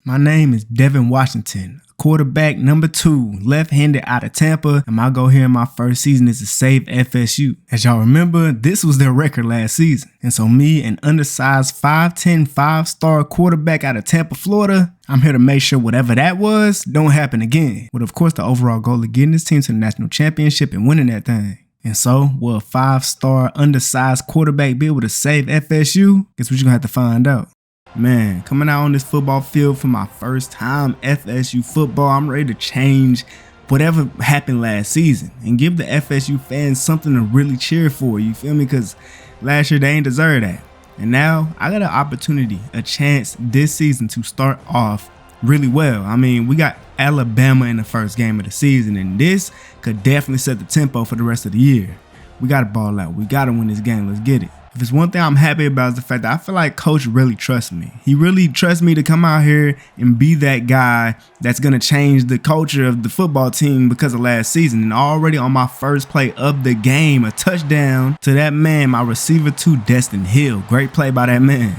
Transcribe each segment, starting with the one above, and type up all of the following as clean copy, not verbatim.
My name is Devin Washington, quarterback number 2, left-handed out of Tampa, and my goal here in my first season is to save FSU. As y'all remember, this was their record last season, and so me, an undersized 5'10", 5-star quarterback out of Tampa, Florida, I'm here to make sure whatever that was don't happen again, with of course the overall goal of getting this team to the national championship and winning that thing. And so, will a 5-star undersized quarterback be able to save FSU? Guess what you're gonna have to find out. Man, coming out on this football field for my first time FSU football, I'm ready to change whatever happened last season and give the FSU fans something to really cheer for, you feel me? Because last year they ain't deserve that. And now I got an opportunity, a chance this season to start off really well. I mean, we got Alabama in the first game of the season, and this could definitely set the tempo for the rest of the year. We got to ball out. We got to win this game. Let's get it. If it's one thing I'm happy about is the fact that I feel like Coach really trusts me. He really trusts me to come out here and be that guy that's going to change the culture of the football team because of last season. And already on my first play of the game, a touchdown to that man, my receiver 2, Destin Hill. Great play by that man.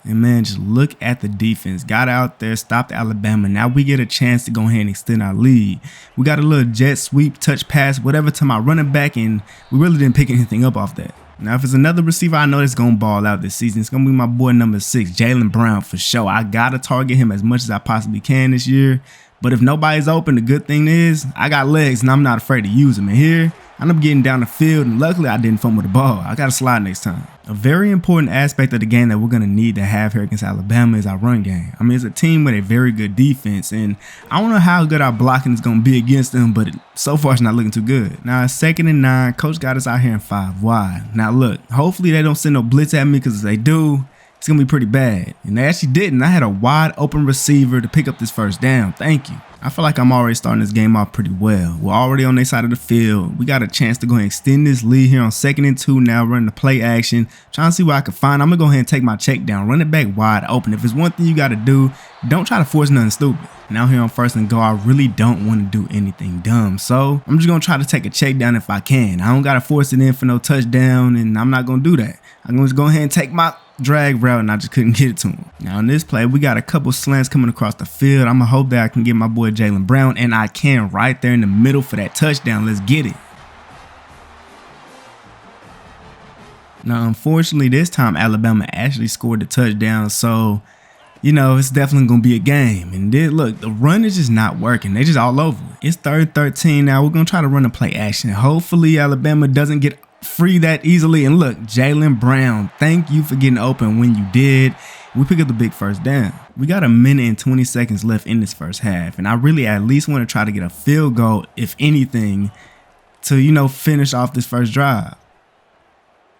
And man, just look at the defense. Got out there, stopped Alabama. Now we get a chance to go ahead and extend our lead. We got a little jet sweep, touch pass, whatever to my running back, and we really didn't pick anything up off that. Now, if it's another receiver I know that's going to ball out this season, it's going to be my boy number 6, Jaylen Brown, for sure. I got to target him as much as I possibly can this year. But if nobody's open, the good thing is I got legs and I'm not afraid to use them. And here, I end up getting down the field, and luckily I didn't fumble the ball. I got to slide next time. A very important aspect of the game that we're going to need to have here against Alabama is our run game. I mean, it's a team with a very good defense, and I don't know how good our blocking is going to be against them, but so far it's not looking too good. Now, it's 2nd and 9. Coach got us out here in 5 wide. Now, look, hopefully they don't send no blitz at me, because if they do, it's going to be pretty bad. And they actually didn't. I had a wide open receiver to pick up this first down. Thank you. I feel like I'm already starting this game off pretty well. We're already on their side of the field. We got a chance to go ahead and extend this lead here on 2nd and 2 now, running the play action. Trying to see what I can find. I'm going to go ahead and take my check down, run it back wide open. If it's one thing you got to do, don't try to force nothing stupid. Now here on 1st and goal, I really don't want to do anything dumb. So I'm just going to try to take a check down if I can. I don't got to force it in for no touchdown, and I'm not going to do that. I'm going to go ahead and take my drag route, and I just couldn't get it to him. Now in this play, we got a couple slants coming across the field. I'm going to hope that I can get my boy Jaylen Brown, and I can right there in the middle for that touchdown. Let's get it. Now, unfortunately, this time Alabama actually scored the touchdown, so you know, it's definitely going to be a game. And then, look, the run is just not working. They just all over it. It's 3rd and 13 now. We're going to try to run a play action. Hopefully, Alabama doesn't get free that easily. And look, Jaylen Brown, thank you for getting open when you did. We pick up the big first down. We got 1 minute and 20 seconds left in this first half. And I really at least want to try to get a field goal, if anything, to, you know, finish off this first drive.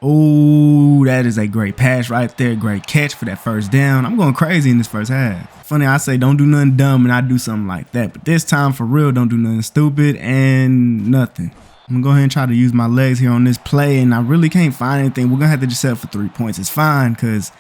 Oh, that is a great pass right there. Great catch for that first down. I'm going crazy in this first half. Funny, I say don't do nothing dumb and I do something like that. But this time, for real, don't do nothing stupid and nothing. I'm going to go ahead and try to use my legs here on this play, and I really can't find anything. We're going to have to just settle for 3 points. It's fine, because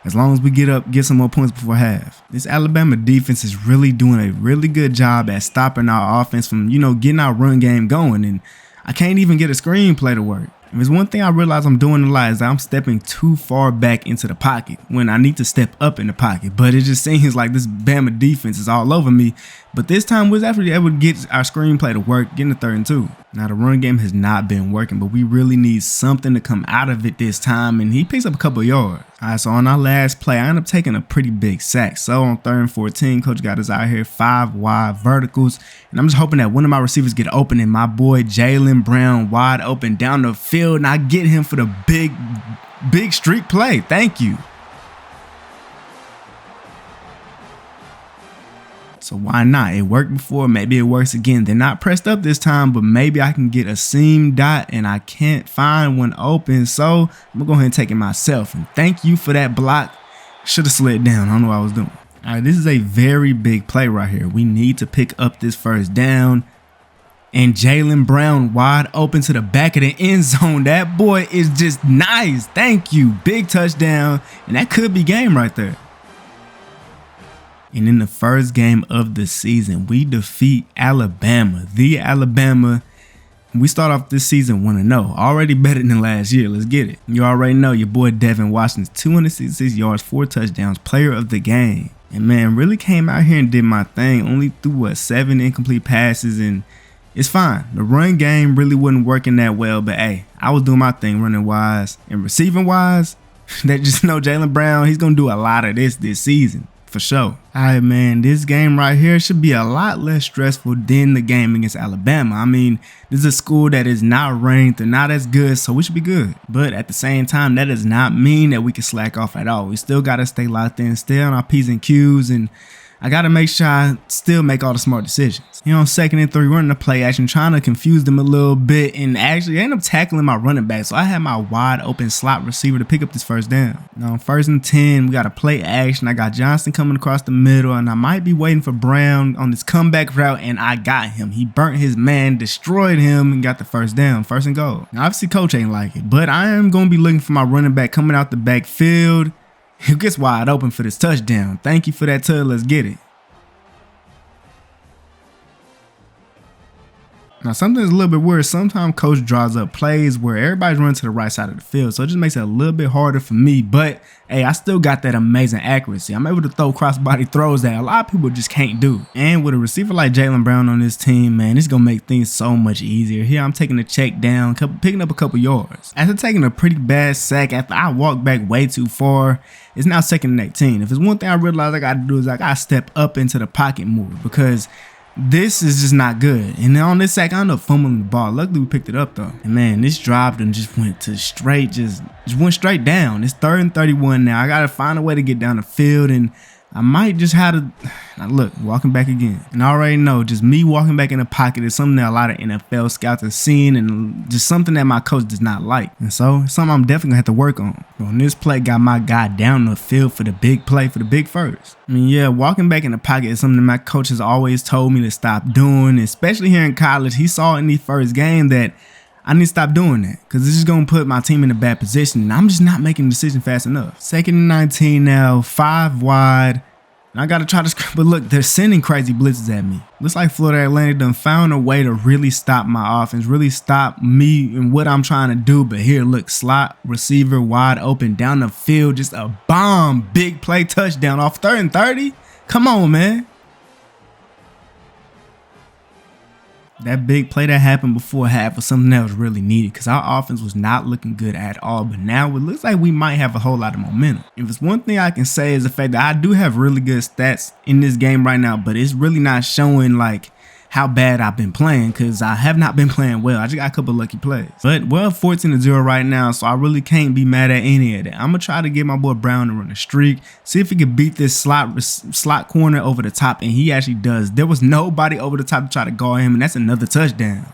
as long as we get some more points before half. This Alabama defense is really doing a really good job at stopping our offense from, you know, getting our run game going. And I can't even get a screenplay to work. If there's one thing I realize I'm doing a lot is that I'm stepping too far back into the pocket when I need to step up in the pocket. But it just seems like this Bama defense is all over me. But this time we was actually able to get our screenplay to work, getting the 3rd and 2. Now the run game has not been working, but we really need something to come out of it this time. And he picks up a couple of yards. All right, so on our last play, I ended up taking a pretty big sack. So on 3rd and 14, coach got us out here 5 wide verticals. And I'm just hoping that one of my receivers get open and my boy Jaylen Brown wide open down the field. And I get him for the big streak play. Thank you. So why not? It worked before, maybe it works again. They're not pressed up this time, but maybe I can get a seam dot and I can't find one open. So I'm gonna go ahead and take it myself. And thank you for that block. Should have slid down. I don't know what I was doing. All right, this is a very big play right here. We need to pick up this first down. And Jaylen Brown wide open to the back of the end zone. That boy is just nice. Thank you. Big touchdown. And that could be game right there. And in the first game of the season, we defeat Alabama, the Alabama We start off this season 1-0, already better than last year. Let's get it. You already know your boy Devin Washington's 266 yards, 4 touchdowns, player of the game. And man, really came out here and did my thing. Only threw 7 incomplete passes, and it's fine. The run game really wasn't working that well, but hey, I was doing my thing running wise and receiving wise. That just know Jaylen Brown, he's gonna do a lot of this season. For sure. Alright, man, this game right here should be a lot less stressful than the game against Alabama. I mean, this is a school that is not ranked, they're not as good, so we should be good. But at the same time, that does not mean that we can slack off at all. We still got to stay locked in, stay on our P's and Q's, and I got to make sure I still make all the smart decisions. You know, 2nd and 3, running the play action, trying to confuse them a little bit, and actually end up tackling my running back. So I had my wide open slot receiver to pick up this first down. Now, 1st and 10, we got a play action. I got Johnson coming across the middle, and I might be waiting for Brown on this comeback route, and I got him. He burnt his man, destroyed him, and got the first down, 1st and goal. Now, obviously, coach ain't like it, but I am going to be looking for my running back coming out the backfield. He gets wide open for this touchdown. Thank you for that, Tug. Let's get it. Now, something's a little bit weird. Sometimes coach draws up plays where everybody's running to the right side of the field, so it just makes it a little bit harder for me. But hey, I still got that amazing accuracy. I'm able to throw crossbody throws that a lot of people just can't do. And with a receiver like Jaylen Brown on this team, man, it's gonna make things so much easier. Here I'm taking a check down, picking up a couple yards. After taking a pretty bad sack, after I walked back way too far, it's now 2nd and 18. If it's one thing I realized I gotta do is I gotta step up into the pocket more, because this is just not good. And then on this sack, I ended up fumbling the ball. Luckily, we picked it up though. And man, this drive and just went to straight, just went straight down. It's 3rd and 31 now. I gotta find a way to get down the field, and I might just have to look, walking back again. And I already know, just me walking back in the pocket is something that a lot of NFL scouts are seeing, and just something that my coach does not like. And so it's something I'm definitely gonna have to work on. On this play, got my guy down the field for the big play, for the big first. I mean, yeah, walking back in the pocket is something that my coach has always told me to stop doing, especially here in college. He saw in the first game that I need to stop doing that, because this is going to put my team in a bad position, and I'm just not making a decision fast enough. 2nd and 19 now, 5 wide. And I got to try to scrap, but look, they're sending crazy blitzes at me. Looks like Florida Atlantic done found a way to really stop my offense, really stop me and what I'm trying to do. But here, look, slot receiver wide open down the field, just a bomb, big play touchdown off 3rd and 30. Come on, man. That big play that happened before half was something that was really needed, because our offense was not looking good at all. But now it looks like we might have a whole lot of momentum. If it's one thing I can say is the fact that I do have really good stats in this game right now, but it's really not showing like how bad I've been playing, because I have not been playing well. I just got a couple of lucky plays. But we're up 14-0 right now, so I really can't be mad at any of that. I'm going to try to get my boy Brown to run a streak, see if he can beat this slot corner over the top, and he actually does. There was nobody over the top to try to guard him, and that's another touchdown.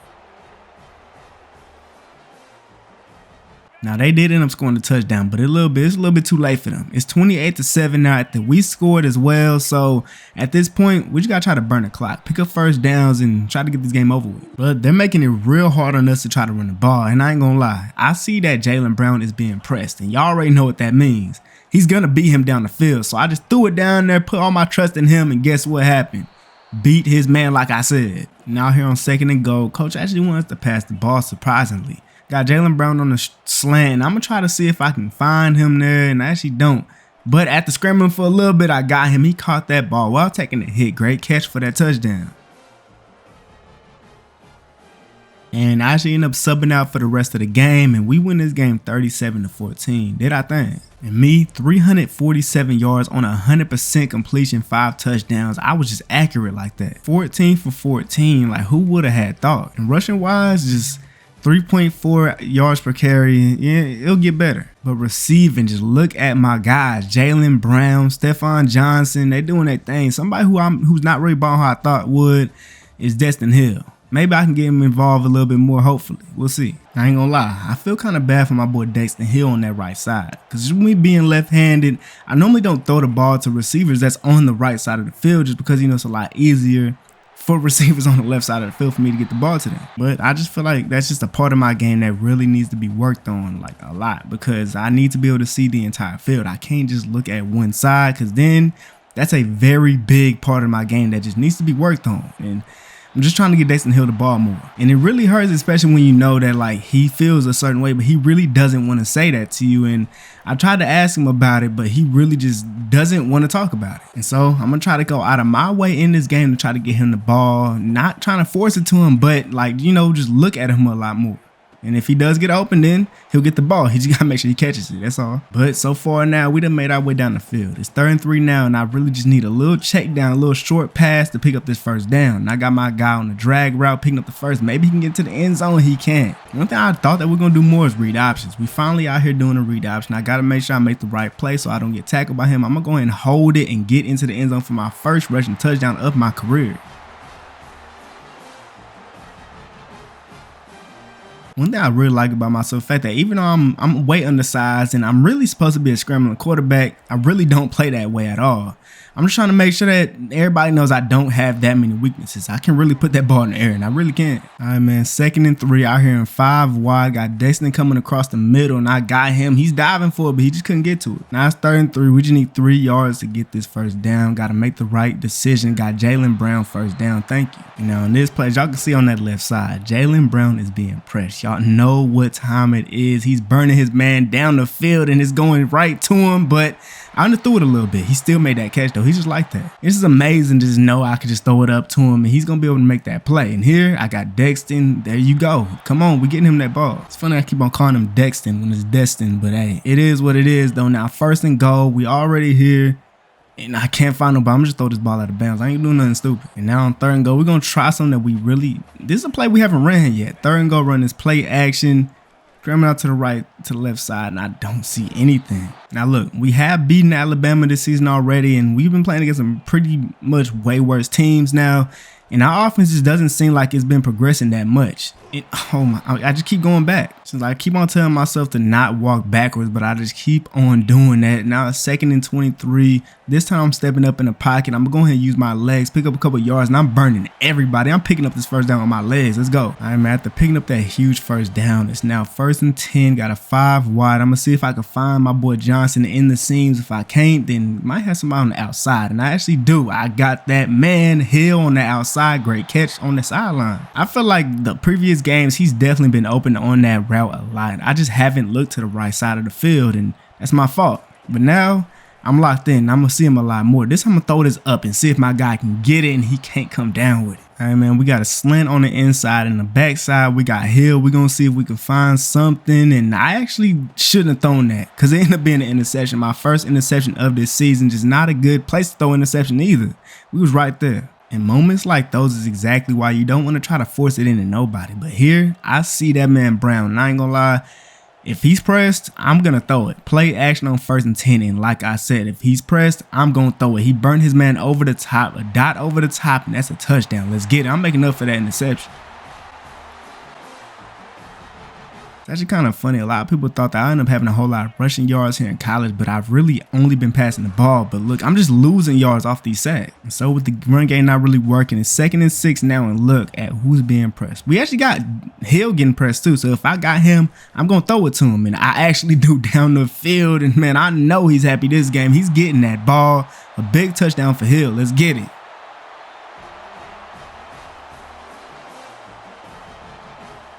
Now, they did end up scoring the touchdown, but it's a little bit too late for them. It's 28-7 now after we scored as well. So at this point, we just got to try to burn the clock, pick up first downs, and try to get this game over with. But they're making it real hard on us to try to run the ball. And I ain't going to lie, I see that Jaylen Brown is being pressed, and y'all already know what that means. He's going to beat him down the field. So I just threw it down there, put all my trust in him, and guess what happened? Beat his man like I said. Now here on 2nd and goal, coach actually wants to pass the ball, surprisingly. Got Jaylen Brown on the slant, and I'm going to try to see if I can find him there, and I actually don't. But after scrambling for a little bit, I got him. He caught that ball while taking a hit. Great catch for that touchdown. And I actually ended up subbing out for the rest of the game, and we win this game 37-14. Did I think? And me, 347 yards on 100% completion, 5 touchdowns. I was just accurate like that. 14 for 14. Like, who would have had thought? And rushing wise, just 3.4 yards per carry. Yeah, it'll get better. But receiving, just look at my guys. Jaylen Brown, Stephon Johnson, they doing their thing. Somebody who's not really balling how I thought would is Destin Hill. Maybe I can get him involved a little bit more, hopefully. We'll see. I ain't gonna lie, I feel kind of bad for my boy Destin Hill on that right side. Because me being left-handed, I normally don't throw the ball to receivers that's on the right side of the field, just because, you know, it's a lot easier for receivers on the left side of the field for me to get the ball to them. But I just feel like that's just a part of my game that really needs to be worked on, like, a lot, because I need to be able to see the entire field. I can't just look at one side, because then that's a very big part of my game that just needs to be worked on. And I'm just trying to get Taysom Hill the ball more. And it really hurts, especially when you know that like he feels a certain way, but he really doesn't want to say that to you. And I tried to ask him about it, but he really just doesn't want to talk about it. And so I'm going to try to go out of my way in this game to try to get him the ball, not trying to force it to him, but like, you know, just look at him a lot more. And if he does get open, then he'll get the ball. He just got to make sure he catches it. That's all. But so far now, we done made our way down the field. It's 3rd and 3 now, and I really just need a little check down, a little short pass to pick up this first down. And I got my guy on the drag route picking up the first. Maybe he can get to the end zone. He can. One thing I thought that we're going to do more is read options. We finally out here doing a read option. I got to make sure I make the right play so I don't get tackled by him. I'm going to go ahead and hold it and get into the end zone for my first rushing touchdown of my career. One thing I really like about myself, the fact that even though I'm way undersized and I'm really supposed to be a scrambling quarterback, I really don't play that way at all. I'm just trying to make sure that everybody knows I don't have that many weaknesses. I can really put that ball in the air, and I really can. All right, man, 2nd and 3 out here in 5 wide. Got Destiny coming across the middle, and I got him. He's diving for it, but he just couldn't get to it. Now it's 3rd and 3. We just need 3 yards to get this first down. Got to make the right decision. Got Jaylen Brown first down. Thank you. And now in this play, y'all can see on that left side, Jaylen Brown is being pressed. Y'all know what time it is. He's burning his man down the field, and it's going right to him, but I underthrew it a little bit. He still made that catch, though. He's just like that. This is amazing to just know I could just throw it up to him, and he's going to be able to make that play. And here, I got Dexton. There you go. Come on, we're getting him that ball. It's funny I keep on calling him Dexton when it's Destin, but hey, it is what it is, though. Now, 1st and goal. We already here, and I can't find nobody. I'm just throw this ball out of bounds. I ain't doing nothing stupid. And now on 3rd and goal, we're going to try something that we really... This is a play we haven't ran yet. 3rd and goal, run this play action. Scrambling out to the right, to the left side, and I don't see anything. Now look, we have beaten Alabama this season already, and we've been playing against some pretty much way worse teams now, and our offense just doesn't seem like it's been progressing that much. I just keep going back. Since I keep on telling myself to not walk backwards, but I just keep on doing that. Now it's 2nd and 23. This time I'm stepping up in the pocket. I'm going to go ahead and use my legs, pick up a couple yards, and I'm burning everybody. I'm picking up this first down with my legs. Let's go. All right, man, after picking up that huge first down, it's now 1st and 10. Got a 5 wide. I'm going to see if I can find my boy Johnson in the seams. If I can't, then might have somebody on the outside. And I actually do. I got that man Hill on the outside. Great catch on the sideline. I feel like the previous games, he's definitely been open on that route a lot. I just haven't looked to the right side of the field, and that's my fault. But now I'm locked in. I'm going to see him a lot more. This time I'm going to throw this up and see if my guy can get it, and he can't come down with it. All right, man, we got a slant on the inside, and the backside we got Hill. We're going to see if we can find something, and I actually shouldn't have thrown that because it ended up being an interception. My first interception of this season. Just not a good place to throw interception either. We was right there. And moments like those is exactly why you don't want to try to force it into nobody. But here, I see that man Brown. And I ain't going to lie, if he's pressed, I'm going to throw it. Play action on 1st and 10. And like I said, if he's pressed, I'm going to throw it. He burned his man over the top, a dot over the top, and that's a touchdown. Let's get it. I'm making up for that interception. It's actually kind of funny. A lot of people thought that I ended up having a whole lot of rushing yards here in college, but I've really only been passing the ball. But look, I'm just losing yards off these sacks. And so with the run game not really working, it's 2nd and 6 now, and look at who's being pressed. We actually got Hill getting pressed too. So if I got him, I'm going to throw it to him. And I actually do down the field. And man, I know he's happy this game. He's getting that ball. A big touchdown for Hill. Let's get it.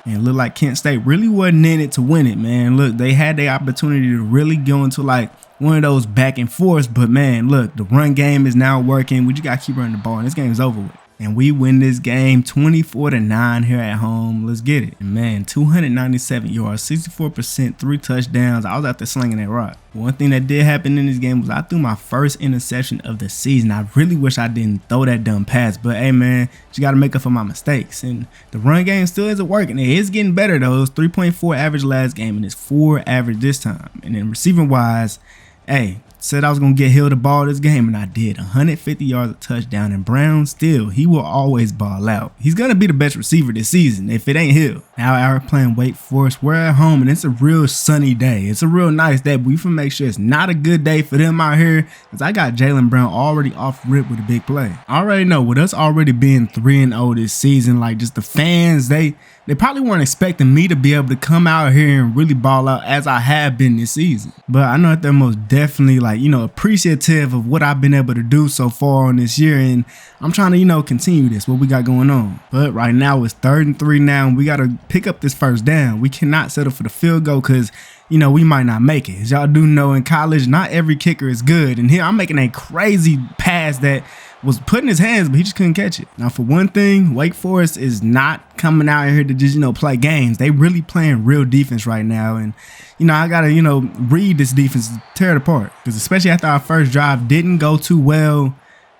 And look like Kent State really wasn't in it to win it, man. Look, they had the opportunity to really go into like one of those back and forths. But man, look, the run game is now working. We just got to keep running the ball, and this game is over with. And we win this game 24-9 here at home. Let's get it. And man, 297 yards, 64%, 3 touchdowns. I was out there slinging that rock. One thing that did happen in this game was I threw my first interception of the season. I really wish I didn't throw that dumb pass. But hey, man, you got to make up for my mistakes. And the run game still isn't working. It is getting better, though. It was 3.4 average last game, and it's 4 average this time. And then receiving-wise, hey, said I was going to get Hill the ball this game, and I did. 150 yards, a touchdown, and Brown still, he will always ball out. He's going to be the best receiver this season if it ain't Hill. Now we're playing Wake Forest. We're at home, and it's a real sunny day. It's a real nice day, but we can make sure it's not a good day for them out here because I got Jaylen Brown already off rip with a big play. I already know with us already being 3-0 this season, like just the fans, they they probably weren't expecting me to be able to come out here and really ball out as I have been this season. But I know that they're most definitely like, appreciative of what I've been able to do so far on this year. And I'm trying to, continue this, what we got going on. But right now it's 3rd and 3 now, and we got to pick up this first down. We cannot settle for the field goal because we might not make it. As y'all do know, in college, not every kicker is good. And here I'm making a crazy pass that was put in his hands, but he just couldn't catch it. Now, for one thing, Wake Forest is not coming out here to just, play games. They really playing real defense right now. And, I got to, read this defense, tear it apart. Because especially after our first drive didn't go too well,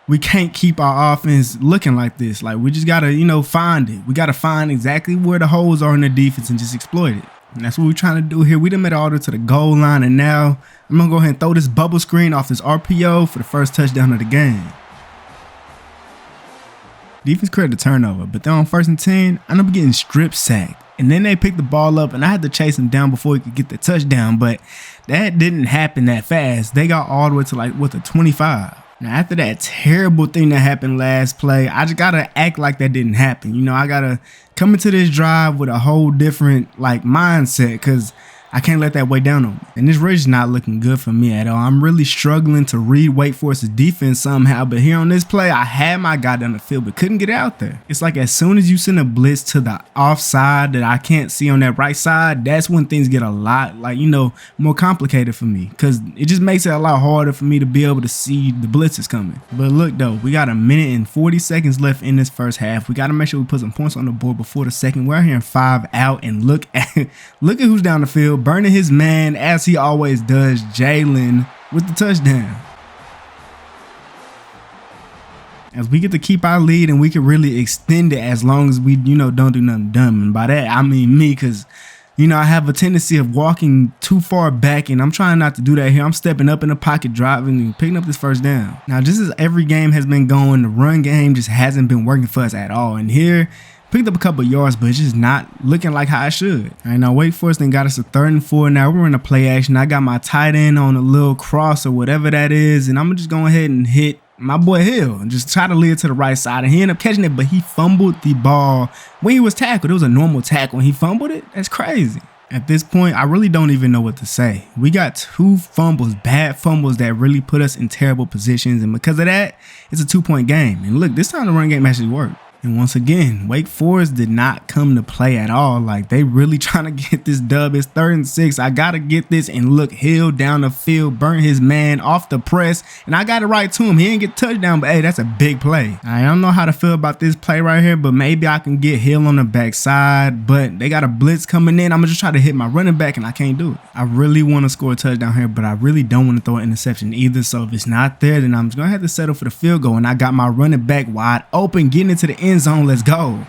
we can't keep our offense looking like this. Like, we just got to, find it. We got to find exactly where the holes are in the defense and just exploit it. And that's what we're trying to do here. We done made it all the way to the goal line, and now I'm going to go ahead and throw this bubble screen off this RPO for the first touchdown of the game. Defense created the turnover, but then on 1st and 10, I ended up getting strip sacked. And then they picked the ball up, and I had to chase him down before he could get the touchdown, but that didn't happen that fast. They got all the way to the 25. Now, after that terrible thing that happened last play, I just got to act like that didn't happen. I got to come into this drive with a whole different, mindset, because I can't let that weigh down on me. And this race is not looking good for me at all. I'm really struggling to read Wake Forest's defense somehow. But here on this play, I had my guy down the field, but couldn't get out there. It's like as soon as you send a blitz to the offside that I can't see on that right side, that's when things get a lot, more complicated for me. Because it just makes it a lot harder for me to be able to see the blitzes coming. But look, though, we got 1 minute and 40 seconds left in this first half. We got to make sure we put some points on the board before the second. We're here in 5 out, and look at who's down the field. Burning his man, as he always does, Jalen, with the touchdown. As we get to keep our lead, and we can really extend it as long as we, don't do nothing dumb. And by that, I mean me, because, I have a tendency of walking too far back, and I'm trying not to do that here. I'm stepping up in the pocket, driving, and picking up this first down. Now, just as every game has been going, the run game just hasn't been working for us at all. And here, picked up a couple yards, but it's just not looking like how I should. All right, now Wake Forest then got us a 3rd and 4. Now we're in a play action. I got my tight end on a little cross or whatever that is, and I'm just going ahead and hit my boy Hill and just try to lead it to the right side. And he ended up catching it, but he fumbled the ball when he was tackled. It was a normal tackle, and he fumbled it. That's crazy. At this point, I really don't even know what to say. We got 2 fumbles, bad fumbles that really put us in terrible positions, and because of that, it's a 2-point game. And look, this time the run game actually worked. And once again, Wake Forest did not come to play at all. Like, they really trying to get this dub. It's 3rd and 6. I got to get this. And look, Hill down the field, burnt his man off the press. And I got it right to him. He didn't get touchdown, but hey, that's a big play. I don't know how to feel about this play right here, but maybe I can get Hill on the backside. But they got a blitz coming in. I'm going to just try to hit my running back, and I can't do it. I really want to score a touchdown here, but I really don't want to throw an interception either. So if it's not there, then I'm just going to have to settle for the field goal. And I got my running back wide open, getting into the end zone. Let's go.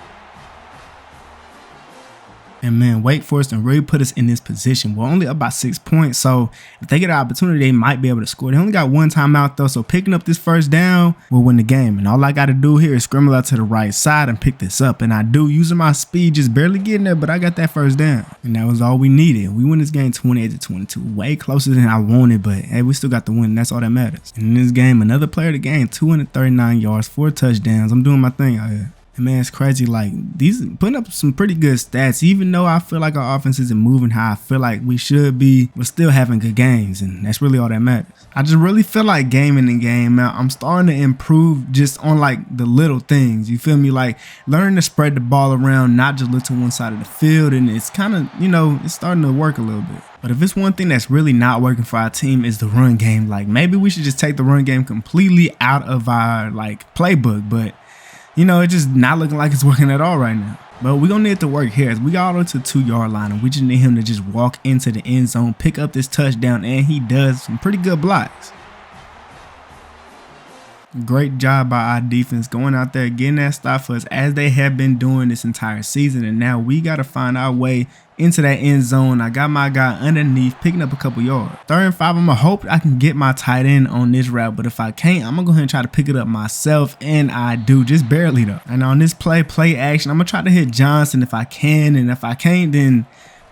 And man, Wake Forest and really put us in this position. We're only up by 6 points, so if they get an opportunity, they might be able to score. They only got 1 timeout though, so picking up this first down will win the game. And all I got to do here is scramble out to the right side and pick this up. And I do, using my speed, just barely getting there, but I got that first down. And that was all we needed. We win this game 28-22, way closer than I wanted, but hey, we still got the win. That's all that matters. And in this game, another player of the game, 239 yards, 4 touchdowns. I'm doing my thing out here. And man, it's crazy. Like, these putting up some pretty good stats, even though I feel like our offense isn't moving how I feel like we should be. We're still having good games, and that's really all that matters. I just really feel like game in and game out, I'm starting to improve just on like the little things. You feel me? Like learning to spread the ball around, not just look to one side of the field, and it's kind of, it's starting to work a little bit. But if it's one thing that's really not working for our team is the run game. Like, maybe we should just take the run game completely out of our like playbook, but it's just not looking like it's working at all right now. But we're going to need to work here. As we got all to the 2-yard line, and we just need him to just walk into the end zone, pick up this touchdown, and he does some pretty good blocks. Great job by our defense going out there, getting that stop for us as they have been doing this entire season. And now we got to find our way into that end zone. I got my guy underneath, picking up a couple yards. 3rd and 5, I'm going to hope I can get my tight end on this route. But if I can't, I'm going to go ahead and try to pick it up myself. And I do, just barely though. And on this play action, I'm going to try to hit Johnson if I can. And if I can't, then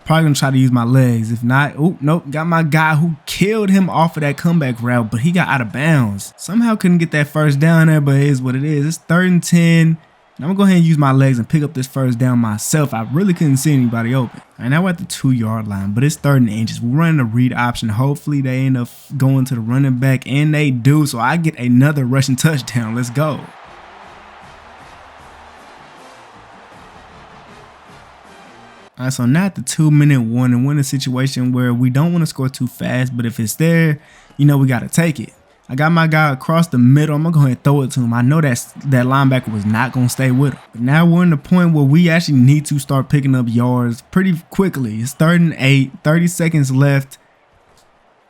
probably going to try to use my legs. If not, oh, nope, got my guy who killed him off of that comeback route, but he got out of bounds. Somehow couldn't get that first down there, but it is what it is. It's 3rd and 10. And I'm gonna go ahead and use my legs and pick up this first down myself. I really couldn't see anybody open. And now we're at the 2-yard line, but it's 3rd and inches. We're running a read option. Hopefully they end up going to the running back, and they do. So I get another rushing touchdown. Let's go. All right, so now at the 2-minute warning, we're in a situation where we don't want to score too fast, but if it's there, you know we got to take it. I got my guy across the middle. I'm going to go ahead and throw it to him. I know that linebacker was not going to stay with him. But now we're in the point where we actually need to start picking up yards pretty quickly. It's 3rd and 8, 30 seconds left.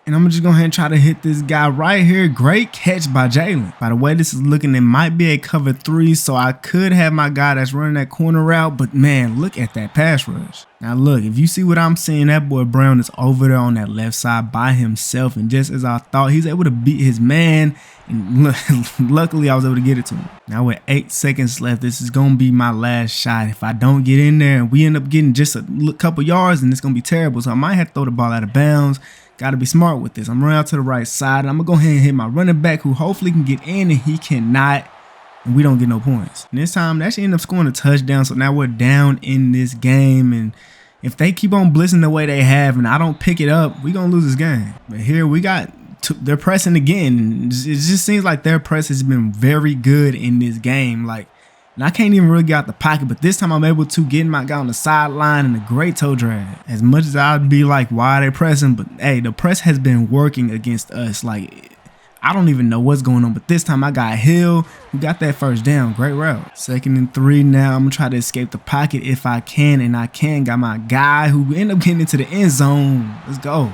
And I'm just going to go ahead and try to hit this guy right here. Great catch by Jalen. By the way this is looking, it might be a cover 3, so I could have my guy that's running that corner route. But, man, look at that pass rush. Now, look, if you see what I'm seeing, that boy Brown is over there on that left side by himself. And just as I thought, he's able to beat his man. And look, luckily, I was able to get it to him. Now, with 8 seconds left, this is going to be my last shot. If I don't get in there and we end up getting just a couple yards, then it's going to be terrible. So I might have to throw the ball out of bounds. Got to be smart with this. I'm running out to the right side. And I'm going to go ahead and hit my running back, who hopefully can get in, and he cannot. And we don't get no points. And this time, they actually end up scoring a touchdown. So now we're down in this game. And if they keep on blitzing the way they have and I don't pick it up, we're going to lose this game. But here we got, they're pressing again. It just seems like their press has been very good in this game. Like, and I can't even really get out the pocket, but this time I'm able to get my guy on the sideline and a great toe drag. As much as I'd be like, why are they pressing? But hey, the press has been working against us. Like, I don't even know what's going on, but this time I got Hill, who got that first down. Great route. 2nd and 3 now. I'm going to try to escape the pocket if I can, and I can. Got my guy who ended up getting into the end zone. Let's go.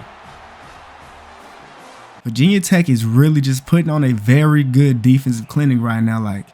Virginia Tech is really just putting on a very good defensive clinic right now. Like,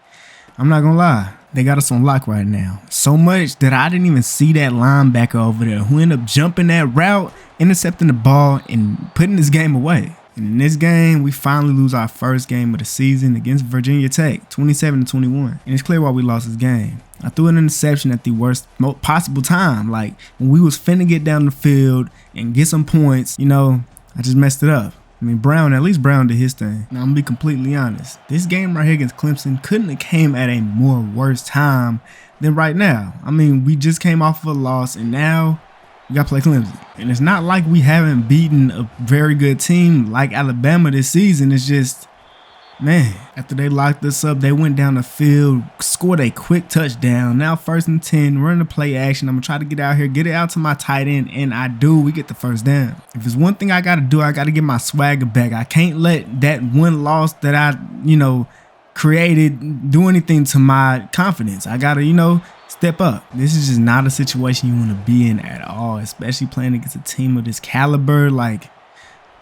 I'm not going to lie. They got us on lock right now. So much that I didn't even see that linebacker over there who ended up jumping that route, intercepting the ball, and putting this game away. And in this game, we finally lose our first game of the season against Virginia Tech, 27-21. And it's clear why we lost this game. I threw an interception at the worst possible time. Like, when we was finna get down the field and get some points, you know, I just messed it up. I mean, at least Brown did his thing. Now, I'm going to be completely honest. This game right here against Clemson couldn't have came at a more worse time than right now. I mean, we just came off of a loss, and now we got to play Clemson. And it's not like we haven't beaten a very good team like Alabama this season. It's just, man, after they locked us up, they went down the field, scored a quick touchdown. Now 1st and 10, running the play action. I'm going to try to get out here, get it out to my tight end, and I do. We get the first down. If there's one thing I got to do, I got to get my swagger back. I can't let that one loss that I, created do anything to my confidence. I got to, step up. This is just not a situation you want to be in at all, especially playing against a team of this caliber. Like,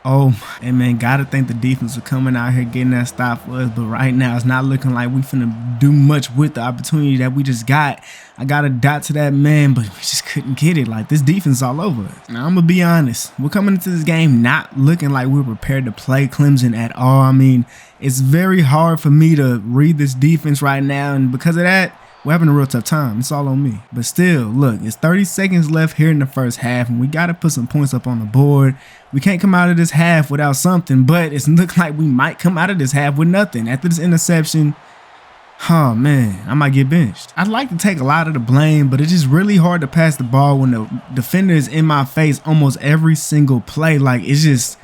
oh, and man, gotta thank the defense for coming out here getting that stop for us. But right now, it's not looking like we finna do much with the opportunity that we just got. I got a dot to that man, but we just couldn't get it. Like, this defense is all over us. Now, I'm gonna be honest. We're coming into this game not looking like we're prepared to play Clemson at all. I mean, it's very hard for me to read this defense right now, and because of that, we're having a real tough time. It's all on me. But still, look, it's 30 seconds left here in the first half, and we got to put some points up on the board. We can't come out of this half without something, but it's looking like we might come out of this half with nothing. After this interception, oh, man, I might get benched. I'd like to take a lot of the blame, but it's just really hard to pass the ball when the defender is in my face almost every single play. Like, it's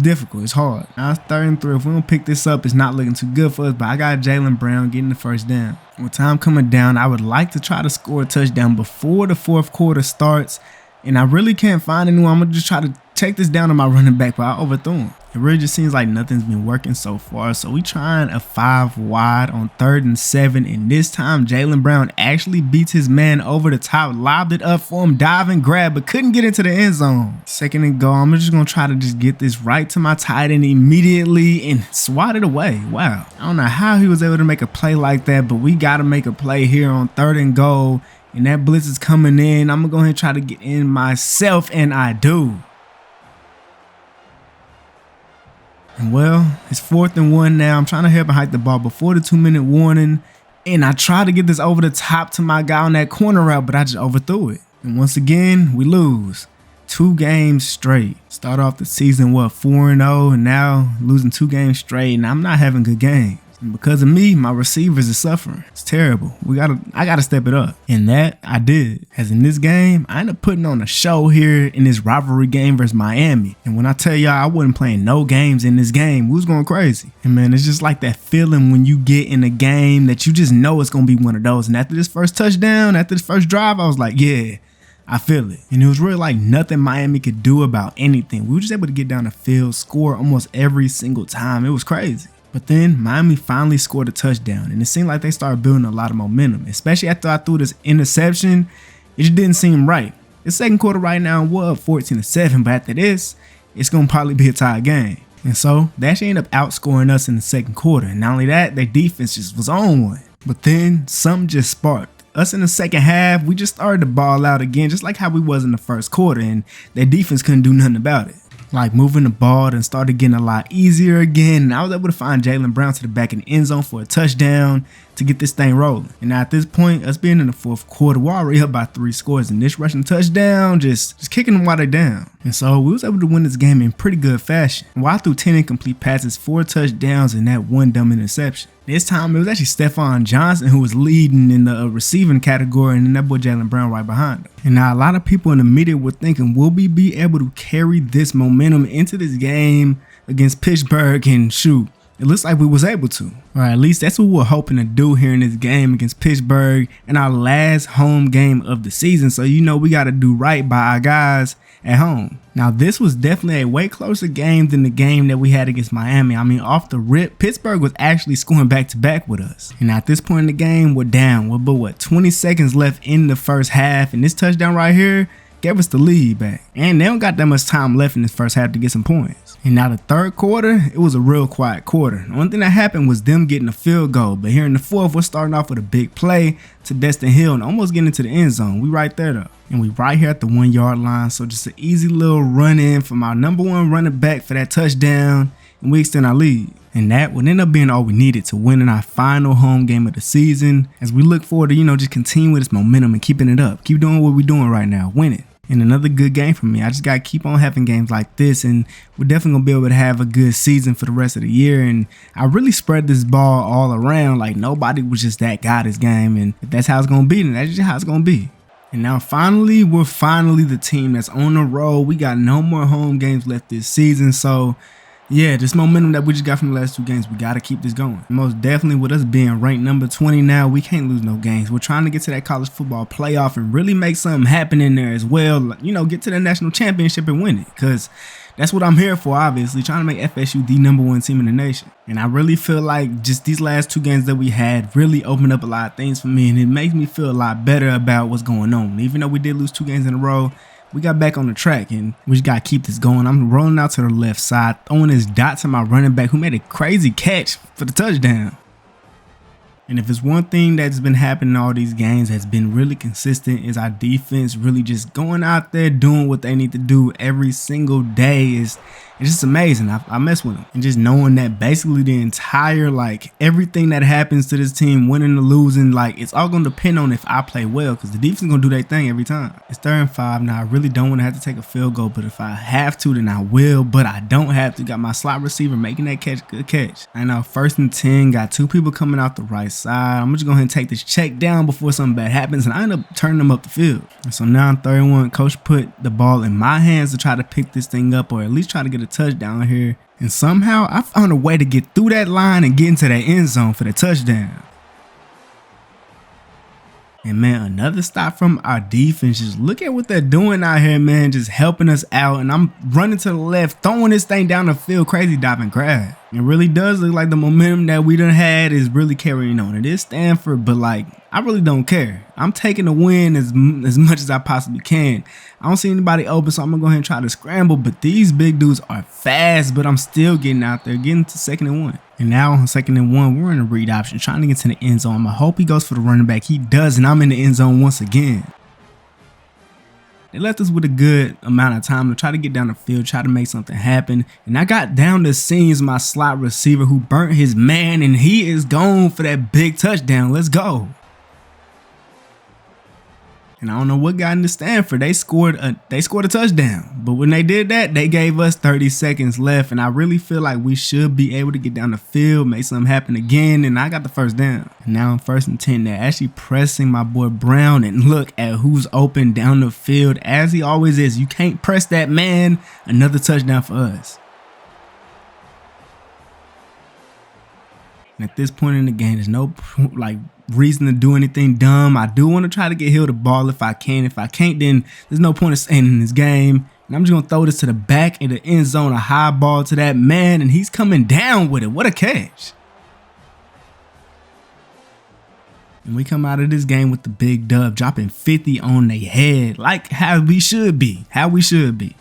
difficult. It's hard. Now it's 3rd and 3. If we don't pick this up, it's not looking too good for us, but I got Jalen Brown getting the first down. With time coming down, I would like to try to score a touchdown before the 4th quarter starts, and I really can't find anyone. I'm going to just try to take this down to my running back, but I overthrew him. It really just seems like nothing's been working so far, so we trying a 5 wide on 3rd and 7, and this time Jalen Brown actually beats his man over the top, lobbed it up for him, dive and grab, but couldn't get into the end zone. 2nd and goal, I'm just going to try to just get this right to my tight end immediately and swat it away. Wow. I don't know how he was able to make a play like that, but we got to make a play here on 3rd and goal, and that blitz is coming in. I'm going to go ahead and try to get in myself, and I do. Well, it's 4th and 1 now. I'm trying to help and hike the ball before the 2-minute warning. And I tried to get this over the top to my guy on that corner route, but I just overthrew it. And once again, we lose. 2 games straight. Start off the season, 4-0, and now losing 2 games straight. And I'm not having good games. And because of me, my receivers are suffering. It's terrible. I gotta step it up. And that I did. As in this game, I ended up putting on a show here in this rivalry game versus Miami. And when I tell y'all I wasn't playing no games in this game, we was going crazy. And man, it's just like that feeling when you get in a game that you just know it's gonna be one of those. And after this first touchdown, after this first drive, I was like, yeah, I feel it. And it was really like nothing Miami could do about anything. We were just able to get down the field, score almost every single time. It was crazy. But then Miami finally scored a touchdown, and it seemed like they started building a lot of momentum, especially after I threw this interception. It just didn't seem right. The second quarter right now, we're up 14-7, but after this, it's going to probably be a tie game. And so they actually ended up outscoring us in the second quarter. And not only that, their defense just was on one. But then something just sparked. Us in the second half, we just started to ball out again, just like how we was in the first quarter, and their defense couldn't do nothing about it. Like moving the ball and started getting a lot easier again. And I was able to find Jaylen Brown to the back in the end zone for a touchdown to get this thing rolling. And now at this point, us being in the fourth quarter, we're already up by 3 scores. And this rushing touchdown, just kicking them while they're down. And so we was able to win this game in pretty good fashion. While I threw 10 incomplete passes, 4 touchdowns, and that 1 dumb interception. This time, it was actually Stephon Johnson who was leading in the receiving category, and then that boy Jaylen Brown right behind him. And now a lot of people in the media were thinking, will we be able to carry this momentum into this game against Pittsburgh? And shoot, it looks like we was able to. Or at least that's what we're hoping to do here in this game against Pittsburgh in our last home game of the season. So you know we got to do right by our guys at home. Now this was definitely a way closer game than the game that we had against Miami. I mean, off the rip, Pittsburgh was actually scoring back to back with us. And at this point in the game, we're down with but 20 seconds left in the first half, and this touchdown right here gave us the lead back. And they don't got that much time left in this first half to get some points. And now the third quarter, it was a real quiet quarter. The only thing that happened was them getting a field goal. But here in the fourth, we're starting off with a big play to Destin Hill and almost getting into the end zone. We right there though. And we right here at the 1 yard line. So just an easy little run in from our number 1 running back for that touchdown. And we extend our lead. And that would end up being all we needed to win in our final home game of the season. As we look forward to, just continuing with this momentum and keeping it up. Keep doing what we're doing right now. Winning. And another good game for me. I just got to keep on having games like this, and we're definitely going to be able to have a good season for the rest of the year. And I really spread this ball all around. Like nobody was just that guy this game. And if that's how it's going to be, then that's just how it's going to be. And now finally, we're finally the team that's on the road. We got no more home games left this season. So yeah, this momentum that we just got from the last 2 games, we got to keep this going. Most definitely with us being ranked number 20 now, we can't lose no games. We're trying to get to that college football playoff and really make something happen in there as well. Get to the national championship and win it, because that's what I'm here for, obviously, trying to make FSU the number 1 team in the nation. And I really feel like just these last 2 games that we had really opened up a lot of things for me, and it makes me feel a lot better about what's going on. Even though we did lose 2 games in a row, we got back on the track, and we just got to keep this going. I'm rolling out to the left side, throwing this dot to my running back who made a crazy catch for the touchdown. And if it's one thing that's been happening in all these games that's been really consistent, is our defense really just going out there doing what they need to do every single day. It's just amazing. I mess with them. And just knowing that basically the entire, everything that happens to this team, winning or losing, it's all going to depend on if I play well, because the defense is going to do their thing every time. It's 3rd and 5 now. I really don't want to have to take a field goal, but if I have to, then I will. But I don't have to. Got my slot receiver making that catch. Good catch. I know 1st and 10. Got 2 people coming out the right side. I'm just going to go ahead and take this check down before something bad happens, and I end up turning them up the field. And so now on 3rd and 1, coach put the ball in my hands to try to pick this thing up, or at least try to get a touchdown here. And somehow I found a way to get through that line and get into that end zone for the touchdown. And man, another stop from our defense. Just look at what they're doing out here, man. Just helping us out. And I'm running to the left, throwing this thing down the field, crazy diving grab. It really does look like the momentum that we done had is really carrying on. It is Stanford, but I really don't care. I'm taking the win as much as I possibly can. I don't see anybody open, so I'm going to go ahead and try to scramble. But these big dudes are fast, but I'm still getting out there, getting to 2nd and 1. And now on 2nd and 1, we're in a read option, trying to get to the end zone. I hope he goes for the running back. He does, and I'm in the end zone once again. They left us with a good amount of time to try to get down the field, try to make something happen. And I got down the scenes my slot receiver who burnt his man, and he is gone for that big touchdown. Let's go. And I don't know what got into Stanford. They scored a touchdown. But when they did that, they gave us 30 seconds left. And I really feel like we should be able to get down the field, make something happen again. And I got the first down. And now I'm 1st and 10. They're actually pressing my boy Brown. And look at who's open down the field, as he always is. You can't press that man. Another touchdown for us. And at this point in the game, there's no reason to do anything dumb. I do want to try to get Hill the ball if I can. If I can't, then there's no point in staying in this game. And I'm just going to throw this to the back in the end zone, a high ball to that man, and he's coming down with it. What a catch. And we come out of this game with the big dub, dropping 50 on their head, like how we should be.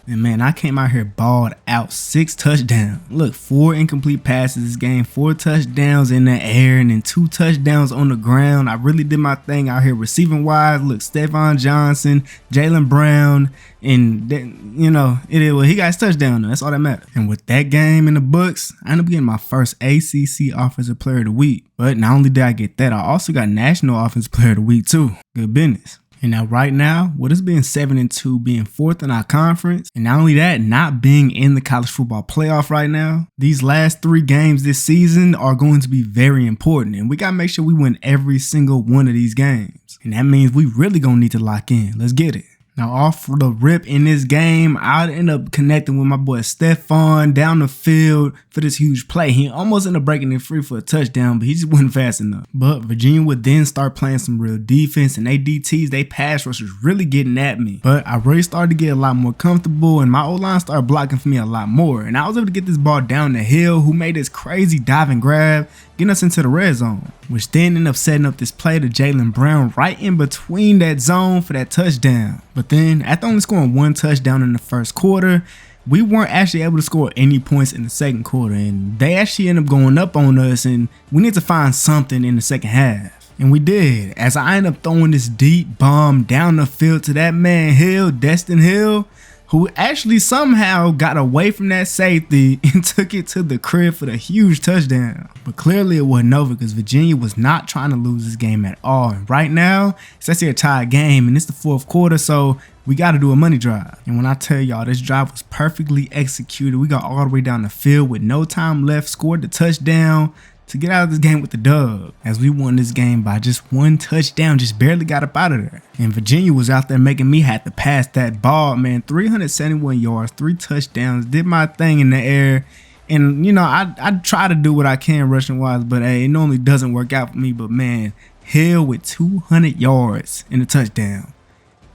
And man, I came out here balled out, 6 touchdowns. Look, 4 incomplete passes this game, 4 touchdowns in the air, and then 2 touchdowns on the ground. I really did my thing out here receiving wise. Look, Stephon Johnson, Jaylen Brown, and then, you know, he got his touchdown though. That's all that matters. And with that game in the books, I ended up getting my first ACC Offensive Player of the Week. But not only did I get that, I also got National Offensive Player of the Week too. Good business. And now right now, with us being 7-2, being 4th in our conference, and not only that, not being in the college football playoff right now, these last 3 games this season are going to be very important. And we got to make sure we win every single one of these games. And that means we really going to need to lock in. Let's get it. Now, off the rip in this game, I'd end up connecting with my boy Stephon down the field for this huge play. He almost ended up breaking it free for a touchdown, but he just wasn't fast enough. But Virginia would then start playing some real defense, and they DTs, they pass rushers really getting at me. But I really started to get a lot more comfortable, and my O-line started blocking for me a lot more. And I was able to get this ball down the hill, who made this crazy dive and grab, getting us into the red zone, which then ended up setting up this play to Jaylen Brown right in between that zone for that touchdown. But then, after only scoring 1 touchdown in the first quarter, we weren't actually able to score any points in the second quarter, and they actually ended up going up on us, and we need to find something in the second half. And we did, as I ended up throwing this deep bomb down the field to that man Hill, Destin Hill, who actually somehow got away from that safety and took it to the crib for the huge touchdown. But clearly it wasn't over, because Virginia was not trying to lose this game at all. And right now, it's actually a tied game, and it's the 4th quarter, so we got to do a money drive. And when I tell y'all, this drive was perfectly executed. We got all the way down the field with no time left, scored the touchdown to get out of this game with the dub, as we won this game by just 1 touchdown, just barely got up out of there. And Virginia was out there making me have to pass that ball, man. 371 yards, 3 touchdowns, did my thing in the air. And, you know, I try to do what I can rushing wise, but hey, it normally doesn't work out for me. But man, Hill with 200 yards in the touchdown.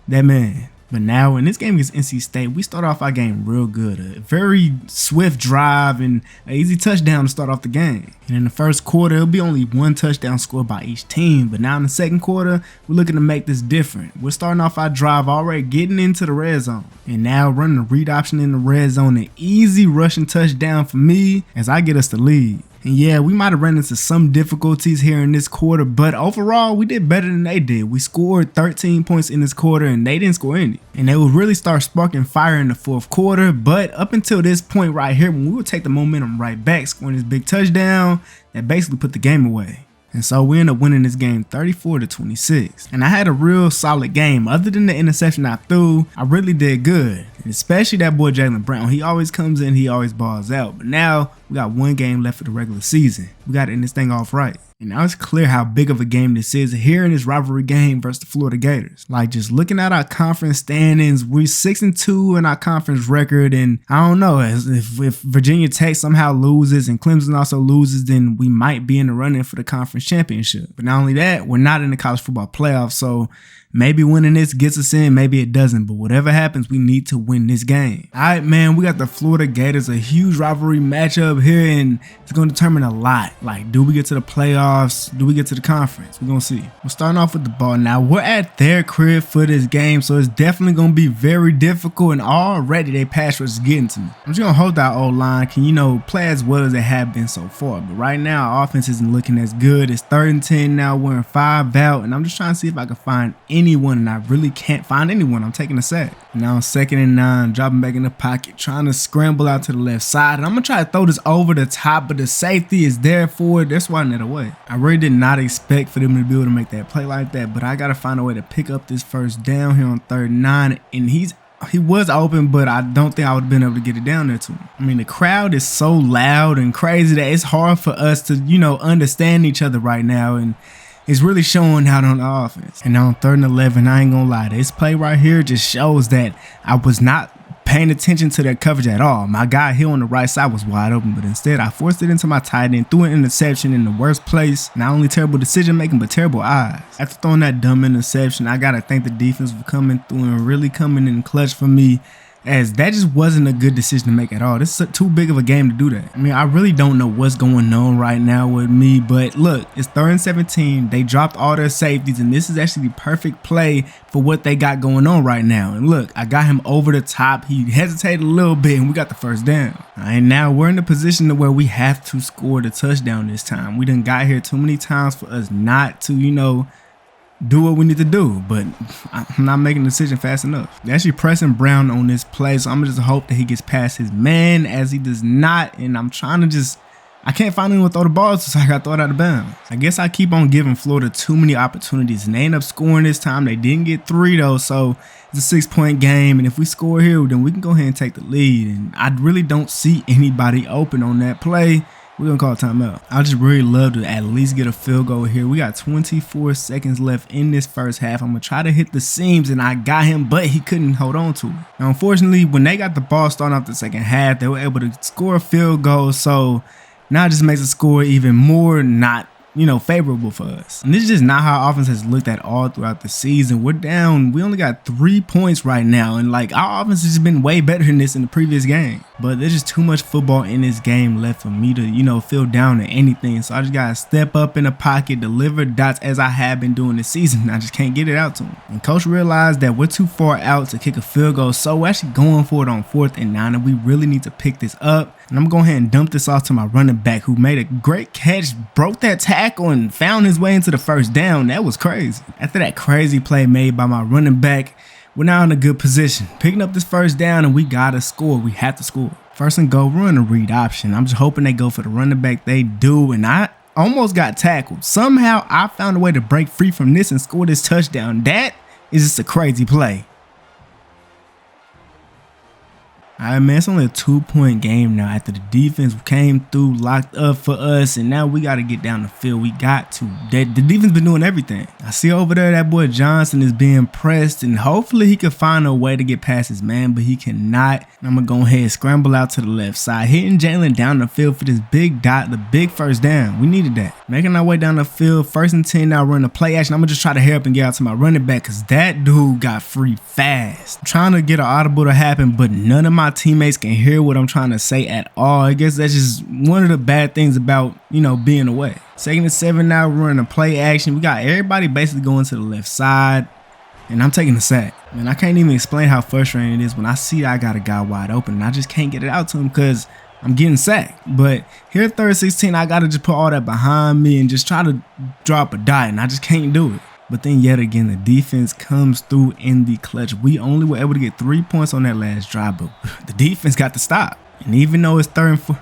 That man. But now in this game against NC State, we start off our game real good. A very swift drive and an easy touchdown to start off the game. And in the first quarter, it'll be only 1 touchdown scored by each team. But now in the second quarter, we're looking to make this different. We're starting off our drive already getting into the red zone. And now running the read option in the red zone, an easy rushing touchdown for me as I get us the lead. And yeah, we might have run into some difficulties here in this quarter, but overall, we did better than they did. We scored 13 points in this quarter, and they didn't score any. And they would really start sparking fire in the 4th quarter, but up until this point right here, when we would take the momentum right back, scoring this big touchdown, that basically put the game away. And so we ended up winning this game 34-26. And I had a real solid game. Other than the interception I threw, I really did good. And especially that boy Jaylen Brown. He always comes in, he always balls out. But now we got 1 game left for the regular season. We got to end this thing off right. And now it's clear how big of a game this is here in this rivalry game versus the Florida Gators. Like, just looking at our conference standings, we're 6-2 in our conference record. And I don't know, if Virginia Tech somehow loses and Clemson also loses, then we might be in the running for the conference championship. But not only that, we're not in the college football playoffs. So maybe winning this gets us in, maybe it doesn't. But whatever happens, we need to win this game. All right, man, we got the Florida Gators, a huge rivalry matchup here, and it's going to determine a lot. Like, do we get to the playoffs? Do we get to the conference? We're going to see. We're starting off with the ball now. We're at their crib for this game, so it's definitely going to be very difficult, and already they pass rush is getting to me. I'm just going to hold that O-line, can, you know, play as well as they have been so far. But right now, our offense isn't looking as good. It's 3rd and 10 now. We're in 5 out, and I'm just trying to see if I can find anyone, and I really can't find anyone. I'm taking a sack. Now 2nd and 9, dropping back in the pocket, trying to scramble out to the left side, and I'm going to try to throw this over the top, but the safety is there for it. That's why I net away. I really did not expect for them to be able to make that play like that, but I got to find a way to pick up this first down here on 3rd and 9, and he was open, but I don't think I would have been able to get it down there to him. I mean, the crowd is so loud and crazy that it's hard for us to, understand each other right now, and it's really showing out on the offense. And on 3rd and 11, I ain't gonna lie, this play right here just shows that I was not paying attention to that coverage at all. My guy here on the right side was wide open, but instead I forced it into my tight end, threw an interception in the worst place. Not only terrible decision making, but terrible eyes. After throwing that dumb interception, I gotta thank the defense for coming through and really coming in clutch for me, as that just wasn't a good decision to make at all. This is too big of a game to do that. I mean, I really don't know what's going on right now with me, but look, it's 3rd and 17. They dropped all their safeties, and this is actually the perfect play for what they got going on right now. And look, I got him over the top. He hesitated a little bit, and we got the first down. And now we're in the position to where we have to score the touchdown this time. We done got here too many times for us not to, do what we need to do, but I'm not making a decision fast enough. They're actually pressing Brown on this play, so I'm gonna just hope that he gets past his man, as he does not, and I'm trying to I can't find anyone to throw the ball to, so I got to throw it out of bounds. I guess I keep on giving Florida too many opportunities, and they end up scoring this time. They didn't get 3 though, so it's a 6-point game, and if we score here, then we can go ahead and take the lead, and I really don't see anybody open on that play. We're going to call a timeout. I just really love to at least get a field goal here. We got 24 seconds left in this first half. I'm going to try to hit the seams, and I got him, but he couldn't hold on to it. Now, unfortunately, when they got the ball starting off the second half, they were able to score a field goal, so now it just makes the score even more not favorable for us. And this is just not how our offense has looked at all throughout the season. We're down. We only got 3 points right now. And our offense has been way better than this in the previous game. But there's just too much football in this game left for me to, feel down at anything. So I just got to step up in the pocket, deliver dots as I have been doing this season. I just can't get it out to him. And coach realized that we're too far out to kick a field goal. So we're actually going for it on 4th and 9. And we really need to pick this up. And I'm going to go ahead and dump this off to my running back, who made a great catch, broke that tackle, and found his way into the first down. That was crazy. After that crazy play made by my running back, we're now in a good position. Picking up this first down, and we got to score. We have to score. 1st and goal, run a read option. I'm just hoping they go for the running back. They do, and I almost got tackled. Somehow, I found a way to break free from this and score this touchdown. That is just a crazy play. Alright, man, it's only a 2-point game now after the defense came through, locked up for us, and now we got to get down the field. We got to. The defense been doing everything. I see over there that boy Johnson is being pressed, and hopefully he can find a way to get past his man, but he cannot. I'm going to go ahead and scramble out to the left side, hitting Jalen down the field for this big dot, the big first down. We needed that. Making our way down the field, 1st and 10 now, running a play action. I'm going to just try to hurry up and get out to my running back, because that dude got free fast. I'm trying to get an audible to happen, but none of my teammates can hear what I'm trying to say at all. I guess that's just one of the bad things about, being away. 2nd and 7 now, we're running a play action. We got everybody basically going to the left side, and I'm taking the sack. Man, I can't even explain how frustrating it is when I see I got a guy wide open and I just can't get it out to him because I'm getting sacked. But here at 3rd and 16, I got to just put all that behind me and just try to drop a dot, and I just can't do it. But then yet again, the defense comes through in the clutch. We only were able to get 3 points on that last drive, but the defense got to stop. And even though it's 3rd and 4,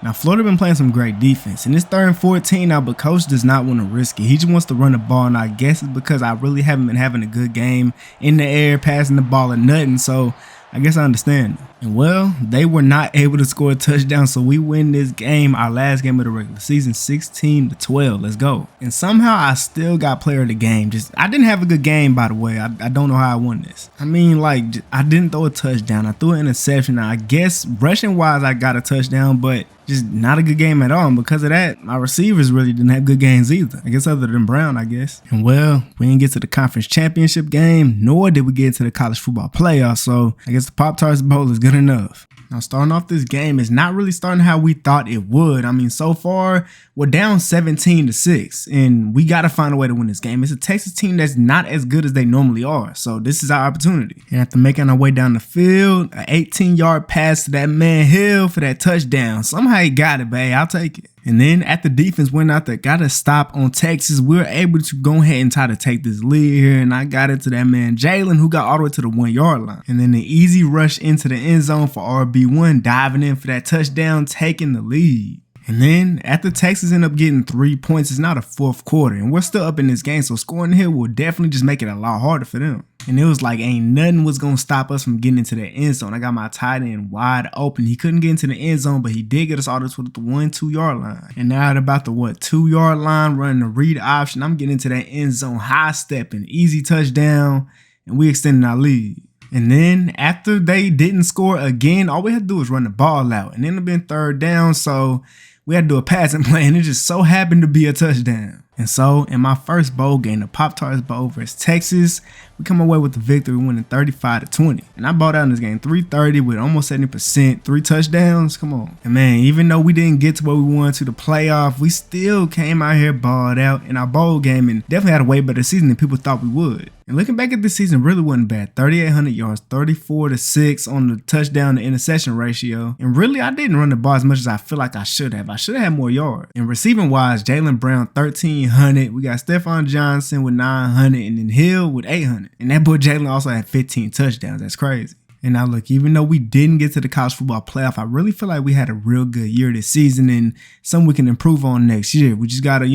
now Florida been playing some great defense, and it's 3rd and 14 now, but coach does not want to risk it. He just wants to run the ball, and I guess it's because I really haven't been having a good game in the air, passing the ball or nothing. So I guess I understand. And well, they were not able to score a touchdown, so we win this game, our last game of the regular season, 16-12. Let's go. And somehow I still got player of the game. I didn't have a good game, by the way. I don't know how I won this. I mean, I didn't throw a touchdown. I threw an interception. Now, I guess rushing wise, I got a touchdown, but just not a good game at all. And because of that, my receivers really didn't have good games either. I guess other than Brown, I guess. And well, we didn't get to the conference championship game, nor did we get to the college football playoffs. So I guess the Pop-Tarts Bowl is good enough. Now, starting off this game is not really starting how we thought it would. I mean, so far, we're down 17-6, and we got to find a way to win this game. It's a Texas team that's not as good as they normally are, so this is our opportunity. And after making our way down the field, an 18-yard pass to that man Hill for that touchdown. Somehow he got it, babe. I'll take it. And then after defense went out there, got a stop on Texas, we were able to go ahead and try to take this lead here. And I got it to that man Jalen, who got all the way to the 1-yard line. And then the easy rush into the end zone for RB1, diving in for that touchdown, taking the lead. And then after Texas ended up getting 3 points, it's now the fourth quarter, and we're still up in this game, so scoring here will definitely just make it a lot harder for them. And it was like ain't nothing was going to stop us from getting into the end zone. I got my tight end wide open. He couldn't get into the end zone, but he did get us all this with the 1-2 yard line. And now at about the 2 yard line, running the read option, I'm getting into that end zone, high stepping, easy touchdown, and we extending our lead. And then after they didn't score again, all we had to do was run the ball out, and it ended up being third down, so we had to do a passing play, and it just so happened to be a touchdown. And so in my first bowl game, the Pop-Tarts Bowl versus Texas, we come away with the victory, winning 35-20. And I balled out in this game 330 with almost 70%, 3 touchdowns. Come on. And man, even though we didn't get to where we wanted to the playoff, we still came out here balled out in our bowl game and definitely had a way better season than people thought we would. And looking back at this season, really wasn't bad. 3,800 yards, 34-6 on the touchdown to interception ratio. And really, I didn't run the ball as much as I feel like I should have. I should have had more yards. And receiving wise, Jaylen Brown, 1,300. We got Stephon Johnson with 900 and then Hill with 800. And that boy Jaylen also had 15 touchdowns. That's crazy. And now look, even though we didn't get to the college football playoff, I really feel like we had a real good year this season and something we can improve on next year. We just got to,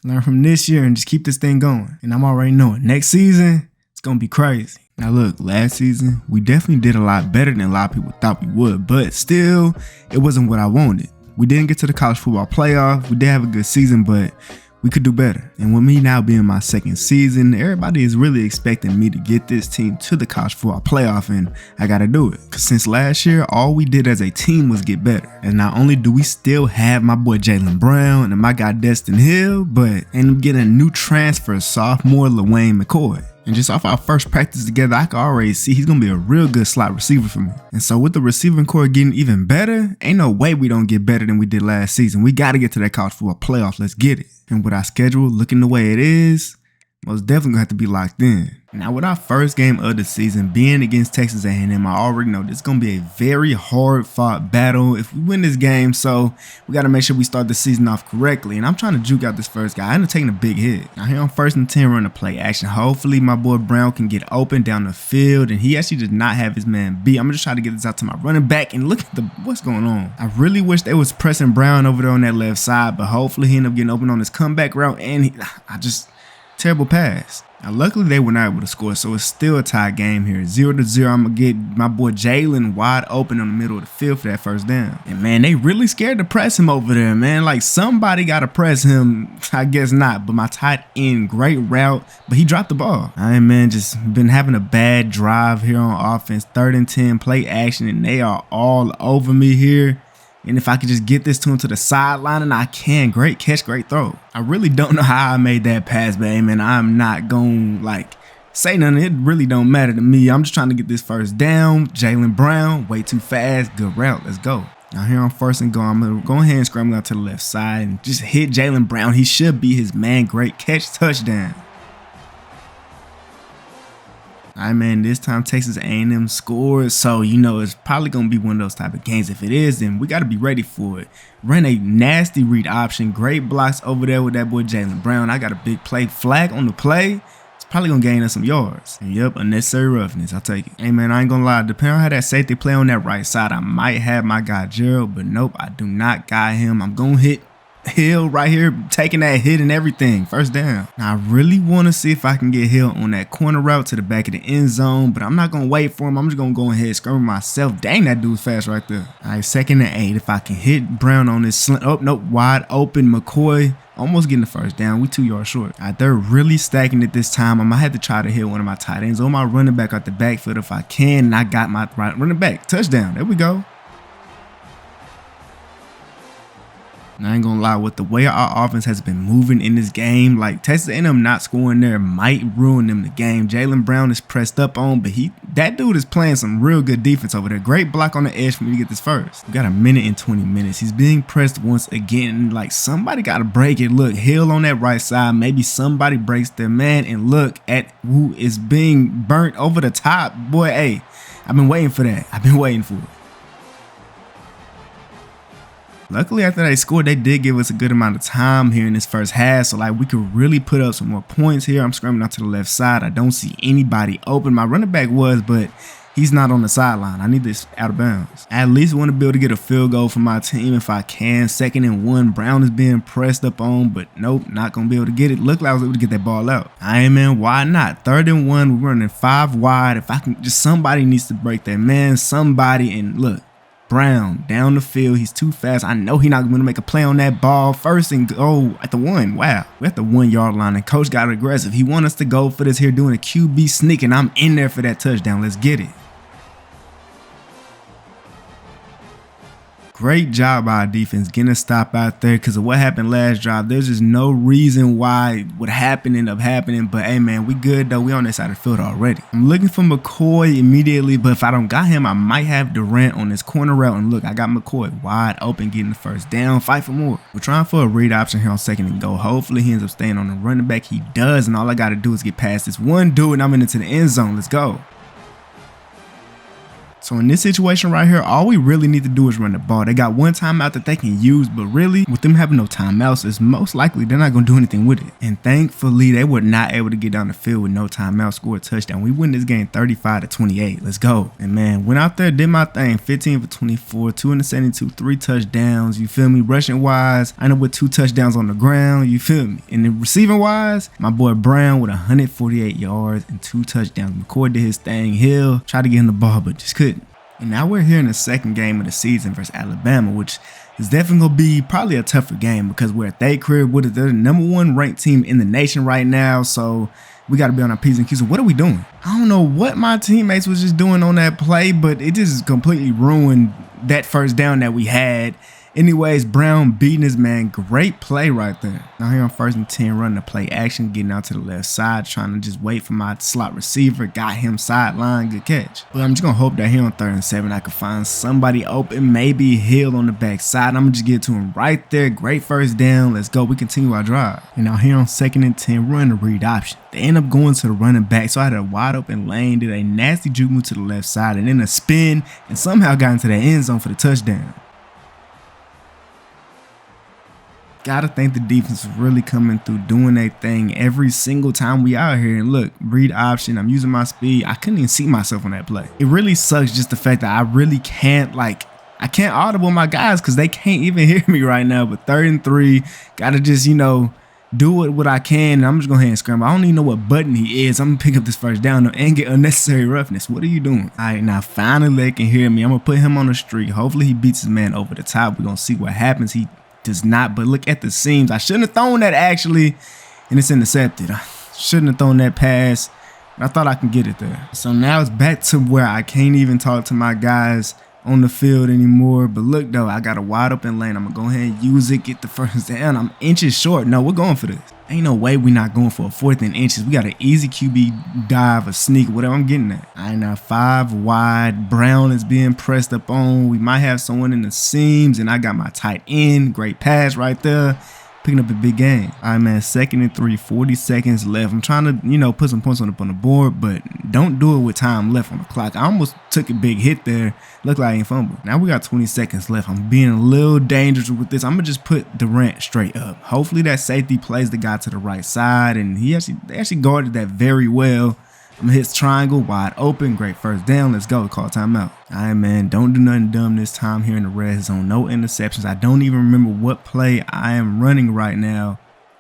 learn from this year and just keep this thing going. And I'm already knowing next season, it's going to be crazy. Now look, last season, we definitely did a lot better than a lot of people thought we would, but still, it wasn't what I wanted. We didn't get to the college football playoff. We did have a good season, but we could do better. And with me now being my second season, everybody is really expecting me to get this team to the college football playoff, and I gotta do it. Cause since last year, all we did as a team was get better. And not only do we still have my boy Jaylen Brown and my guy Destin Hill, but end up getting a new transfer, sophomore LaWayne McCoy. And just off our first practice together, I can already see he's going to be a real good slot receiver for me. And so with the receiving core getting even better, ain't no way we don't get better than we did last season. We got to get to that college football playoff. Let's get it. And with our schedule looking the way it is, most definitely going to have to be locked in. Now with our first game of the season being against Texas A&M, I already know this is going to be a very hard fought battle if we win this game, so we got to make sure we start the season off correctly. And I'm trying to juke out this first guy. I end up taking a big hit. Now here on 1st and 10, run a play action. Hopefully my boy Brown can get open down the field, and he actually did not have his man beat. I'm just trying to get this out to my running back, and look at what's going on. I really wish they was pressing Brown over there on that left side, but hopefully he ended up getting open on his comeback route, and terrible pass. Now, luckily, they were not able to score, so it's still a tie game here. 0-0. I'm going to get my boy Jaylen wide open in the middle of the field for that first down. And, man, they really scared to press him over there, man. Like, somebody got to press him. I guess not, but my tight end, great route, but he dropped the ball. Man, just been having a bad drive here on offense. 3rd and 10, play action, and they are all over me here. And if I could just get this to him to the sideline, and I can. Great catch, great throw. I really don't know how I made that pass, but hey, man, I'm not going to say nothing. It really don't matter to me. I'm just trying to get this first down. Jaylen Brown, way too fast. Good route. Let's go. Now here on 1st and goal, I'm going to go ahead and scramble out to the left side and just hit Jaylen Brown. He should be his man. Great catch, touchdown. All right, man, this time Texas A&M scored, so it's probably going to be one of those type of games. If it is, then we got to be ready for it. Ran a nasty read option, great blocks over there with that boy Jaylen Brown. I got a big play, flag on the play. It's probably going to gain us some yards. And yep, unnecessary roughness, I'll take it. Hey, man, I ain't going to lie, depending on how that safety play on that right side, I might have my guy Gerald, but nope, I do not got him. I'm going to hit Hill right here, taking that hit and everything. First down. Now, I really want to see if I can get Hill on that corner route to the back of the end zone, but I'm not going to wait for him. I'm just going to go ahead and scramble myself. Dang, that dude's fast right there. All right, 2nd and 8. If I can hit Brown on this slant. Oh, nope, wide open. McCoy almost getting the first down. We 2 yards short. All right, they're really stacking it this time. I'm going to have to try to hit one of my tight ends or my running back out the backfield if I can, and I got my right running back. Touchdown. There we go. And I ain't gonna lie, with the way our offense has been moving in this game, like Texas A&M not scoring there might ruin them the game. Jaylen Brown is pressed up on, but that dude is playing some real good defense over there. Great block on the edge for me to get this first. We got 1 minute and 20 minutes. He's being pressed once again. Like, somebody gotta break it. Look, Hill on that right side. Maybe somebody breaks their man, and look at who is being burnt over the top. Boy, hey, I've been waiting for that. I've been waiting for it. Luckily, after they scored, they did give us a good amount of time here in this first half, so we could really put up some more points here. I'm scrambling out to the left side. I don't see anybody open. My running back was, but He's not on the sideline. I need this out of bounds. I at least want to be able to get a field goal for my team if I can. 2nd and 1. Brown is being pressed up on, but nope, not going to be able to get it. Looked like I was able to get that ball out. Man, why not? 3rd and 1. We're running 5 wide. If I can, just somebody needs to break that, man. Somebody, and look. Brown down the field. He's too fast. I know he's not going to make a play on that ball. 1st and goal at the 1. Wow. We're at the 1 yard line and coach got aggressive. He wants us to go for this here doing a QB sneak, and I'm in there for that touchdown. Let's get it. Great job by our defense getting a stop out there because of what happened last drive. There's just no reason why what happened ended up happening. But hey, man, we good though. We on this side of the field already. I'm looking for McCoy immediately, but if I don't got him, I might have Durant on this corner route. And look, I got McCoy wide open, getting the 1st down. Fight for more. We're trying for a read option here on 2nd and goal. Hopefully he ends up staying on the running back. He does, and all I got to do is get past this one dude, and I'm into the end zone. Let's go. So in this situation right here, all we really need to do is run the ball. They got 1 timeout that they can use, but really, with them having no timeouts, it's most likely they're not going to do anything with it. And thankfully, they were not able to get down the field with no timeout, score a touchdown. We win this game 35-28. Let's go. And man, went out there, did my thing. 15 for 24, 272, 3 touchdowns. You feel me? Rushing wise, I know with 2 touchdowns on the ground. You feel me? And then receiving wise, my boy Brown with 148 yards and 2 touchdowns. McCoy did his thing. Hill tried to get him the ball, but just couldn't. And now we're here in the 2nd game of the season versus Alabama, which is definitely going to be probably a tougher game because we're at their crib. They're the #1 ranked team in the nation right now, so we got to be on our P's and Q's. So what are we doing? I don't know what my teammates was just doing on that play, but it just completely ruined that 1st down that we had. Anyways, Brown beating his man. Great play right there. Now here on 1st and 10, running the play action, getting out to the left side, trying to just wait for my slot receiver. Got him sideline. Good catch. But I'm just going to hope that here on 3rd and 7, I can find somebody open. Maybe Hill on the backside. I'm going to just get to him right there. Great 1st down. Let's go. We continue our drive. And now here on 2nd and 10, running the read option. They end up going to the running back. So I had a wide open lane, did a nasty juke move to the left side, and then a spin, and somehow got into the end zone for the touchdown. Gotta think the defense is really coming through, doing their thing every single time we out here. And look, read option, I'm using my speed. I couldn't even see myself on that play. It really sucks just the fact that I really can't I can't audible my guys because they can't even hear me right now. But 3rd and 3, gotta just, do what I can. And I'm just going to go ahead and scramble. I don't even know what button he is. I'm going to pick up this 1st down and get unnecessary roughness. What are you doing? All right, now finally they can hear me. I'm going to put him on the street. Hopefully he beats his man over the top. We're going to see what happens. He does not, but look at the seams. I shouldn't have thrown that actually, and it's intercepted. I shouldn't have thrown that pass. I thought I could get it there. So now it's back to where I can't even talk to my guys on the field anymore. But look though, I got a wide open lane. I'm gonna go ahead and use it, get the 1st down. I'm inches short. No, we're going for this. Ain't no way we're not going for a 4th and inches. We got an easy QB dive, a sneak, whatever I'm getting at. All right, now 5 wide. Brown is being pressed up on. We might have someone in the seams, and I got my tight end. Great pass right there. Picking up a big game. All right, man, 2nd and 3, 40 seconds left. I'm trying to, put some points on the board, but don't do it with time left on the clock. I almost took a big hit there. Looked like I ain't fumbled. Now we got 20 seconds left. I'm being a little dangerous with this. I'm going to just put Durant straight up. Hopefully that safety plays the guy to the right side, and they actually guarded that very well. I'm going to hit triangle, wide open, great 1st down. Let's go. Call timeout. All right, man, don't do nothing dumb this time here in the red zone. No interceptions. I don't even remember what play I am running right now,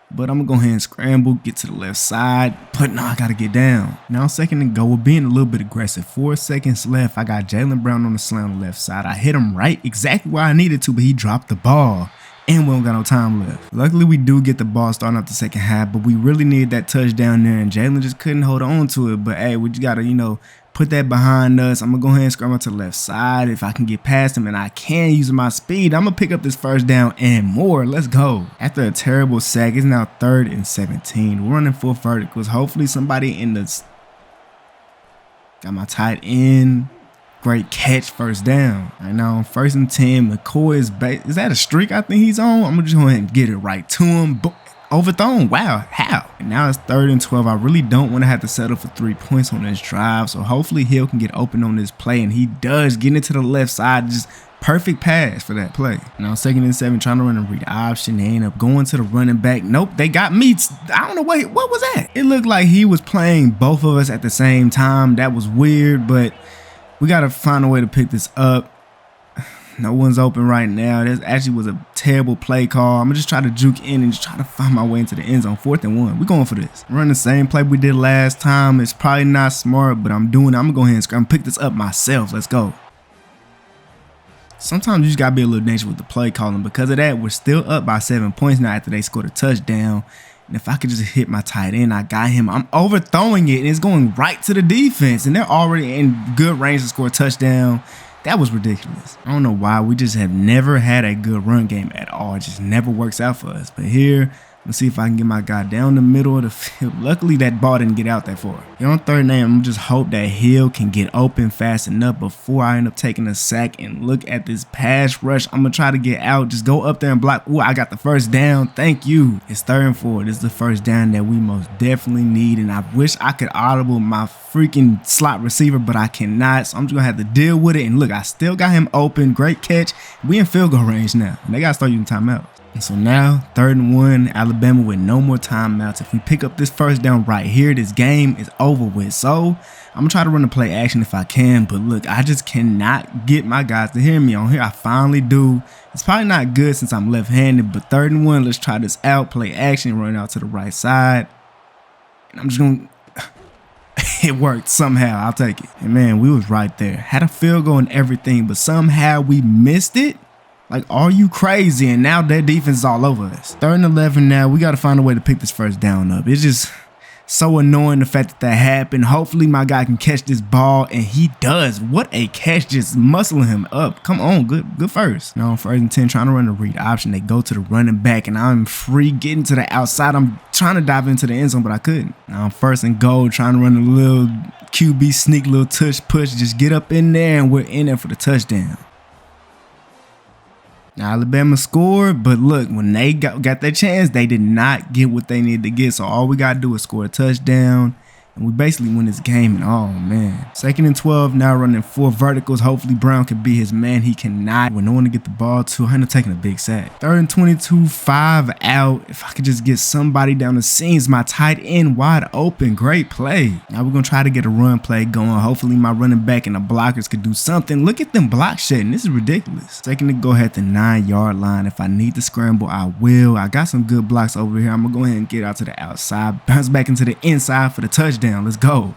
but I'm going to go ahead and scramble, get to the left side. But no, I got to get down. Now 2nd and go. We're being a little bit aggressive. 4 seconds left. I got Jalen Brown on the slant on the left side. I hit him right exactly where I needed to, but he dropped the ball. And we don't got no time left. Luckily, we do get the ball starting up the 2nd half, but we really needed that touchdown there, and Jalen just couldn't hold on to it. But hey, we just got to, put that behind us. I'm going to go ahead and scramble to the left side. If I can get past him, and I can using my speed, I'm going to pick up this 1st down and more. Let's go. After a terrible sack, it's now 3rd and 17. We're running 4 verticals. Hopefully, somebody in the... Got my tight end. Great catch, 1st down. Right now on 1st and 10, McCoy is that a streak I think he's on? I'm gonna just go ahead and get it right to him. Overthrown. Wow, how? And now it's 3rd and 12. I really don't want to have to settle for 3 points on this drive. So hopefully Hill can get open on this play, and he does, getting it to the left side. Just perfect pass for that play. Now 2nd and 7, trying to run a read option. They end up going to the running back. Nope, they got me. I don't know what was that? It looked like he was playing both of us at the same time. That was weird, but We got to find a way to pick this up. No one's open right now. This actually was a terrible play call. I'm going to just try to juke in and just try to find my way into the end zone. 4th and 1. We're going for this. I'm running the same play we did last time. It's probably not smart, but I'm doing it. I'm going to go ahead and scram, pick this up myself. Let's go. Sometimes you just got to be a little dangerous with the play calling. Because of that, we're still up by 7 points now after they scored a touchdown. And if I could just hit my tight end, I got him. I'm overthrowing it, and it's going right to the defense. And they're already in good range to score a touchdown. That was ridiculous. I don't know why. We just have never had a good run game at all. It just never works out for us. But here, let's see if I can get my guy down the middle of the field. Luckily, that ball didn't get out that far. Here on 3rd and 8, I'm just hope that Hill can get open fast enough before I end up taking a sack. And look at this pass rush. I'm going to try to get out. Just go up there and block. Ooh, I got the 1st down. Thank you. It's 3rd and 4. This is the 1st down that we most definitely need. And I wish I could audible my freaking slot receiver, but I cannot. So I'm just going to have to deal with it. And look, I still got him open. Great catch. We in field goal range now. And they got to start using timeouts. And so now, 3rd and 1, Alabama with no more timeouts. If we pick up this 1st down right here, this game is over with. So I'm going to try to run a play action if I can. But look, I just cannot get my guys to hear me on here. I finally do. It's probably not good since I'm left-handed, but 3rd and 1, let's try this out. Play action, run out to the right side. And I'm just going to... It worked somehow. I'll take it. And man, we was right there. Had a field goal and everything, but somehow we missed it. Like, are you crazy? And now their defense is all over us. 3rd and 11 now. We got to find a way to pick this 1st down up. It's just so annoying the fact that happened. Hopefully my guy can catch this ball, and he does. What a catch, just muscling him up. Come on, good first. Now on 1st and 10, trying to run the read option. They go to the running back, and I'm free getting to the outside. I'm trying to dive into the end zone, but I couldn't. Now on 1st and goal, trying to run a little QB sneak, little touch push. Just get up in there, and we're in there for the touchdown. Now, Alabama scored, but look, when they got their chance, they did not get what they needed to get. So all we got to do is score a touchdown, and we basically win this game. And oh, man. 2nd and 12, now running 4 verticals. Hopefully, Brown can be his man. He cannot. With no one to get the ball to, I end up taking a big sack. 3rd and 22, 5 out. If I could just get somebody down the seams, my tight end wide open. Great play. Now we're going to try to get a run play going. Hopefully, my running back and the blockers could do something. Look at them block shedding. This is ridiculous. Taking the go ahead the 9-yard line. If I need to scramble, I will. I got some good blocks over here. I'm going to go ahead and get out to the outside. Bounce back into the inside for the touchdown. Let's go.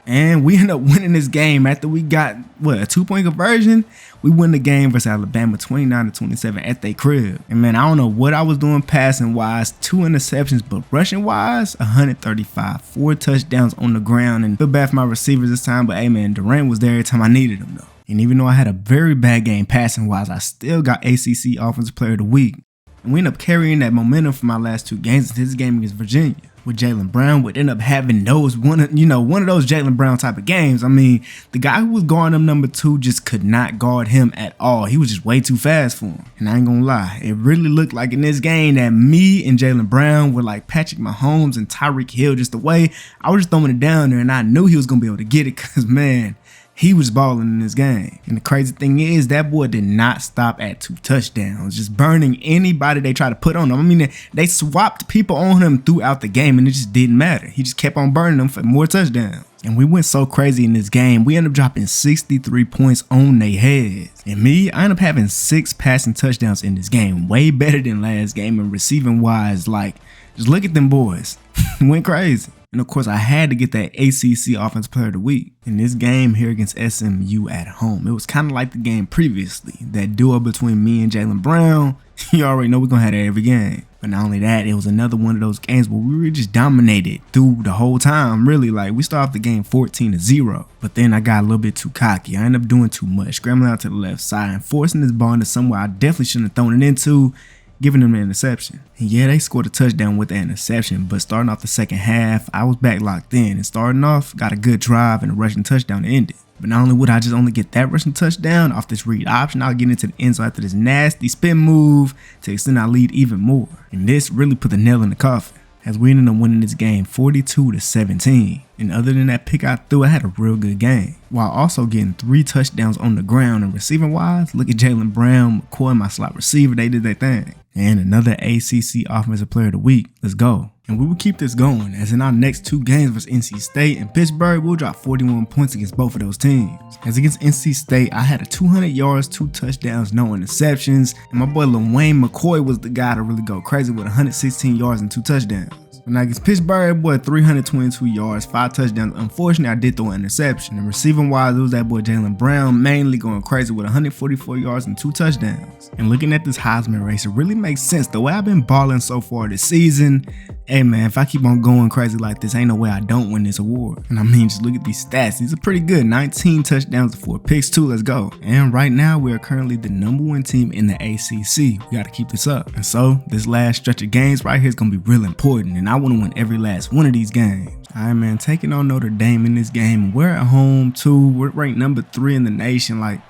And we end up winning this game after we got, what, a 2-point conversion? We win the game versus Alabama 29-27 at their crib. And man, I don't know what I was doing passing-wise, 2 interceptions, but rushing-wise, 135, 4 touchdowns on the ground. And feel bad for my receivers this time, but hey man, Durant was there every time I needed him though. And even though I had a very bad game passing-wise, I still got ACC Offensive Player of the Week. And we end up carrying that momentum from my last 2 games in this game against Virginia. With Jaylen Brown would end up having those one of those Jaylen Brown type of games. I mean, the guy who was guarding him number 2 just could not guard him at all. He was just way too fast for him. And I ain't gonna lie, it really looked like in this game that me and Jaylen Brown were like Patrick Mahomes and Tyreek Hill. Just the way I was just throwing it down there, and I knew he was gonna be able to get it because man, he was balling in this game. And the crazy thing is that boy did not stop at 2 touchdowns, just burning anybody they tried to put on him. I mean, they swapped people on him throughout the game and it just didn't matter. He just kept on burning them for more touchdowns. And we went so crazy in this game, we ended up dropping 63 points on their heads. And me, I ended up having 6 passing touchdowns in this game, way better than last game. And receiving wise, like, just look at them boys. Went crazy. And of course, I had to get that ACC Offensive Player of the Week in this game here against SMU at home. It was kind of like the game previously, that duo between me and Jaylen Brown. You already know we're going to have that every game. But not only that, it was another one of those games where we were just dominated through the whole time. Really, like, we started off the game 14-0. But then I got a little bit too cocky. I ended up doing too much, scrambling out to the left side and forcing this ball into somewhere I definitely shouldn't have thrown it into, giving them an interception. And yeah, they scored a touchdown with that interception, but starting off the second half, I was back locked in, and starting off, got a good drive and a rushing touchdown to end it. But not only would I just only get that rushing touchdown off this read option, I'll get into the end zone after this nasty spin move to extend our lead even more. And this really put the nail in the coffin, as we ended up winning this game 42-17. And other than that pick I threw, I had a real good game, while also getting 3 touchdowns on the ground. And receiving wise, look at Jaylen Brown, McCoy, my slot receiver, they did their thing. And another ACC Offensive Player of the Week. Let's go. And we will keep this going, as in our next 2 games versus NC State and Pittsburgh, we'll drop 41 points against both of those teams. As against NC State, I had a 200 yards, 2 touchdowns, no interceptions, and my boy LaWayne McCoy was the guy to really go crazy with 116 yards and 2 touchdowns. When I against Pittsburgh, boy, 322 yards, 5 touchdowns. Unfortunately, I did throw an interception. And receiving wise, it was that boy Jalen Brown mainly going crazy with 144 yards and 2 touchdowns. And looking at this Heisman race, it really makes sense. The way I've been balling so far this season, hey man, if I keep on going crazy like this, ain't no way I don't win this award. And I mean, just look at these stats. These are pretty good. 19 touchdowns, 4 picks too. Let's go. And right now, we are currently the #1 team in the ACC. We got to keep this up. And so, this last stretch of games right here is going to be real important. And I want to win every last one of these games. Alright man, taking on Notre Dame in this game. We're at home too. We're ranked #3 in the nation. Like,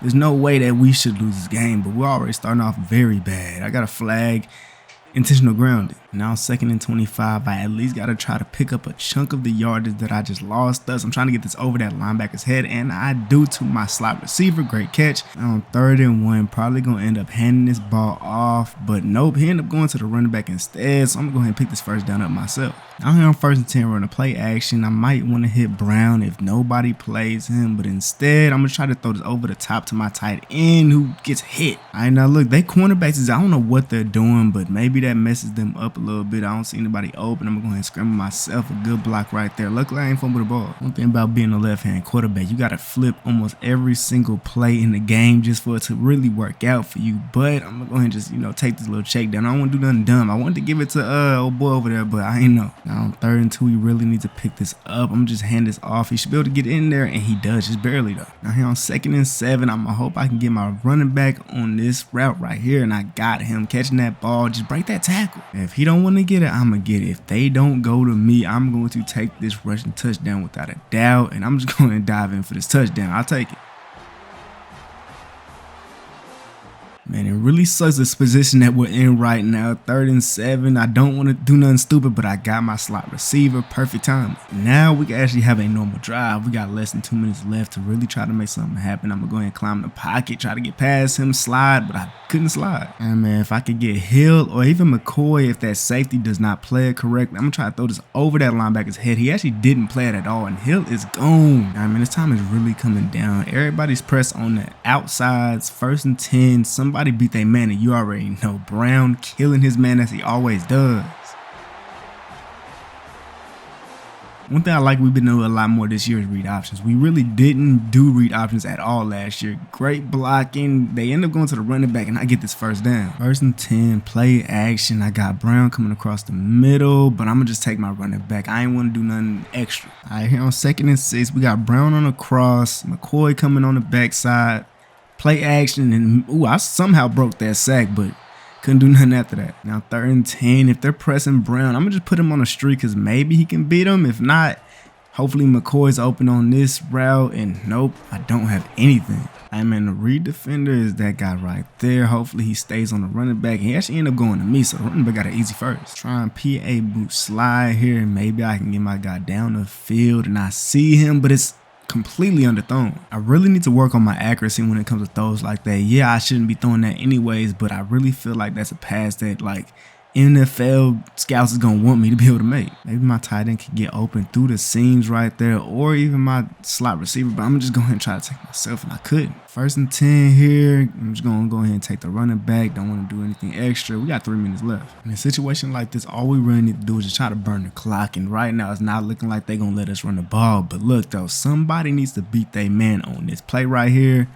there's no way that we should lose this game, but we're already starting off very bad. I got a flag. Intentional grounding. Now 2nd and 25. I at least got to try to pick up a chunk of the yardage that I just lost. Thus, I'm trying to get this over that linebacker's head, and I do to my slot receiver. Great catch. On 3rd and 1, probably going to end up handing this ball off, but nope, he ended up going to the running back instead, so I'm going to go ahead and pick this first down up myself. Now here on 1st and 10, running play action. I might want to hit Brown if nobody plays him, but instead, I'm going to try to throw this over the top to my tight end who gets hit. All right, now look, they cornerbacks, I don't know what they're doing, but maybe that messes them up a little bit. I don't see anybody open. I'm going to go ahead and scramble myself. A good block right there. Luckily, I ain't fumbled the ball. One thing about being a left-hand quarterback, you got to flip almost every single play in the game just for it to really work out for you. But I'm going to go ahead and just, take this little check down. I don't want to do nothing dumb. I wanted to give it to old boy over there, but I ain't know. Now on 3rd and 2, we really need to pick this up. I'm just hand this off. He should be able to get in there, and he does, just barely though. Now here on 2nd and 7, I hope I can get my running back on this route right here, and I got him catching that ball. Just break that tackle. If he don't want to get it, I'm going to get it. If they don't go to me, I'm going to take this rushing touchdown without a doubt, and I'm just going to dive in for this touchdown. I'll take it. Man, it really sucks this position that we're in right now. 3rd and 7. I don't want to do nothing stupid, but I got my slot receiver. Perfect timing. Now we can actually have a normal drive. We got less than 2 minutes left to really try to make something happen. I'm going to go ahead and climb the pocket, try to get past him, slide, but I couldn't slide. And man, if I could get Hill or even McCoy, if that safety does not play it correctly, I'm going to try to throw this over that linebacker's head. He actually didn't play it at all, and Hill is gone. I mean, this time is really coming down. Everybody's pressed on the outsides. 1st and 10. Somebody beat their man, and you already know. Brown killing his man as he always does. One thing I like we've been doing a lot more this year is read options. We really didn't do read options at all last year. Great blocking. They end up going to the running back, and I get this first down. 1st and 10, play action. I got Brown coming across the middle, but I'm going to just take my running back. I ain't want to do nothing extra. All right, here on 2nd and 6, we got Brown on the cross, McCoy coming on the backside. Play action, and ooh, I somehow broke that sack, but couldn't do nothing after that. Now 3rd and 10, if they're pressing Brown, I'm going to just put him on a streak because maybe he can beat him. If not, hopefully McCoy's open on this route, and nope, I don't have anything. I mean, the read defender is that guy right there. Hopefully he stays on the running back. He actually ended up going to me, so the running back got an easy first. Try and PA boot slide here, and maybe I can get my guy down the field, and I see him, but it's completely underthrown. I really need to work on my accuracy when it comes to throws like that. Yeah, I shouldn't be throwing that anyways, but I really feel like that's a pass that like NFL scouts is going to want me to be able to make. Maybe my tight end can get open through the seams right there, or even my slot receiver, but I'm just going to try to take myself, and I couldn't. 1st and 10 here. I'm just going to go ahead and take the running back. Don't want to do anything extra. We got 3 minutes left. In a situation like this, all we really need to do is just try to burn the clock, and right now it's not looking like they're going to let us run the ball, but look though, somebody needs to beat their man on this play right here.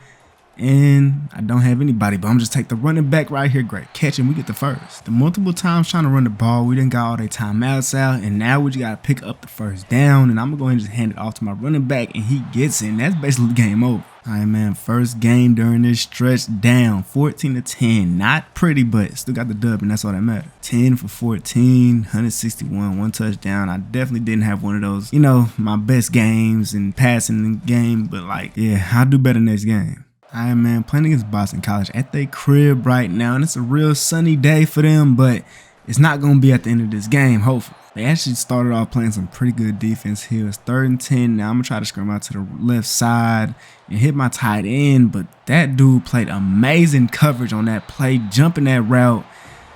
And I don't have anybody, but I'm just take the running back right here. Great catch, and we get the first. The multiple times trying to run the ball, we done got all their timeouts out, and now we just got to pick up the first down, and I'm going to go ahead and just hand it off to my running back, and he gets it, and that's basically game over. All right, man, first game during this stretch down, 14-10. Not pretty, but still got the dub, and that's all that matters. 10 for 14, 161, 1 touchdown. I definitely didn't have one of those, my best games in passing the game, but like, yeah, I'll do better next game. Alright, man, playing against Boston College at their crib right now, and it's a real sunny day for them, but it's not going to be at the end of this game, hopefully. They actually started off playing some pretty good defense here. It's 3rd and 10. Now I'm going to try to scrum out to the left side and hit my tight end, but that dude played amazing coverage on that play, jumping that route.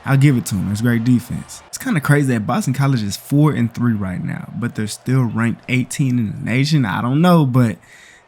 I'll give it to them. It's great defense. It's kind of crazy that Boston College is 4-3 right now, but they're still ranked 18 in the nation. I don't know, but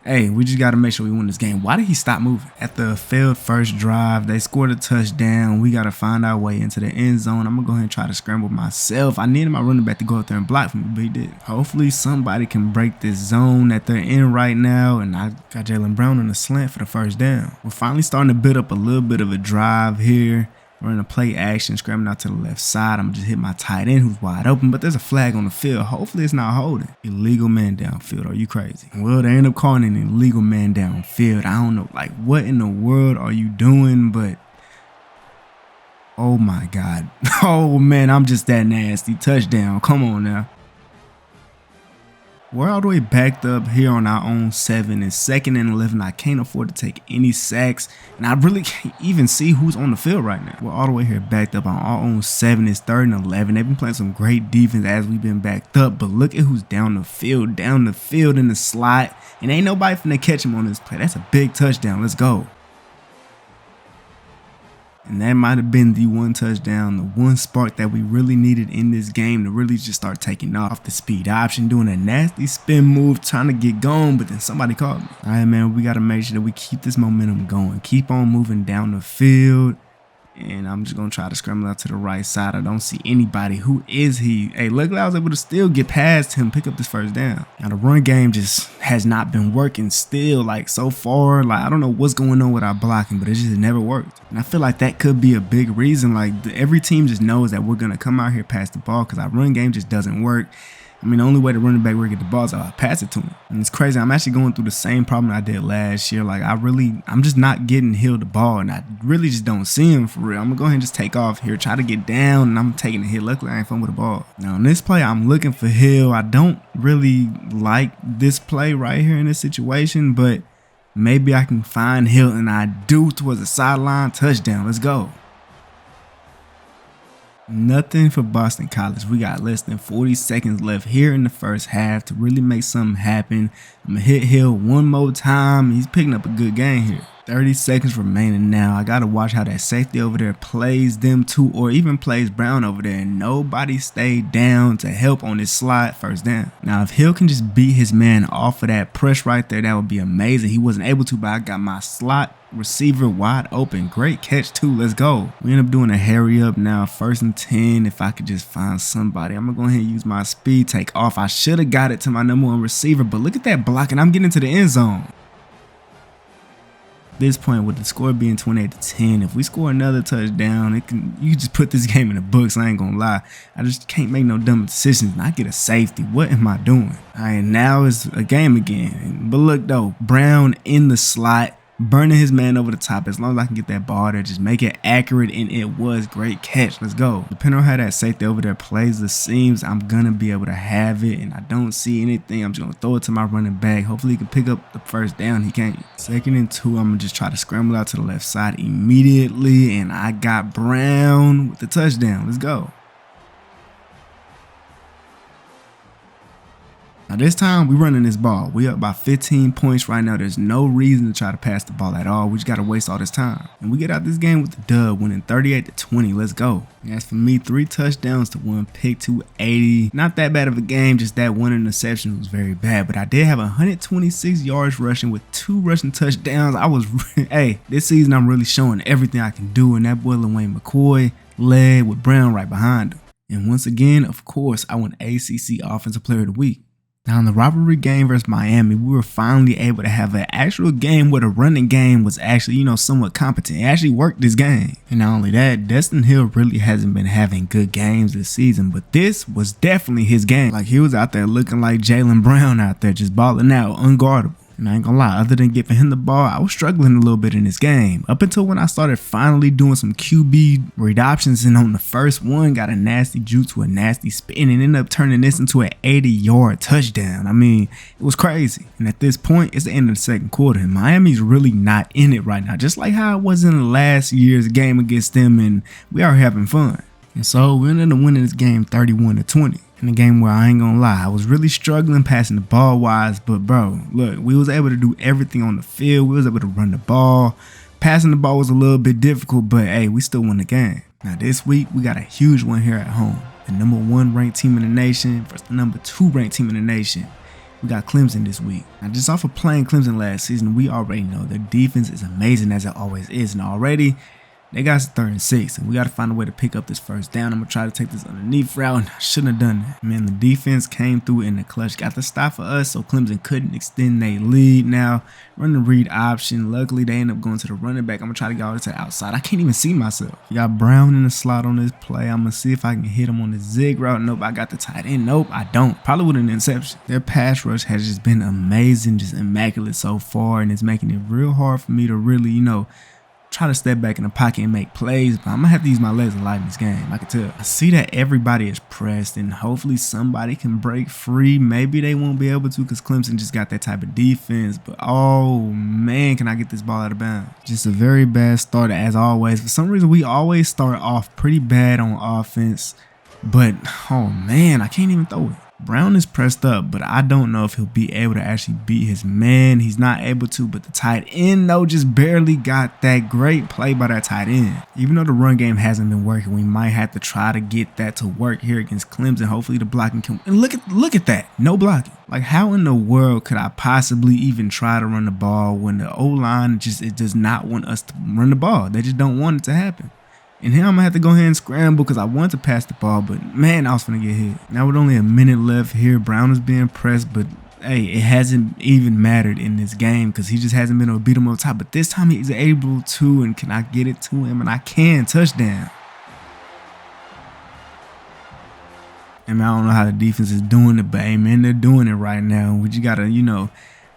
hey, we just got to make sure we win this game. Why did he stop moving? At the failed first drive, they scored a touchdown. We got to find our way into the end zone. I'm going to go ahead and try to scramble myself. I needed my running back to go up there and block for me, but he did. Hopefully somebody can break this zone that they're in right now, and I got Jalen Brown on the slant for the first down. We're finally starting to build up a little bit of a drive here. We're in a play action, scrambling out to the left side. I'm just hit my tight end who's wide open, but there's a flag on the field. Hopefully it's not holding. Illegal man downfield. Are you crazy? Well, they end up calling an illegal man downfield. I don't know, like, what in the world are you doing? But oh my God. Oh man, I'm just that nasty. Touchdown. Come on now. We're all the way backed up here on our own 7. It's 2nd and 11. I can't afford to take any sacks, and I really can't even see who's on the field right now. We're all the way here backed up on our own 7. It's 3rd and 11. They've been playing some great defense as we've been backed up, but look at who's down the field in the slot, and ain't nobody finna catch him on this play. That's a big touchdown. Let's go. And that might have been the one touchdown, the one spark that we really needed in this game to really just start taking off. The speed option, doing a nasty spin move, trying to get going, but then somebody caught me. All right, man, we got to make sure that we keep this momentum going. Keep on moving down the field. And I'm just going to try to scramble out to the right side. I don't see anybody. Who is he? Hey, luckily I was able to still get past him, pick up this first down. Now, the run game just has not been working still, like, so far. Like, I don't know what's going on with our blocking, but it just never worked. And I feel like that could be a big reason. Like, every team just knows that we're going to come out here past the ball because our run game just doesn't work. I mean, the only way to running back where get the ball is I pass it to him. And it's crazy. I'm actually going through the same problem I did last year. Like, I'm just not getting Hill the ball, and I really just don't see him for real. I'm going to go ahead and just take off here, try to get down, and I'm taking the hit. Luckily, I ain't fun with the ball. Now, in this play, I'm looking for Hill. I don't really like this play right here in this situation, but maybe I can find Hill, and I do towards the sideline. Touchdown. Let's go. Nothing for Boston College. We got less than 40 seconds left here in the first half to really make something happen. I'm going to hit Hill one more time. He's picking up a good game here. 30 seconds remaining now. I got to watch how that safety over there plays them two or even plays Brown over there. And nobody stayed down to help on this slide first down. Now, if Hill can just beat his man off of that press right there, that would be amazing. He wasn't able to, but I got my slot receiver wide open. Great catch too. Let's go. We end up doing a hurry up now. 1st and 10. If I could just find somebody, I'm gonna go ahead and use my speed, take off. I should have got it to my number 1 receiver, but look at that block, and I'm getting to the end zone. At this point, with the score being 28-10, if we score another touchdown, you can just put this game in the books. I ain't gonna lie. I just can't make no dumb decisions, and I get a safety. What am I doing? All right, now it's a game again. But look though, Brown in the slot, burning his man over the top. As long as I can get that ball there, just make it accurate, and it was great catch. Let's go. Depending on how that safety over there plays the seams, I'm gonna be able to have it, and I don't see anything. I'm just gonna throw it to my running back. Hopefully he can pick up the first down. He can't. 2nd and 2. I'm gonna just try to scramble out to the left side immediately, and I got Brown with the touchdown. Let's go. Now this time we running this ball. We up by 15 points right now. There's no reason to try to pass the ball at all. We just got to waste all this time. And we get out this game with the dub, winning 38-20. Let's go. And as for me, 3 touchdowns to 1 pick, 280. Not that bad of a game. Just that one interception was very bad. But I did have 126 yards rushing with 2 rushing touchdowns. I was, hey, this season I'm really showing everything I can do. And that boy Wayne McCoy led with Brown right behind him. And once again, of course, I won ACC Offensive Player of the Week. Now, in the rivalry game versus Miami, we were finally able to have an actual game where the running game was actually, somewhat competent. It actually worked this game. And not only that, Destin Hill really hasn't been having good games this season, but this was definitely his game. Like, he was out there looking like Jalen Brown out there, just balling out, unguardable. And I ain't gonna lie, other than giving him the ball, I was struggling a little bit in this game. Up until when I started finally doing some QB read options, and on the first one, got a nasty juke to a nasty spin and ended up turning this into an 80-yard touchdown. I mean, it was crazy. And at this point, it's the end of the 2nd quarter, and Miami's really not in it right now. Just like how it was in the last year's game against them, and we are having fun. And so we ended up winning this game 31-20. In a game where I ain't gonna lie, I was really struggling passing the ball wise, but bro, look, we was able to do everything on the field. We was able to run the ball, Passing the ball was a little bit difficult, but hey, we still won the game. Now this week, we got a huge one here at home. The #1 ranked team in the nation versus the #2 ranked team in the nation. We got Clemson this week. Now just off of playing Clemson last season, we already know their defense is amazing as it always is. And already, they got us 3rd and 6, and we got to find a way to pick up this first down. I'm going to try to take this underneath route, and I shouldn't have done that. Man, the defense came through in the clutch, got the stop for us, so Clemson couldn't extend their lead. Now, run the read option. Luckily, they end up going to the running back. I'm going to try to get all this to the outside. I can't even see myself. You got Brown in the slot on this play. I'm going to see if I can hit him on the zig route. Nope, I got the tight end. Nope, I don't. Probably with an interception. Their pass rush has just been amazing, just immaculate so far, and it's making it real hard for me to really, try to step back in the pocket and make plays, but I'm gonna have to use my legs a lot in this game. I can tell. I see that everybody is pressed, and hopefully somebody can break free. Maybe they won't be able to because Clemson just got that type of defense, but oh man, can I get this ball out of bounds? Just a very bad start as always. For some reason, we always start off pretty bad on offense, but oh man, I can't even throw it. Brown is pressed up, but I don't know if he'll be able to actually beat his man. He's not able to, but the tight end, though, just barely got that great play by that tight end. Even though the run game hasn't been working, we might have to try to get that to work here against Clemson. Hopefully the blocking can. And look at that. No blocking. Like, how in the world could I possibly even try to run the ball when the O-line it does not want us to run the ball? They just don't want it to happen. And here I'm going to have to go ahead and scramble because I want to pass the ball, but man, I was going to get hit. Now with only a minute left here, Brown is being pressed, but hey, it hasn't even mattered in this game because he just hasn't been able to beat him on top. But this time he's able to, and can I get it to him? And I can. Touchdown. And I don't know how the defense is doing it, but hey, man, they're doing it right now. We just got to,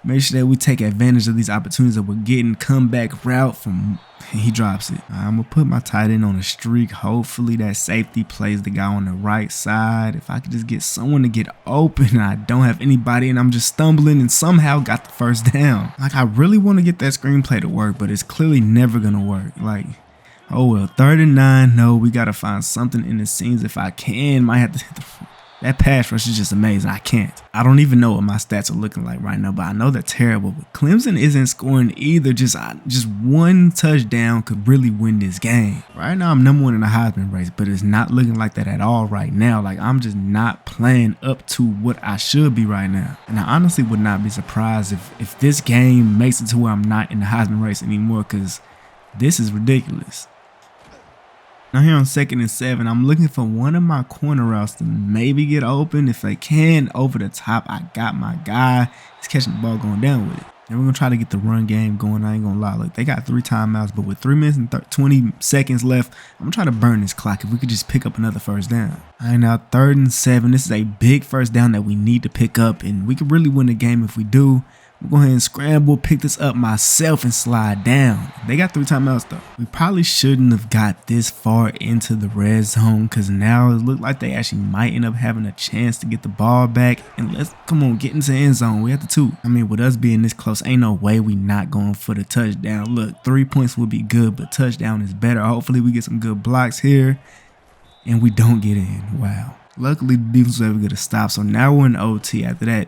make sure that we take advantage of these opportunities that we're getting. Comeback route from, he drops it. I'm going to put my tight end on a streak. Hopefully that safety plays the guy on the right side. If I could just get someone to get open, I don't have anybody and I'm just stumbling and somehow got the first down. Like, I really want to get that screenplay to work, but it's clearly never going to work. Like, oh well, 3rd and 9. No, we got to find something in the scenes if I can. Might have to hit the... That pass rush is just amazing. I can't. I don't even know what my stats are looking like right now, but I know they're terrible. But Clemson isn't scoring either. Just one touchdown could really win this game. Right now, I'm #1 in the Heisman race, but it's not looking like that at all right now. Like, I'm just not playing up to what I should be right now. And I honestly would not be surprised if this game makes it to where I'm not in the Heisman race anymore, because this is ridiculous. Now here on 2nd and 7, I'm looking for one of my corner routes to maybe get open. If they can, over the top, I got my guy. He's catching the ball going down with it. And we're going to try to get the run game going. I ain't going to lie. Look, they got 3 timeouts, but with 3 minutes and 20 seconds left, I'm going to try to burn this clock if we could just pick up another first down. All right, now 3rd and 7. This is a big first down that we need to pick up, and we could really win the game if we do. We'll go ahead and scramble, pick this up myself, and slide down. They got 3 timeouts, though. We probably shouldn't have got this far into the red zone because now it looks like they actually might end up having a chance to get the ball back. And let's, come on, get into the end zone. We have the 2. I mean, with us being this close, ain't no way we not going for the touchdown. Look, 3 points would be good, but touchdown is better. Hopefully, we get some good blocks here, and we don't get in. Wow. Luckily, the defense was able to get a stop, so now we're in OT after that.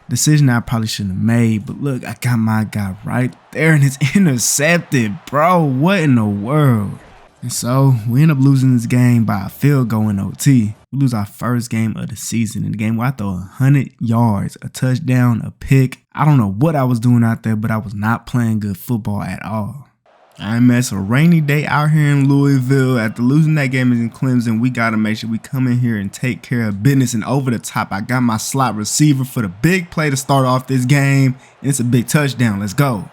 Decision I probably shouldn't have made, but look, I got my guy right there and it's intercepted, bro. What in the world? And so we end up losing this game by a field goal in OT. We lose our first game of the season in the game where I throw 100 yards, a touchdown, a pick. I don't know what I was doing out there, but I was not playing good football at all. I'm at a rainy day out here in Louisville. After losing that game in Clemson, we got to make sure we come in here and take care of business. And over the top, I got my slot receiver for the big play to start off this game. And it's a big touchdown. Let's go.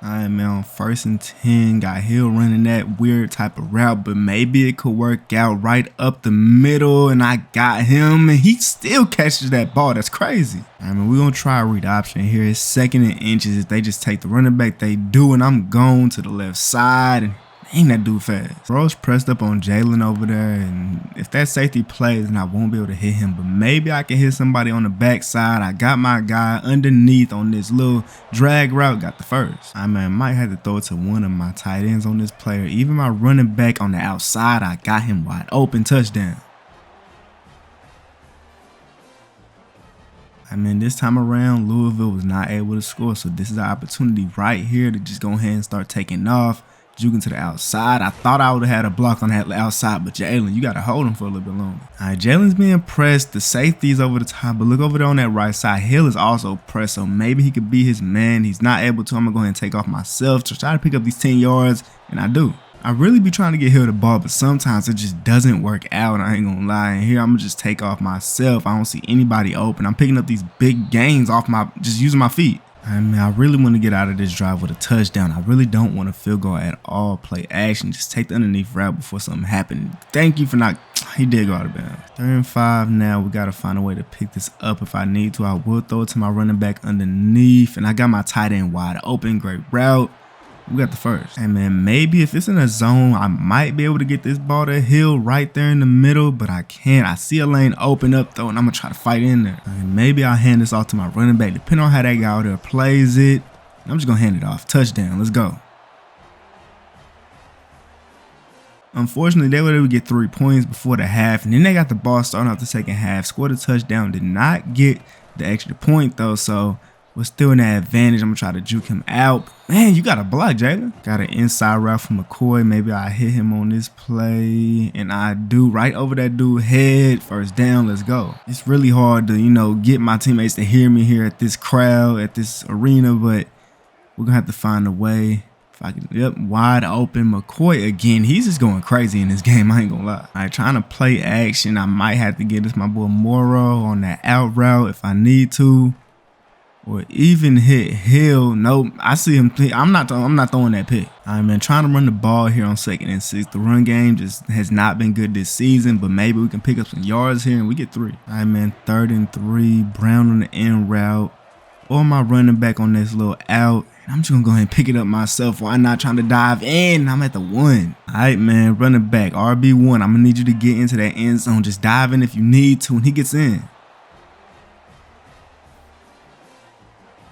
All right, man, on 1st and 10, got Hill running that weird type of route, but maybe it could work out right up the middle, and I got him, and he still catches that ball. That's crazy. I mean, we're going to try a read option here. It's 2nd and inches. If they just take the running back, they do, and I'm going to the left side, and dang, that dude fast. Bro's pressed up on Jalen over there, and if that safety plays, then I won't be able to hit him, but maybe I can hit somebody on the backside. I got my guy underneath on this little drag route, got the first. I mean, I might have to throw it to one of my tight ends on this player. Even my running back on the outside, I got him wide open, touchdown. I mean, this time around, Louisville was not able to score, so this is our opportunity right here to just go ahead and start taking off, juking to the outside. I thought I would have had a block on that outside, but Jalen, you got to hold him for a little bit longer. All right, Jalen's being pressed. The safety is over the top, but look over there on that right side. Hill is also pressed, so maybe he could be his man. He's not able to. I'm going to go ahead and take off myself to try to pick up these 10 yards, and I do. I really be trying to get Hill the ball, but sometimes it just doesn't work out. I ain't gonna lie. And here I'm gonna just take off myself. I don't see anybody open. I'm picking up these big gains off just using my feet. I mean, I really want to get out of this drive with a touchdown. I really don't want a field goal at all. Play action. Just take the underneath route before something happened. Thank you for not. He did go out of bounds. 3rd and 5 now. We got to find a way to pick this up if I need to. I will throw it to my running back underneath. And I got my tight end wide open. Great route. We got the first. And man, maybe if it's in a zone, I might be able to get this ball to Hill right there in the middle, but I can't. I see a lane open up though, and I'm gonna try to fight in there. And maybe I'll hand this off to my running back, depending on how that guy out there plays it. I'm just gonna hand it off. Touchdown. Let's go. Unfortunately, they were able to get 3 points before the half, and then they got the ball starting out the second half. Scored a touchdown. Did not get the extra point though, so we're still in that advantage. I'm going to try to juke him out. Man, you got a block, Jalen. Got an inside route from McCoy. Maybe I hit him on this play. And I do right over that dude's head. First down, let's go. It's really hard to, get my teammates to hear me here at this crowd, at this arena. But we're going to have to find a way. If I can, yep, wide open. McCoy again. He's just going crazy in this game. I ain't going to lie. All right, trying to play action. I might have to get this my boy Morrow on that out route if I need to. Or even hit Hill. Nope, I see him. I'm not throwing that pick. I'm trying to run the ball here on 2nd and 6. The run game just has not been good this season, but maybe we can pick up some yards here and we get 3. I'm 3rd and 3. Brown on the end route. Or my running back on this little out. I'm just gonna go ahead and pick it up myself. Why not trying to dive in? I'm at the 1. All right, man. Running back RB1. I'm gonna need you to get into that end zone. Just dive in if you need to, and he gets in.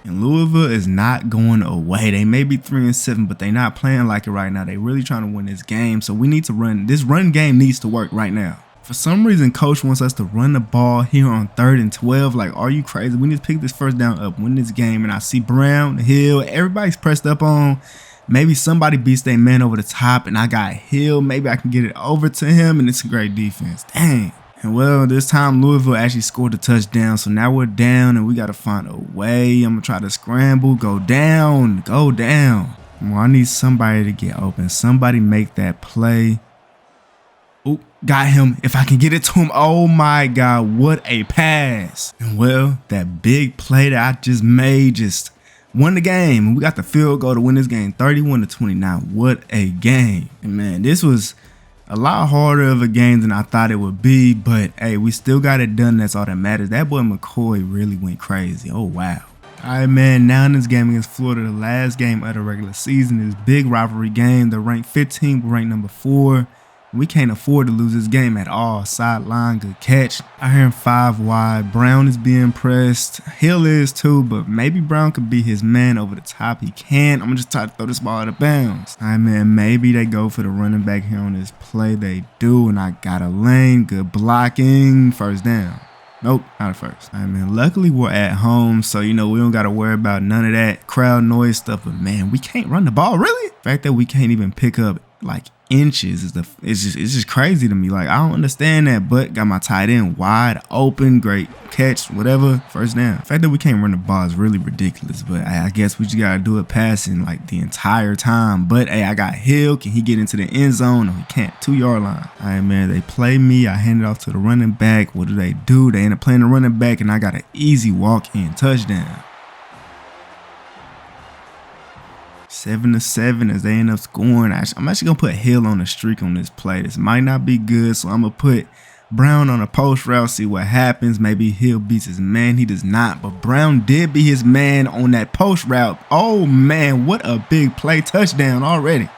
And Louisville is not going away. They may be 3 and 7, but they're not playing like it right now. They're really trying to win this game. So we need to run. This run game needs to work right now. For some reason, coach wants us to run the ball here on 3rd and 12. Like, are you crazy? We need to pick this first down up, win this game. And I see Brown, Hill, everybody's pressed up on. Maybe somebody beats their man over the top, and I got Hill. Maybe I can get it over to him, and it's a great defense. Dang. And well, this time Louisville actually scored a touchdown. So now we're down and we got to find a way. I'm going to try to scramble. Go down. Go down. Well, I need somebody to get open. Somebody make that play. Oh, got him. If I can get it to him. Oh my God. What a pass. And well, that big play that I just made just won the game. And we got the field goal to win this game. 31-29. What a game. And man, this was a lot harder of a game than I thought it would be, but hey, we still got it done. That's all that matters. That boy McCoy really went crazy. Oh, wow. All right, man, now in this game against Florida, the last game of the regular season, this big rivalry game. They're ranked 15, we're ranked number 4. We can't afford to lose this game at all. Sideline, good catch. I hear him 5 wide. Brown is being pressed. Hill is too, but maybe Brown could be his man over the top. He can. I'm going to just try to throw this ball out of bounds. All right, man, maybe they go for the running back here on this play. They do, and I got a lane. Good blocking. First down. Nope, not at first. All right, man, luckily we're at home, so, we don't got to worry about none of that crowd noise stuff. But, man, we can't run the ball, really? The fact that we can't even pick up, like, inches it's just crazy to me. Like, I don't understand that, but got my tight end wide open, great catch, whatever, first down. The fact that we can't run the ball is really ridiculous, but I guess we just gotta do it passing like the entire time. But hey, I got Hill. Can he get into the end zone? No, he can't. 2-yard line. All right, man, they play me. I hand it off to the running back. What do? They end up playing the running back, and I got an easy walk-in touchdown. 7-7 as they end up scoring. I'm actually going to put Hill on the streak on this play. This might not be good, so I'm going to put Brown on a post route, see what happens. Maybe Hill beats his man. He does not, but Brown did beat his man on that post route. Oh, man, what a big play. Touchdown already.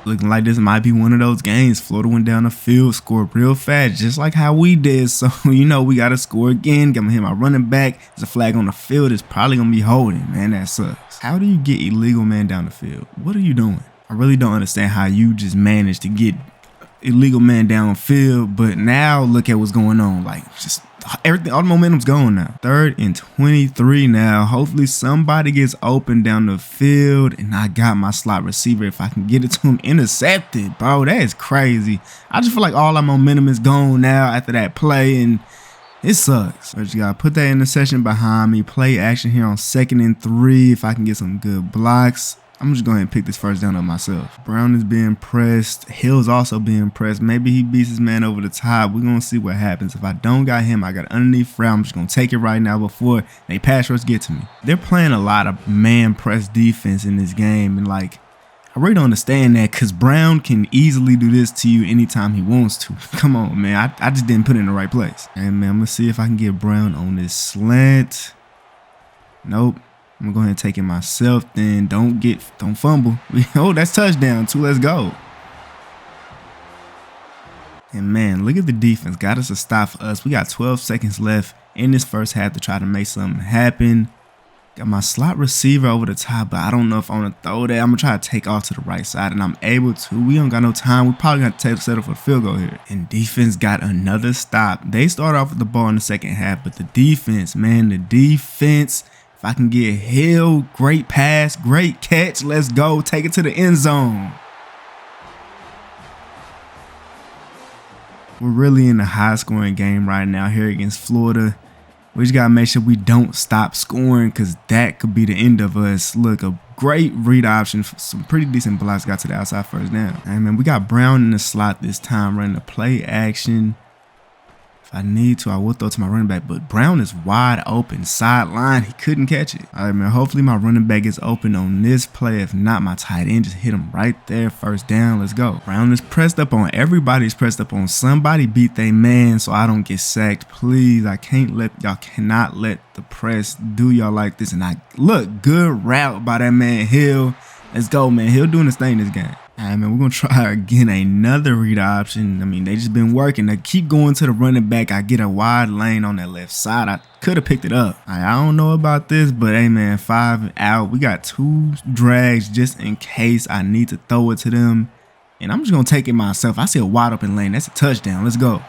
Looking like this might be one of those games. Florida went down the field, scored real fast, just like how we did. So, we got to score again. Got to hit my running back. There's a flag on the field. It's probably going to be holding. Man, that sucks. How do you get illegal man down the field? What are you doing? I really don't understand how you just managed to get illegal man downfield, but now look at what's going on. Like, just everything, all the momentum's going now. 3rd and 23 now. Hopefully somebody gets open down the field, and I got my slot receiver. If I can get it to him, intercepted, bro. That is crazy. I just feel like all our momentum is gone now after that play, and it sucks. But you gotta put that interception behind me. Play action here on 2nd and 3. If I can get some good blocks, I'm just going to and pick this first down up myself. Brown is being pressed. Hill's also being pressed. Maybe he beats his man over the top. We're going to see what happens. If I don't got him, I got underneath route. I'm just going to take it right now before they pass rush get to me. They're playing a lot of man press defense in this game. And like, I really don't understand that, because Brown can easily do this to you anytime he wants to. Come on, man. I just didn't put it in the right place. And man, I'm going to see if I can get Brown on this slant. Nope. I'm going to go ahead and take it myself. Then don't fumble. Oh, that's touchdown too. Let's go. And man, look at the defense. Got us a stop for us. We got 12 seconds left in this first half to try to make something happen. Got my slot receiver over the top, but I don't know if I want to throw that. I'm going to try to take off to the right side, and I'm able to. We don't got no time. We probably got to settle for a field goal here. And defense got another stop. They start off with the ball in the second half, but the defense, man, the defense. If I can get Hill, great pass, great catch. Let's go. Take it to the end zone. We're really in a high-scoring game right now here against Florida. We just got to make sure we don't stop scoring, because that could be the end of us. Look, a great read option. Some pretty decent blocks. Got to the outside first down. And man, we got Brown in the slot this time, running the play action. If I need to, I will throw to my running back, but Brown is wide open, sideline. He couldn't catch it. All right, man, hopefully my running back is open on this play. If not, my tight end just hit him right there. First down, let's go. Brown is pressed up on. Everybody's pressed up on. Somebody beat their man so I don't get sacked. Please, y'all cannot let the press do y'all like this. And look, good route by that man Hill. Let's go, man. Hill doing his thing this game. All right, man, we're going to try again another read option. I mean, they just been working. They keep going to the running back. I get a wide lane on that left side. I could have picked it up. All right, I don't know about this, but hey, man, 5 out. We got 2 drags just in case I need to throw it to them. And I'm just going to take it myself. I see a wide open lane. That's a touchdown. Let's go.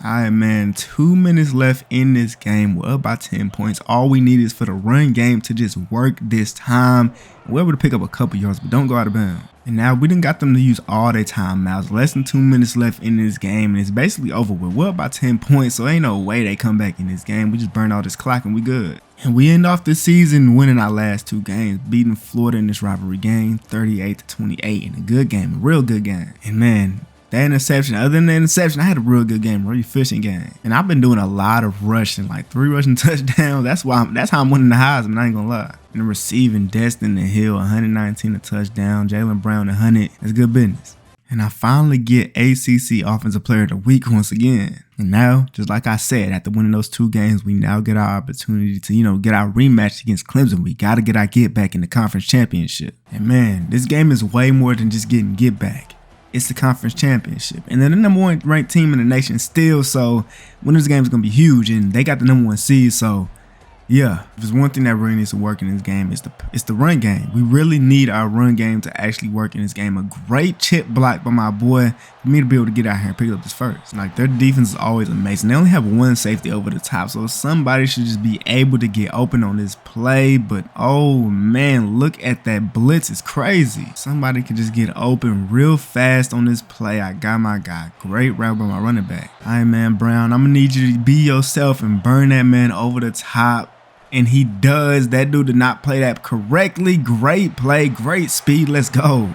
All right, man, 2 minutes left in this game. We're up by 10 points. All we need is for the run game to just work this time. We're able to pick up a couple yards, but don't go out of bounds. And now we done got them to use all their timeouts. Less than 2 minutes left in this game, and it's basically over with. We're up by 10 points, so ain't no way they come back in this game. We just burn all this clock and we good. And we end off the season winning our last 2 games, beating Florida in this rivalry game, 38-28, in a good game, a real good game. And man, that interception, other than the interception, I had a real good game, really efficient game. And I've been doing a lot of rushing, like 3 rushing touchdowns. That's how I'm winning the Heisman, I ain't gonna lie. And the receiving, Destin and Hill, 119 a touchdown. Jalen Brown, 100. That's good business. And I finally get ACC Offensive Player of the Week once again. And now, just like I said, after winning those 2 games, we now get our opportunity to, get our rematch against Clemson. We got to get our get back in the conference championship. And man, this game is way more than just getting get back. It's the conference championship. And they're the number 1 ranked team in the nation still. So winning this game is going to be huge. And they got the number 1 seed. So yeah, if there's one thing that really needs to work in this game, it's the run game. We really need our run game to actually work in this game. A great chip block by my boy for me to be able to get out here and pick up this first. Like, their defense is always amazing. They only have 1 safety over the top, so somebody should just be able to get open on this play. But oh man, look at that blitz. It's crazy. Somebody could just get open real fast on this play. I got my guy. Great route by my running back. All right, man, Brown, I'm gonna need you to be yourself and burn that man over the top. And he does. That dude did not play that correctly. Great play, great speed. Let's go.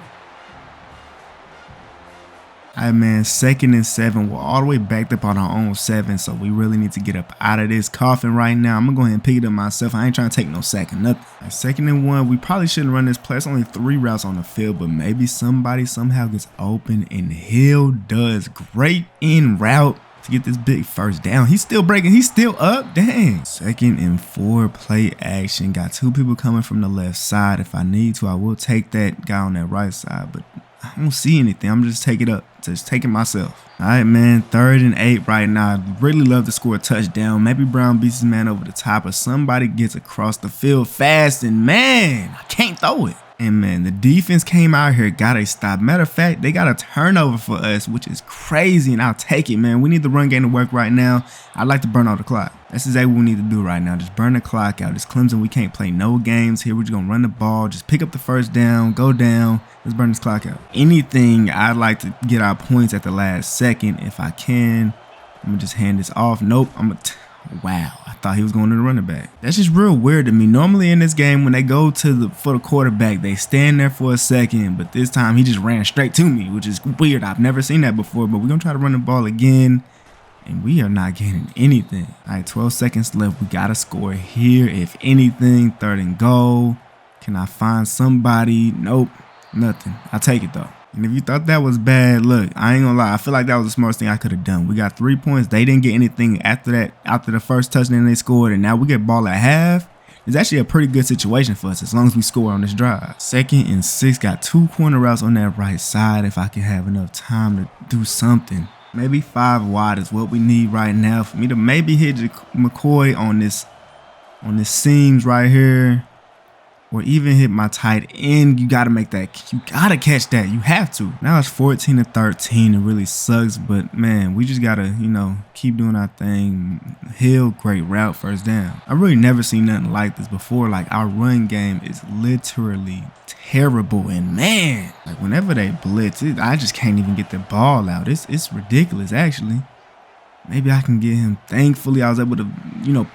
All right, man, 2nd and 7. We're all the way backed up on our own 7, so we really need to get up out of this coffin right now. I'm going to go ahead and pick it up myself. I ain't trying to take no sack or nothing. Right, 2nd and 1. We probably shouldn't run this play. It's only 3 routes on the field, but maybe somebody somehow gets open, and Hill does great in route to get this big first down. He's still breaking. He's still up. Dang. 2nd and 4, play action. Got 2 people coming from the left side. If I need to, I will take that guy on that right side, but I don't see anything. I'm just taking it up. Just taking myself. All right, man. 3rd and 8 right now. I'd really love to score a touchdown. Maybe Brown beats his man over the top, or somebody gets across the field fast, and man, I can't throw it. And man, the defense came out here, got a stop. Matter of fact, they got a turnover for us, which is crazy, and I'll take it, man. We need the run game to work right now. I'd like to burn out the clock. That's exactly what we need to do right now. Just burn the clock out. It's Clemson. We can't play no games here. We're just going to run the ball, just pick up the first down, go down. Let's burn this clock out. Anything, I'd like to get our points at the last second if I can. I'm going to just hand this off. Nope. Wow, I thought he was going to the running back. That's just real weird to me. Normally in this game, when they go for the quarterback, they stand there for a second, but this time he just ran straight to me, which is weird. I've never seen that before, but we're going to try to run the ball again, and we are not getting anything. All right, 12 seconds left. We got to score here. If anything, 3rd and goal. Can I find somebody? Nope, nothing. I'll take it, though. And if you thought that was bad, look, I ain't gonna lie. I feel like that was the smartest thing I could have done. We got 3 points. They didn't get anything after that, after the first touchdown they scored, and now we get ball at half. It's actually a pretty good situation for us as long as we score on this drive. 2nd and 6, got 2 corner routes on that right side. If I can have enough time to do something. Maybe 5 wide is what we need right now for me to maybe hit McCoy on this seams right here. Or even hit my tight end. You got to make that. You got to catch that. You have to. Now it's 14-13. It really sucks. But, man, we just got to, keep doing our thing. Hill, great route, first down. I really never seen nothing like this before. Like, our run game is literally terrible. And, man, like, whenever they blitz, I just can't even get the ball out. It's ridiculous, actually. Maybe I can get him. Thankfully, I was able to,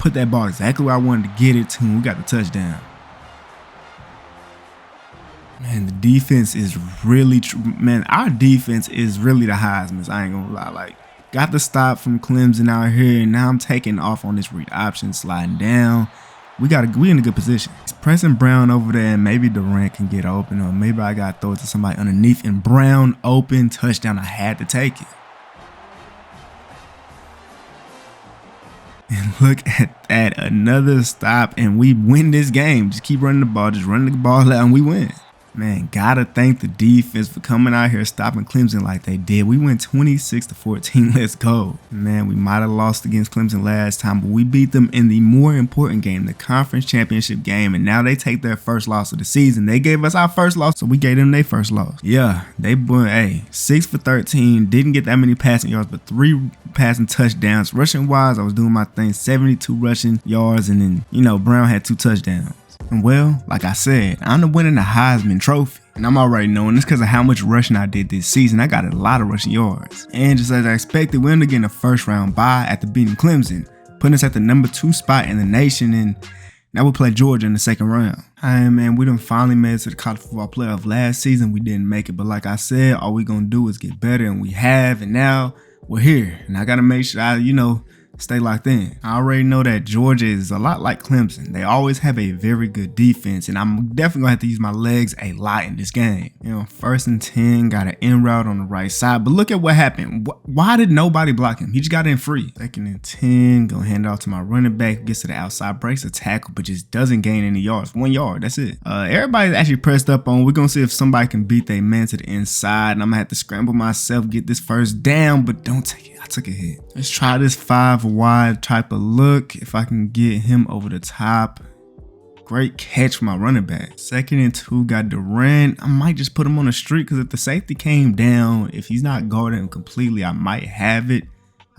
put that ball exactly where I wanted to get it to. And we got the touchdown. Man, the defense is really, man, our defense is really the Heisman. I ain't gonna lie. Like, got the stop from Clemson out here, and now I'm taking off on this read option, sliding down. We in a good position. It's pressing Brown over there, and maybe Durant can get open, or maybe I got to throw it to somebody underneath, and Brown open, touchdown. I had to take it. And look at that, another stop, and we win this game. Just keep running the ball, just running the ball out, and we win. Man, gotta thank the defense for coming out here stopping Clemson like they did. We went 26-14. Let's go. Man, we might have lost against Clemson last time, but we beat them in the more important game, the conference championship game, and now they take their first loss of the season. They gave us our first loss, so we gave them their first loss. Yeah, they went, 6 for 13. Didn't get that many passing yards, but 3 passing touchdowns. Rushing wise, I was doing my thing, 72 rushing yards, and then, Brown had 2 touchdowns. And well, like I said, I'm winning the Heisman Trophy. And I'm already knowing this because of how much rushing I did this season. I got a lot of rushing yards. And just as I expected, we ended up getting a first round bye after beating Clemson, putting us at the number 2 spot in the nation. And now we play Georgia in the 2nd round. Man, we done finally made it to the college football playoff. Last season, we didn't make it. But like I said, all we gonna do is get better, and we have. And now we're here. And I gotta make sure I, stay locked in. I already know that Georgia is a lot like Clemson. They always have a very good defense, and I'm definitely gonna have to use my legs a lot in this game. 1st and 10, got an in route on the right side, but look at what happened. Why did nobody block him? He just got in free. 2nd and 10, gonna hand it off to my running back, gets to the outside, breaks a tackle, but just doesn't gain any yards. 1 yard, that's it. Everybody's actually pressed up on. We're gonna see if somebody can beat their man to the inside, and I'm gonna have to scramble myself, get this first down, but don't take it. I took a hit. Let's try this 5 wide type of look. If I can get him over the top. Great catch from my running back. 2nd and 2, got Durant. I might just put him on the street because if the safety came down, if he's not guarding him completely, I might have it.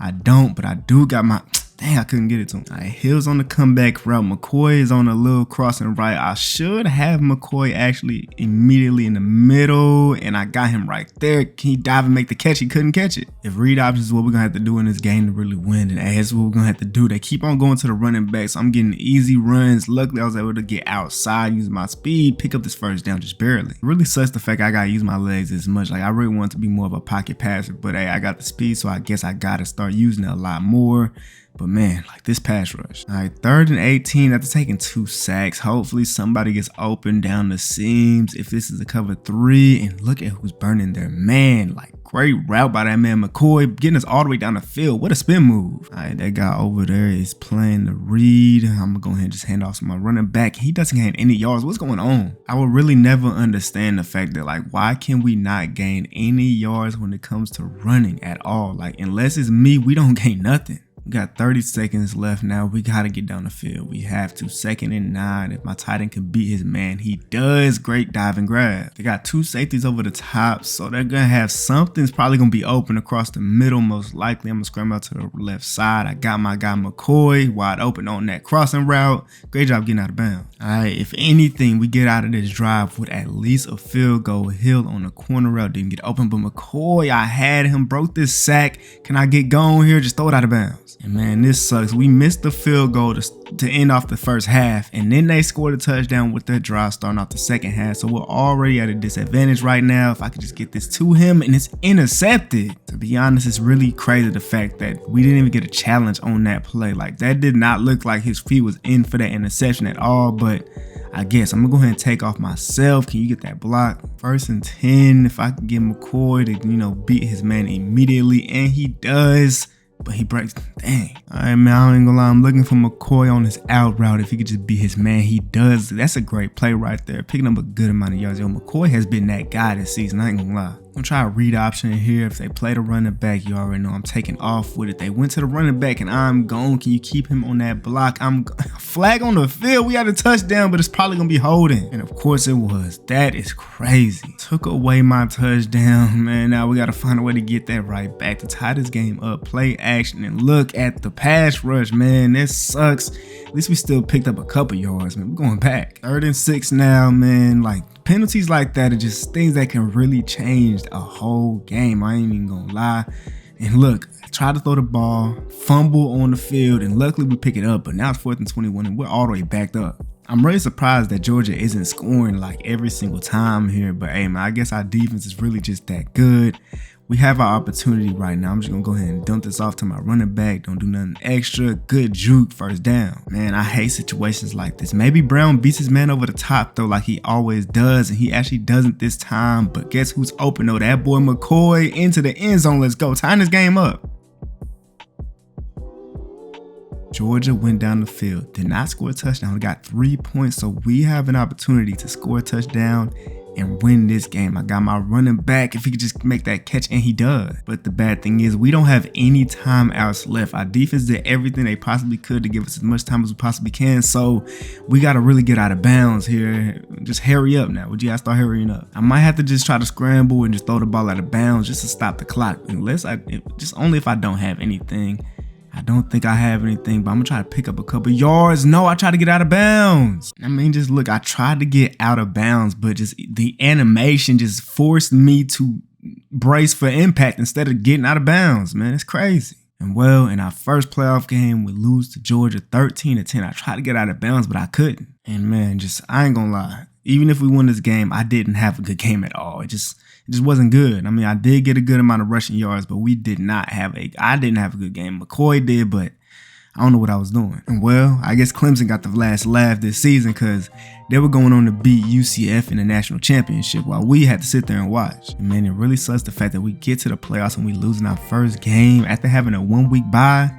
I don't, but I do got my... Dang, I couldn't get it to him. All right, Hill's on the comeback route. McCoy is on a little crossing right. I should have McCoy actually immediately in the middle, and I got him right there. Can he dive and make the catch? He couldn't catch it. If read options is what we're going to have to do in this game to really win, then that's what we're going to have to do. They keep on going to the running back, so I'm getting easy runs. Luckily, I was able to get outside, use my speed, pick up this first down just barely. It really sucks the fact I got to use my legs as much. Like, I really want to be more of a pocket passer, but hey, I got the speed, so I guess I got to start using it a lot more. But man, like this pass rush. All right, 3rd and 18 after taking 2 sacks. Hopefully somebody gets open down the seams if this is a cover 3. And look at who's burning there. Man, like great route by that man McCoy, getting us all the way down the field. What a spin move. All right, that guy over there is playing the read. I'm gonna go ahead and just hand off to my running back. He doesn't gain any yards. What's going on? I will really never understand the fact that like, why can we not gain any yards when it comes to running at all? Like, unless it's me, we don't gain nothing. We got 30 seconds left now. We got to get down the field. We have to. 2nd and 9. If my tight end can beat his man, he does. Great dive and grab. They got 2 safeties over the top, so they're going to have something's probably going to be open across the middle, most likely. I'm going to scramble out to the left side. I got my guy McCoy wide open on that crossing route. Great job getting out of bounds. All right, if anything, we get out of this drive with at least a field goal. Hill on the corner route didn't get open, but McCoy, I had him, broke this sack. Can I get going here? Just throw it out of bounds. And man, this sucks. We missed the field goal to end off the first half, and then they scored a touchdown with their drive starting off the second half. So we're already at a disadvantage right now. If I could just get this to him, and it's intercepted. To be honest, it's really crazy the fact that we didn't even get a challenge on that play. Like, that did not look like his feet was in for that interception at all, but I guess I'm gonna go ahead and take off myself. Can you get that block? 1st and 10. If I can get McCoy to, beat his man immediately, and he does. But he breaks. Dang. All right, man, I ain't gonna lie. I'm looking for McCoy on his out route. If he could just be his man, he does. That's a great play right there. Picking up a good amount of yards. Yo, McCoy has been that guy this season. I ain't gonna lie. I'm gonna try a read option here. If they play the running back, you already know I'm taking off with it. They went to the running back and I'm gone. Can you keep him on that block? I'm flag on the field. We had a touchdown, but it's probably gonna be holding. And of course it was. That is crazy. Took away my touchdown, man. Now we gotta find a way to get that right back to tie this game up. Play action and look at the pass rush, man. This sucks. At least we still picked up a couple yards, man. We're going back. 3rd and 6 now, man. Like, penalties like that are just things that can really change a whole game. I ain't even gonna lie. And look, I tried to throw the ball, fumble on the field, and luckily we pick it up. But now it's 4th and 21, and we're all the way backed up. I'm really surprised that Georgia isn't scoring like every single time here. But hey, man, I guess our defense is really just that good. We have our opportunity right now. I'm just gonna go ahead and dump this off to my running back. Don't do nothing extra. Good juke, 1st down. Man, I hate situations like this. Maybe Brown beats his man over the top though, like he always does, and he actually doesn't this time. But guess who's open though? That boy McCoy into the end zone. Let's go. Tying this game up. Georgia went down the field, did not score a touchdown. We got 3 points, so we have an opportunity to score a touchdown and win this game. I got my running back. If he could just make that catch, and he does. But the bad thing is we don't have any timeouts left. Our defense did everything they possibly could to give us as much time as we possibly can. So we got to really get out of bounds here. Just hurry up now. Would you guys start hurrying up? I might have to just try to scramble and just throw the ball out of bounds just to stop the clock. Just only if I don't have anything. I don't think I have anything, but I'm gonna try to pick up a couple yards. No, I tried to get out of bounds. I mean, just look, I tried to get out of bounds, but just the animation just forced me to brace for impact instead of getting out of bounds, man. It's crazy. And well, in our first playoff game, we lose to Georgia 13-10. I tried to get out of bounds, but I couldn't. And man, I ain't gonna lie. Even if we won this game, I didn't have a good game at all. It just wasn't good. I mean, I did get a good amount of rushing yards, but I didn't have a good game. McCoy did, but I don't know what I was doing. And well, I guess Clemson got the last laugh this season because they were going on to beat UCF in the national championship while we had to sit there and watch. And man, it really sucks the fact that we get to the playoffs and we lose in our first game after having a 1-week bye.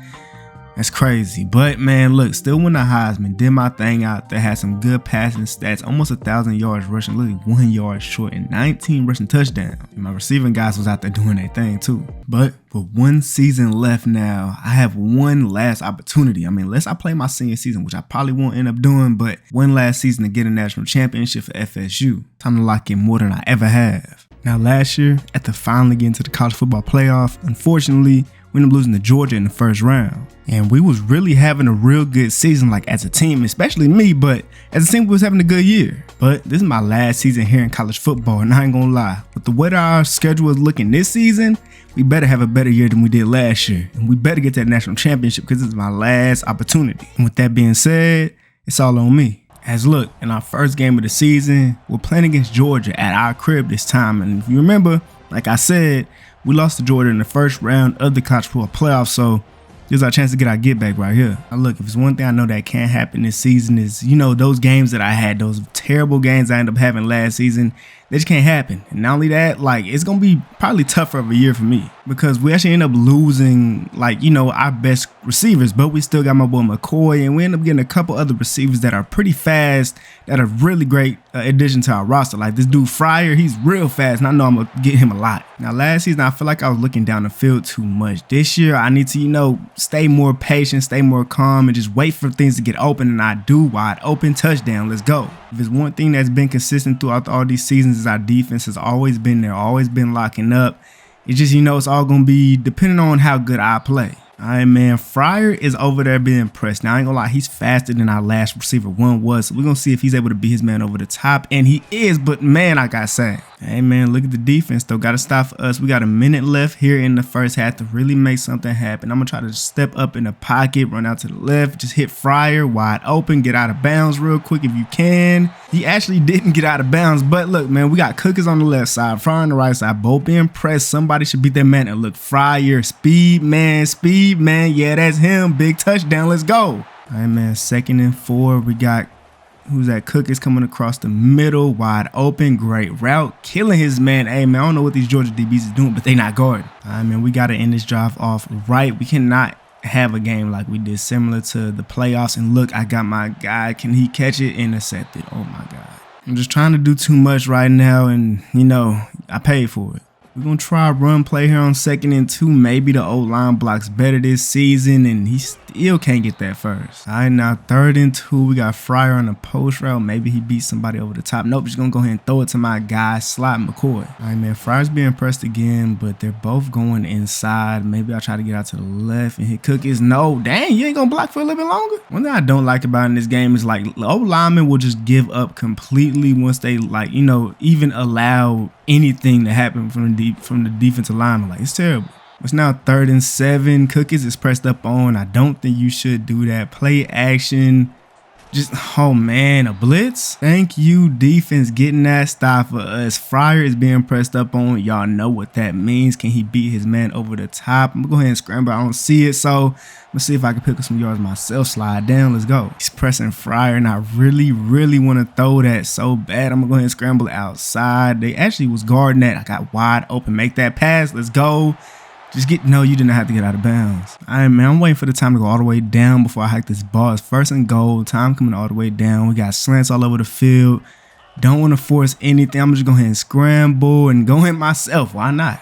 That's crazy. But man, look, still won the Heisman, did my thing out there, had some good passing stats, almost 1,000 yards rushing, literally 1 yard short, and 19 rushing touchdowns. And my receiving guys was out there doing their thing too. But with one season left now, I have one last opportunity. I mean, unless I play my senior season, which I probably won't end up doing, but one last season to get a national championship for FSU. Time to lock in more than I ever have. Now, last year, after finally getting to the college football playoff, unfortunately, we ended up losing to Georgia in the first round. And we was really having a real good season, like as a team, especially me, but as a team, we was having a good year. But this is my last season here in college football, and I ain't gonna lie. With the way that our schedule is looking this season, we better have a better year than we did last year. And we better get that national championship because this is my last opportunity. And with that being said, it's all on me. As look, in our first game of the season, we're playing against Georgia at our crib this time. And if you remember, like I said, we lost to Georgia in the first round of the college football playoffs, so this is our chance to get our get back right here. Now look, if it's one thing I know that can't happen this season is, those games that I had, those terrible games I ended up having last season, That just can't happen. And not only that, like, it's going to be probably tougher of a year for me because we actually end up losing, like, you know, our best receivers, but we still got my boy McCoy, and we end up getting a couple other receivers that are pretty fast, that are really great addition to our roster. Like this dude Fryer, he's real fast, and I know I'm going to get him a lot. Now, last season, I feel like I was looking down the field too much. This year, I need to, you know, stay more patient, stay more calm, and just wait for things to get open, and I do. Wide open touchdown. Let's go. If there's one thing that's been consistent throughout all these seasons is our defense has always been there, always been locking up. It's just, you know, it's all going to be depending on how good I play. All right, man. Fryer is over there being pressed. Now, I ain't gonna lie, he's faster than our last receiver one was. So we're gonna see if he's able to beat his man over the top. And he is, but man, I got sacked. Hey, man, look at the defense, though. Got to stop for us. We got a minute left here in the first half to really make something happen. I'm gonna try to step up in the pocket, run out to the left, just hit Fryer wide open, get out of bounds real quick if you can. He actually didn't get out of bounds, but look, man, we got Cookers on the left side, Fryer on the right side, both being pressed. Somebody should beat that man. And look, Fryer, speed, man. Yeah, that's him. Big touchdown. Let's go. All right, man, 2nd and 4. We got, who's that? Cookers coming across the middle, wide open, great route, killing his man. Hey, man, I don't know what these Georgia DBs is doing, but they not guarding. All right, man, we got to end this drive off right. We cannot have a game like we did similar to the playoffs. And look, I got my guy. Can he catch it? Intercepted. Oh, my God. I'm just trying to do too much right now, and, you know, I paid for it. We're going to try a run play here on 2nd and 2. Maybe the O-line blocks better this season, and he still can't get that first. All right, now 3rd and 2. We got Fryer on the post route. Maybe he beats somebody over the top. Nope, just going to go ahead and throw it to my guy, Slot McCoy. All right, man, Fryer's being pressed again, but they're both going inside. Maybe I'll try to get out to the left and hit Cookies. No, dang, you ain't going to block for a little bit longer? One thing I don't like about in this game is, like, O-linemen will just give up completely once they, like, you know, even allow anything to happen from the defensive lineman. Like, it's terrible. It's now 3rd and 7. Cookies is pressed up on. I don't think you should do that. Play action. Just, oh man, a blitz. Thank you, defense, getting that stop for us. Fryer is being pressed up on. Y'all know what that means. Can he beat his man over the top? I'm gonna go ahead and scramble. I don't see it, so let's see if I can pick up some yards myself. Slide down. Let's go. He's pressing Fryer, and I really want to throw that so bad. I'm gonna go ahead and scramble outside. They actually was guarding that. I got wide open. Make that pass. Let's go. Just get, no, you didn't have to get out of bounds. All right, man, I'm waiting for the time to go all the way down before I hike this ball. It's 1st and goal. Time coming all the way down. We got slants all over the field. Don't want to force anything. I'm just going to go ahead and scramble and go in myself. Why not?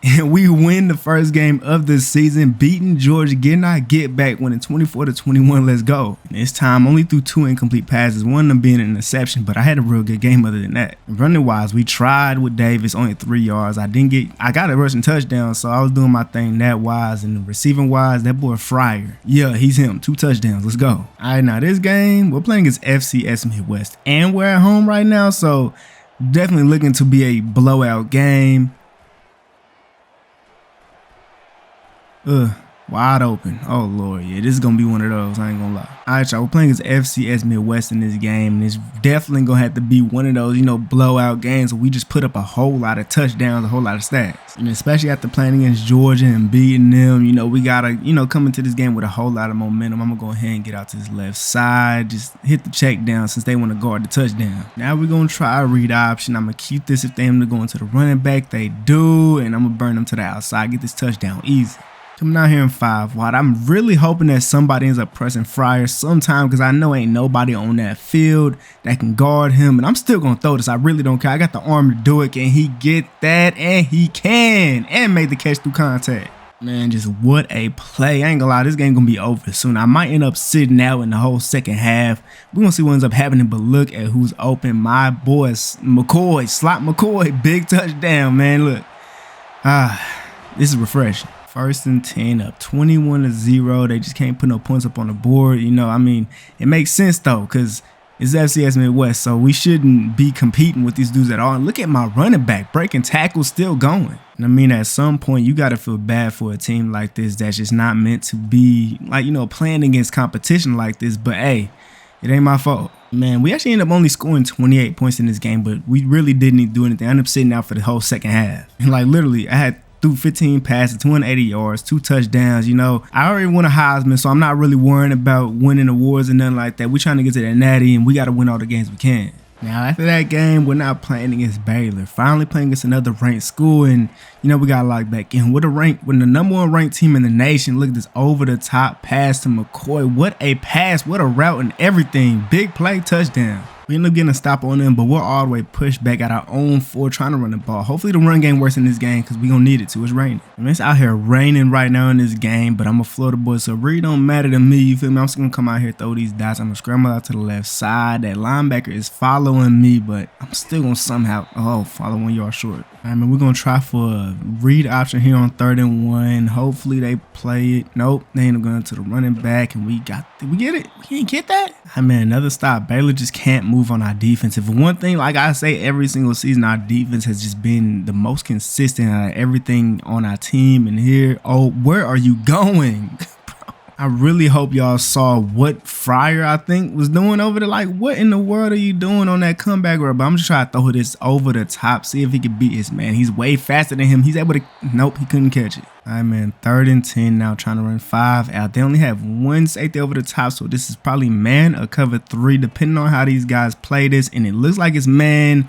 And we win the first game of the season, beating Georgia, getting our get back, winning 24-21. Let's go. And this time, only threw 2 incomplete passes, one of them being an interception, but I had a real good game other than that. Running wise, we tried with Davis, only 3 yards. I got a rushing touchdown, so I was doing my thing that wise. And the receiving wise, that boy Fryer, yeah, he's him. 2 touchdowns. Let's go. All right, now this game, we're playing against FCS Midwest, and we're at home right now, so definitely looking to be a blowout game. Wide open. Oh, Lord. Yeah, this is going to be one of those. I ain't going to lie. All right, y'all. We're playing against FCS Midwest in this game, and it's definitely going to have to be one of those, you know, blowout games where we just put up a whole lot of touchdowns, a whole lot of stats. And especially after playing against Georgia and beating them, you know, we got to, you know, come into this game with a whole lot of momentum. I'm going to go ahead and get out to this left side, just hit the check down since they want to guard the touchdown. Now we're going to try a read option. I'm going to keep this if they end up going to the running back. They do, and I'm going to burn them to the outside, get this touchdown easy. Coming out here in 5 wide. I'm really hoping that somebody ends up pressing Fryer sometime because I know ain't nobody on that field that can guard him. And I'm still going to throw this. I really don't care. I got the arm to do it. Can he get that? And he can. And made the catch through contact. Man, just what a play. I ain't gonna lie, this game gonna be over soon. I might end up sitting out in the whole second half. We're gonna see what ends up happening, but look at who's open. My boy, McCoy, Slot McCoy, big touchdown, man. Look. This is refreshing. 1st and 10 up 21-0. They just can't put no points up on the board. You know, I mean, it makes sense though, because it's FCS Midwest, so we shouldn't be competing with these dudes at all. And look at my running back, breaking tackles, still going. And I mean, at some point, you got to feel bad for a team like this that's just not meant to be, like, you know, playing against competition like this. But hey, it ain't my fault. Man, we actually ended up only scoring 28 points in this game, but we really didn't do anything. I ended up sitting out for the whole second half. And like literally, I had threw 15 passes, 280 yards, 2 touchdowns. You know, I already won a Heisman, so I'm not really worrying about winning awards and nothing like that. We're trying to get to that natty, and we got to win all the games we can. Now, after that game, we're not playing against Baylor. Finally playing against another ranked school, and we got locked back in. With the number 1 ranked team in the nation. Look at this over-the-top pass to McCoy. What a pass, what a route and everything. Big play, touchdown. We end up getting a stop on them, but we're all the way pushed back at our own 4 trying to run the ball. Hopefully the run game works in this game because we're going to need it to. It's raining. It's out here raining right now in this game, but I'm a Florida boy, so it really don't matter to me. You feel me? I'm just going to come out here, throw these dots. I'm going to scramble out to the left side. That linebacker is following me, but I'm still going to somehow, follow 1 yard short. All right, we're going to try for a read option here on 3rd and 1. Hopefully they play it. Nope, they end up going to the running back, and did we get it? We didn't get that? Another stop. Baylor just can't move on our defense. If one thing, like I say every single season, our defense has just been the most consistent out of everything on our team. And here, where are you going? I really hope y'all saw what Fryer, I think, was doing over there. Like, what in the world are you doing on that comeback route? But I'm just trying to throw this over the top, see if he can beat his man. He's way faster than him. He's able to, nope, he couldn't catch it. All right, 3rd and 10 now, trying to run 5 out. They only have 1 safety over the top, so this is probably man or cover 3, depending on how these guys play this. And it looks like it's man.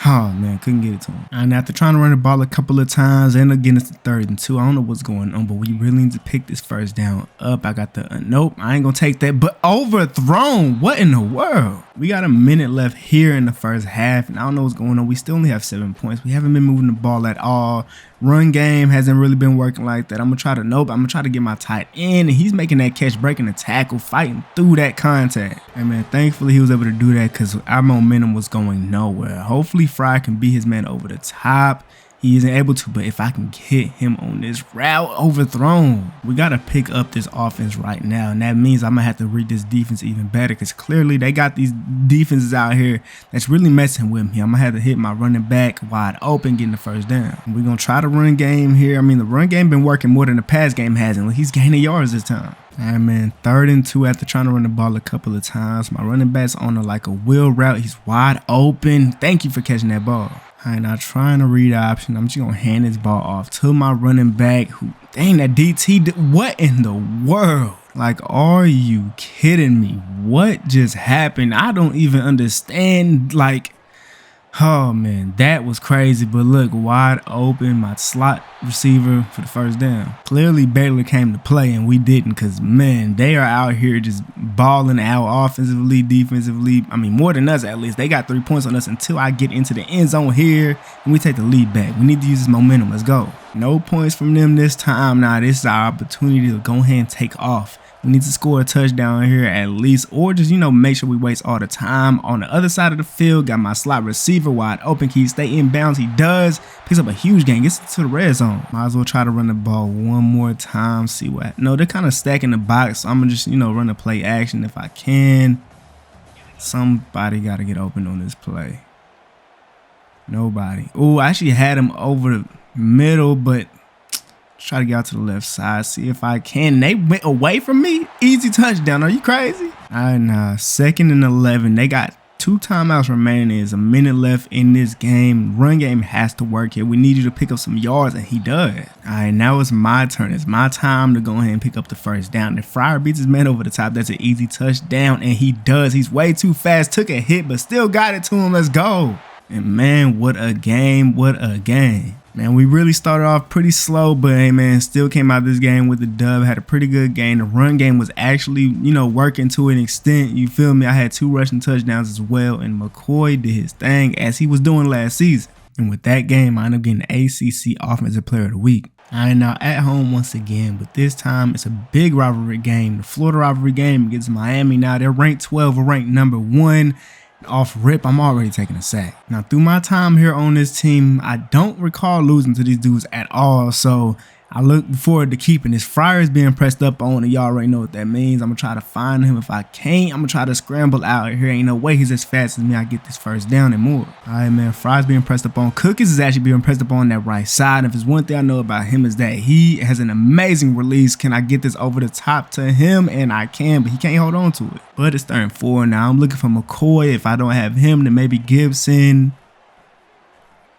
Oh, man, couldn't get it to him. And after trying to run the ball a couple of times, end up getting us to 3rd and 2. I don't know what's going on, but we really need to pick this first down up. I got the, nope, I ain't going to take that, but overthrown. What in the world? We got a minute left here in the first half, and I don't know what's going on. We still only have 7 points. We haven't been moving the ball at all. Run game hasn't really been working like that. I'm going to try to get my tight end, and he's making that catch, breaking the tackle, fighting through that contact. And thankfully he was able to do that because our momentum was going nowhere. Hopefully Fry can beat his man over the top. He isn't able to, but if I can hit him on this route, overthrown. We got to pick up this offense right now, and that means I'm going to have to read this defense even better because clearly they got these defenses out here that's really messing with me. I'm going to have to hit my running back wide open, getting the first down. We're going to try the run game here. The run game been working more than the pass game hasn't. He's gaining yards this time. All right, 3rd and 2 after trying to run the ball a couple of times. My running back's on like a wheel route. He's wide open. Thank you for catching that ball. All right, now trying to read option. I'm just going to hand this ball off to my running back who, dang, that DT, what in the world? Like, are you kidding me? What just happened? I don't even understand, like, oh, man, that was crazy. But look, wide open, my slot receiver for the first down. Clearly, Baylor came to play, and we didn't because, man, they are out here just balling out offensively, defensively. More than us, at least. They got 3 points on us until I get into the end zone here, and we take the lead back. We need to use this momentum. Let's go. No points from them this time. Now, this is our opportunity to go ahead and take off. We need to score a touchdown here at least, or just, make sure we waste all the time. On the other side of the field, got my slot receiver wide open. Can he stay inbounds? He does. Picks up a huge gain. Gets to the red zone. Might as well try to run the ball one more time. See what? No, they're kind of stacking the box. So I'm going to just, run a play action if I can. Somebody got to get open on this play. Nobody. Oh, I actually had him over the middle, but try to get out to the left side, see if I can. They went away from me. Easy touchdown. Are you crazy? All right, now 2nd and 11. They got 2 timeouts remaining. There's a minute left in this game. Run game has to work here. We need you to pick up some yards, and he does. All right, now it's my turn. It's my time to go ahead and pick up the first down. If Fryer beats his man over the top, that's an easy touchdown, and he does. He's way too fast. Took a hit, but still got it to him. Let's go. And, man, what a game. What a game. Man, we really started off pretty slow, but hey, man, still came out of this game with the dub. Had a pretty good game. The run game was actually, working to an extent. You feel me? I had 2 rushing touchdowns as well, and McCoy did his thing as he was doing last season. And with that game, I ended up getting the ACC Offensive Player of the Week. All right, now at home once again, but this time it's a big rivalry game. The Florida rivalry game against Miami. Now they're ranked 12 or ranked number 1. Off rip, I'm already taking a sack. Now, through my time here on this team, I don't recall losing to these dudes at all, so I look forward to keeping this. Fryer's being pressed up on, and y'all already know what that means. I'm going to try to find him. If I can't, I'm going to try to scramble out here. Ain't no way he's as fast as me. I get this first down and more. All right, man, Fryer's being pressed up on. Cookies is actually being pressed up on that right side. If there's one thing I know about him is that he has an amazing release. Can I get this over the top to him? And I can, but he can't hold on to it. But it's 3rd and 4 now. I'm looking for McCoy. If I don't have him, then maybe Gibson.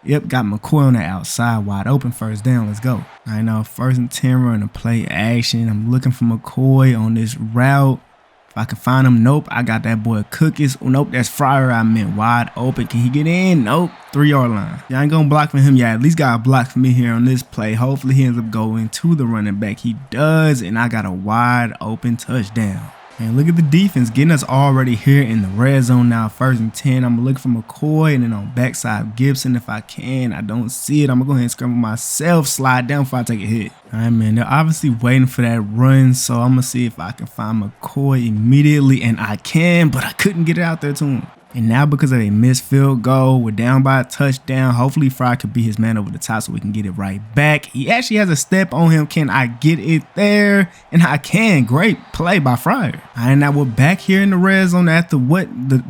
Yep, got McCoy on the outside, wide open, first down. Let's go. All right, now 1st and 10 run a play action. I'm looking for McCoy on this route. If I can find him, nope. I got that boy Cookies. Oh, nope, that's Fryer I meant. Wide open. Can he get in? Nope. 3-yard line. Yeah, I ain't gonna block for him. Yeah, at least got a block for me here on this play. Hopefully he ends up going to the running back. He does, and I got a wide open touchdown. And look at the defense getting us already here in the red zone now. 1st and 10. I'm looking for McCoy, and then on backside Gibson if I can. I don't see it. I'm gonna go ahead and scramble myself, slide down before I take a hit. All right, man. They're obviously waiting for that run, so I'm gonna see if I can find McCoy immediately, and I can, but I couldn't get it out there to him. And now because of a missed field goal, we're down by a touchdown. Hopefully Fryer could be his man over the top so we can get it right back. He actually has a step on him. Can I get it there? And I can. Great play by Fryer. All right, now we're back here in the red zone after what the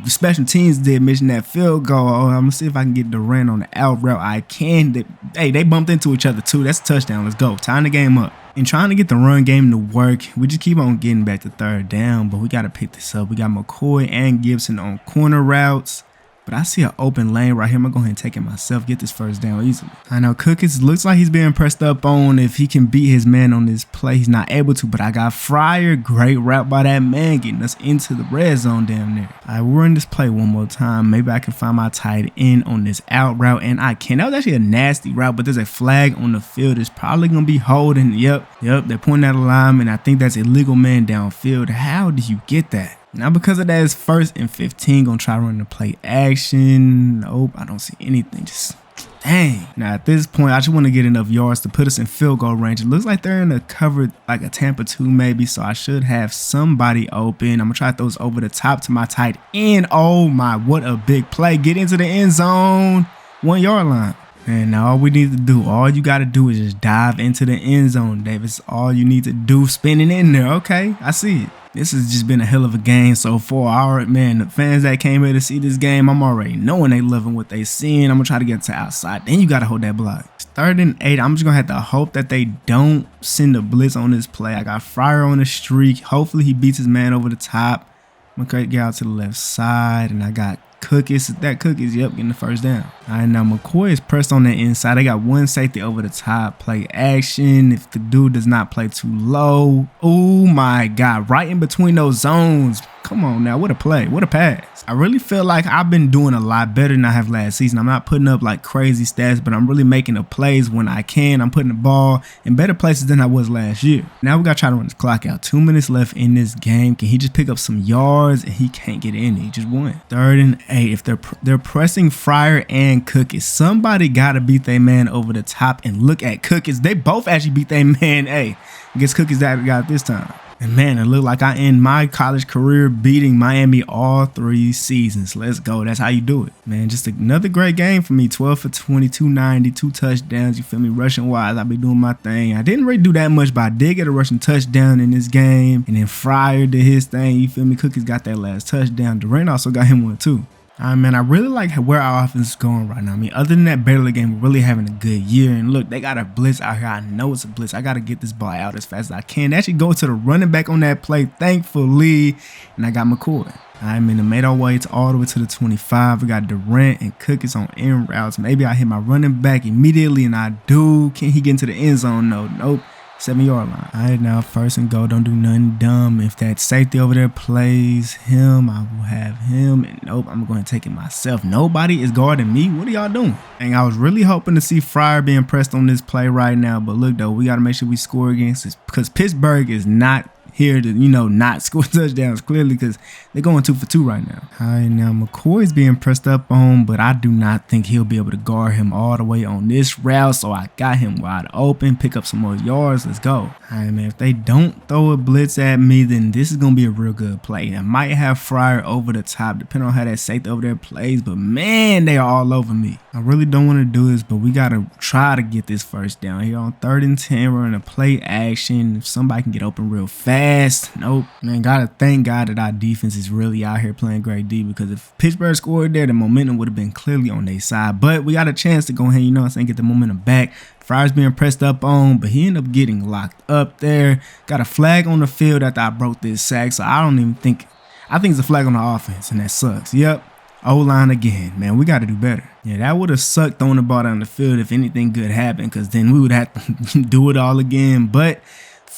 special teams did, missing that field goal. I'm going to see if I can get the run on the out route. I can. They bumped into each other too. That's a touchdown. Let's go. Tying the game up. And trying to get the run game to work, we just keep on getting back to 3rd down, but we got to pick this up. We got McCoy and Gibson on corner routes, but I see an open lane right here. I'm going to go ahead and take it myself, get this 1st down easily. I know Cookies looks like he's being pressed up on. If he can beat his man on this play, he's not able to, but I got Fryer. Great route by that man, getting us into the red zone down there. All right, we'll run this play one more time. Maybe I can find my tight end on this out route, and I can. That was actually a nasty route, but there's a flag on the field. It's probably going to be holding. Yep, they're pointing at a lineman. I think that's illegal man downfield. How do you get that? Now because of that, it's 1st and 15. Gonna try running the play action. Nope, I don't see anything. Just dang. Now at this point, I just want to get enough yards to put us in field goal range. It looks like they're in a cover, like a Tampa 2 maybe, so I should have somebody open. I'm gonna try to throw this over the top to my tight end. Oh my, what a big play. Get into the end zone. 1-yard line. And now all we need to do, all you got to do is just dive into the end zone, Davis. All you need to do, spinning in there. Okay, I see it. This has just been a hell of a game so far. Man, the fans that came here to see this game, I'm already knowing they loving what they seeing. I'm going to try to get to outside. Then you got to hold that block. It's 3rd and 8. I'm just going to have to hope that they don't send a blitz on this play. I got Fryer on the streak. Hopefully he beats his man over the top. I'm going to get out to the left side, and I got Cookies. That Cookies, yep, getting the 1st down. All right, now McCoy is pressed on the inside. They got one safety over the top. Play action. If the dude does not play too low. Oh my God, right in between those zones. Come on now, what a play, what a pass. I really feel like I've been doing a lot better than I have last season. I'm not putting up like crazy stats, but I'm really making the plays when I can. I'm putting the ball in better places than I was last year. Now we got to try to run this clock out. 2 minutes left in this game. Can he just pick up some yards? And he can't get in. He just won. 3rd and 8. If they're pressing Fryer and Cookies, somebody got to beat their man over the top. And look at Cookies. They both actually beat their man. Hey, I guess Cookies that got this time. And man, it looked like I end my college career beating Miami all 3 seasons. Let's go. That's how you do it. Man, just another great game for me. 12 for 20, 290, 2 touchdowns. You feel me? Rushing wise, I'll be doing my thing. I didn't really do that much, but I did get a rushing touchdown in this game. And then Fryer did his thing. You feel me? Cookies got that last touchdown. Durant also got him one too. All right, man, I really like where our offense is going right now. I mean, other than that Baylor game, we're really having a good year. And look, they got a blitz out here. I know it's a blitz. I got to get this ball out as fast as I can. They actually go to the running back on that play, thankfully. And I got McCoy. All right, man, I made our way all the way to the 25. We got Durant and Cookies on end routes. Maybe I hit my running back immediately, and I do. Can he get into the end zone? No, nope. 7-yard line. All right, now 1st and goal. Don't do nothing dumb. If that safety over there plays him, I will have him. And nope, I'm going to take it myself. Nobody is guarding me. What are y'all doing? And I was really hoping to see Fryer being pressed on this play right now. But look, though, we got to make sure we score against this because Pittsburgh is not here to, not score touchdowns clearly because they're going 2 for 2 right now. All right, now McCoy's being pressed up on, but I do not think he'll be able to guard him all the way on this route. So I got him wide open, pick up some more yards. Let's go. All right, man, if they don't throw a blitz at me, then this is going to be a real good play. I might have Fryer over the top, depending on how that safety over there plays, but man, they are all over me. I really don't want to do this, but we got to try to get this 1st down here on 3rd and 10. We're in a play action. If somebody can get open real fast, nope. Man, gotta thank God that our defense is really out here playing great D, because if Pittsburgh scored there, the momentum would have been clearly on their side. But we got a chance to go ahead, get the momentum back. Fryer's being pressed up on, but he ended up getting locked up there. Got a flag on the field after I broke this sack, so I think it's a flag on the offense, and that sucks. Yep. O-line again, man, we got to do better. Yeah, that would have sucked throwing the ball down the field if anything good happened, because then we would have to do it all again. But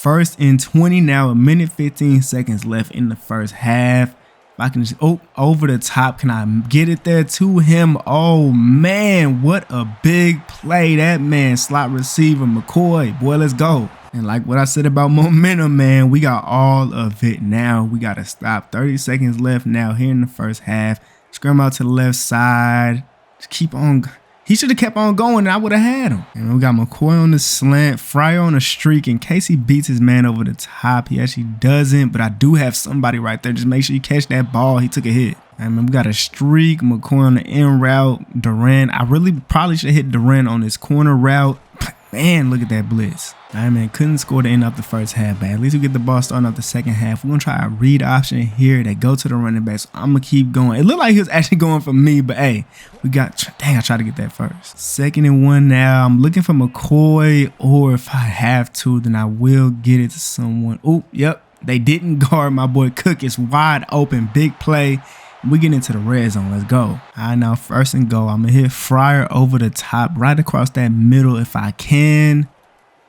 1st and 20 now, 1:15 seconds left in the first half. If I can just, over the top, can I get it there to him? Oh man, what a big play. That man, slot receiver, McCoy, boy, let's go. And like what I said about momentum, man, we got all of it now. We got to stop. 30 seconds left now here in the first half. Scrum out to the left side. Just keep on. He should have kept on going and I would have had him. And we got McCoy on the slant, Fryer on a streak in case he beats his man over the top. He actually doesn't, but I do have somebody right there. Just make sure you catch that ball. He took a hit. I mean, we got a streak, McCoy on the end route, Durant. I really probably should hit Durant on this corner route. Man, look at that blitz. All right, man, couldn't score to end up the first half, but at least we get the ball starting up the second half. We're going to try a read option here that go to the running back, so I'm going to keep going. It looked like he was actually going for me, but hey, we got, dang, I tried to get that first. 2nd and 1 now. I'm looking for McCoy, or if I have to, then I will get it to someone. Oh, yep, they didn't guard my boy Cook. It's wide open, big play. We get into the red zone. Let's go. All right, now 1st and goal. I'm going to hit Fryer over the top, right across that middle if I can.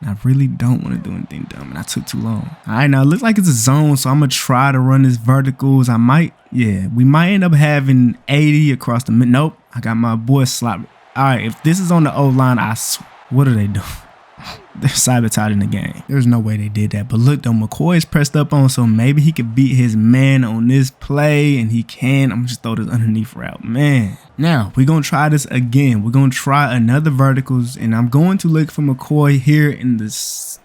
I really don't want to do anything dumb, and I took too long. All right, now it looks like it's a zone, so I'm going to try to run this verticals. We might end up having 80 across the mid. Nope, I got my boy slot. All right, if this is on the O-line, what are they doing? They're sabotaging the game. There's no way they did that. But look, though, McCoy is pressed up on, so maybe he could beat his man on this play, and he can. I'm just throw this underneath route. Man. Now, we're going to try this again. We're going to try another verticals, and I'm going to look for McCoy here in this.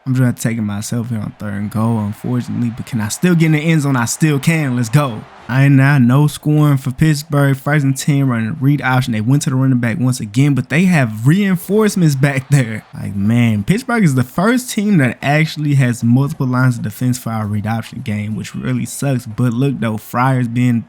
I'm trying to take it myself here on 3rd and goal, unfortunately. But can I still get in the end zone? I still can. Let's go. All right, now no scoring for Pittsburgh. 1st and 10 running a read option. They went to the running back once again, but they have reinforcements back there. Like, man, Pittsburgh is the first team that actually has multiple lines of defense for our read option game, which really sucks. But look, though, Fryer's being...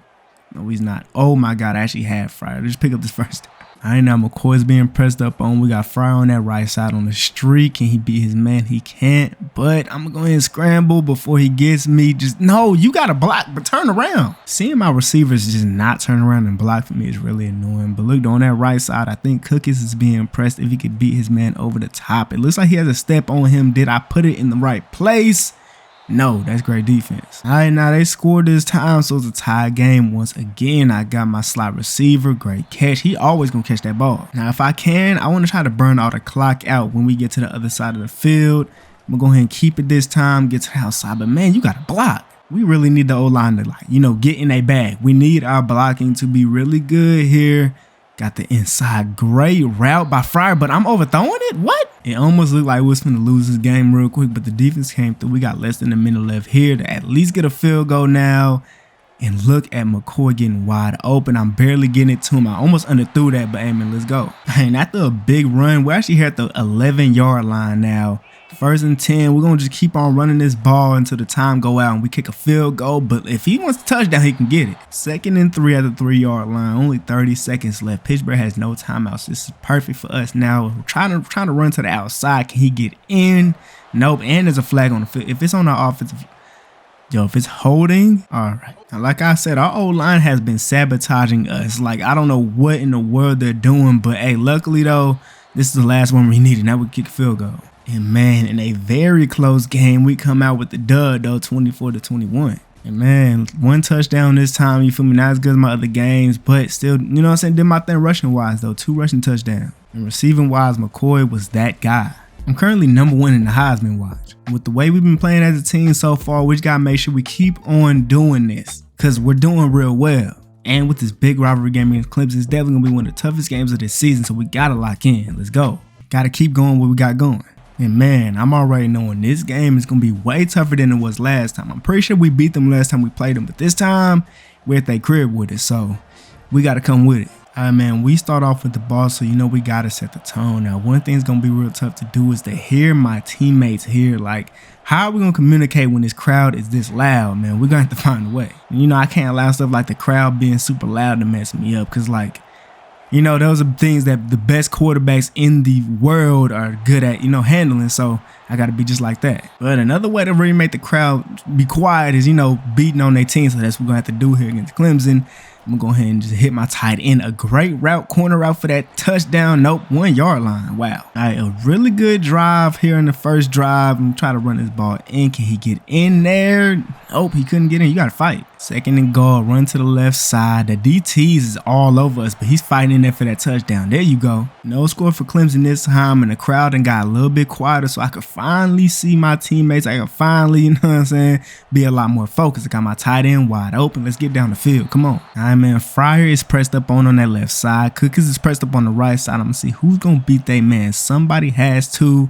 No, he's not. Oh, my God, I actually had Fryer. Just pick up this first. All right, now McCoy's being pressed up on. We got Fryer on that right side on the streak. Can he beat his man? He can't, but I'm going to go ahead and scramble before he gets me. No, you got to block, but turn around. Seeing my receivers just not turn around and block for me is really annoying. But look, on that right side, I think Cookies is being pressed if he could beat his man over the top. It looks like he has a step on him. Did I put it in the right place? No, that's great defense. All right, now they scored this time, so it's a tie game. Once again, I got my slot receiver. Great catch. He always going to catch that ball. Now, if I can, I want to try to burn all the clock out when we get to the other side of the field. I'm going to go ahead and keep it this time, get to the outside. But, man, you got to block. We really need the O-line to, get in a bag. We need our blocking to be really good here. Got the inside. Great route by Fryer, but I'm overthrowing it? What? It almost looked like we was going to lose this game real quick, but the defense came through. We got less than a minute left here to at least get a field goal now. And look at McCoy getting wide open. I'm barely getting it to him. I almost underthrew that, but hey, man, let's go. And after a big run, we're actually here at the 11-yard line now. 1st and 10, we're going to just keep on running this ball until the time go out and we kick a field goal. But if he wants a touchdown, he can get it. 2nd and 3 at the 3-yard line. Only 30 seconds left. Pittsburgh has no timeouts. This is perfect for us now. We're trying to run to the outside. Can he get in? Nope. And there's a flag on the field. If it's on our offensive... if it's holding, all right. Now, like I said, our O-line has been sabotaging us. Like, I don't know what in the world they're doing. But, hey, luckily, though, this is the last one we needed. Now we kick a field goal. And, man, in a very close game, we come out with the dud, though, 24-21. And, man, 1 touchdown this time, you feel me? Not as good as my other games, but still, you know what I'm saying? Did my thing rushing-wise, though. 2 rushing touchdowns. And receiving-wise, McCoy was that guy. I'm currently #1 in the Heisman watch. With the way we've been playing as a team so far, we just got to make sure we keep on doing this because we're doing real well. And with this big rivalry game against Clemson, it's definitely going to be one of the toughest games of this season, so we got to lock in. Let's go. Got to keep going what we got going. And, man, I'm already knowing this game is going to be way tougher than it was last time. I'm pretty sure we beat them last time we played them, but this time we're at their crib with it, so we got to come with it. All right, man, we start off with the ball, so we got to set the tone. Now, one thing's going to be real tough to do is to hear my teammates here. Like, how are we going to communicate when this crowd is this loud, man? We're going to have to find a way. I can't allow stuff like the crowd being super loud to mess me up because, like, those are things that the best quarterbacks in the world are good at, handling. So I got to be just like that. But another way to really make the crowd be quiet is, beating on their team. So that's what we're going to have to do here against Clemson. I'm gonna go ahead and just hit my tight end. A great route, corner route for that touchdown. Nope, 1 yard line. Wow. All right, a really good drive here in the first drive. I'm trying to run this ball in. Can he get in there? Nope, he couldn't get in. You gotta fight. Second and goal, run to the left side. The DTs is all over us, but he's fighting in there for that touchdown. There you go. No score for Clemson this time, and the crowd and got a little bit quieter, so I could finally see my teammates. I could finally, you know what I'm saying, be a lot more focused. I got my tight end wide open. Let's get down the field. Come on. All right, man. Fryer is pressed up on that left side. Cookers is pressed up on the right side. I'm gonna see who's gonna beat that man. Somebody has to.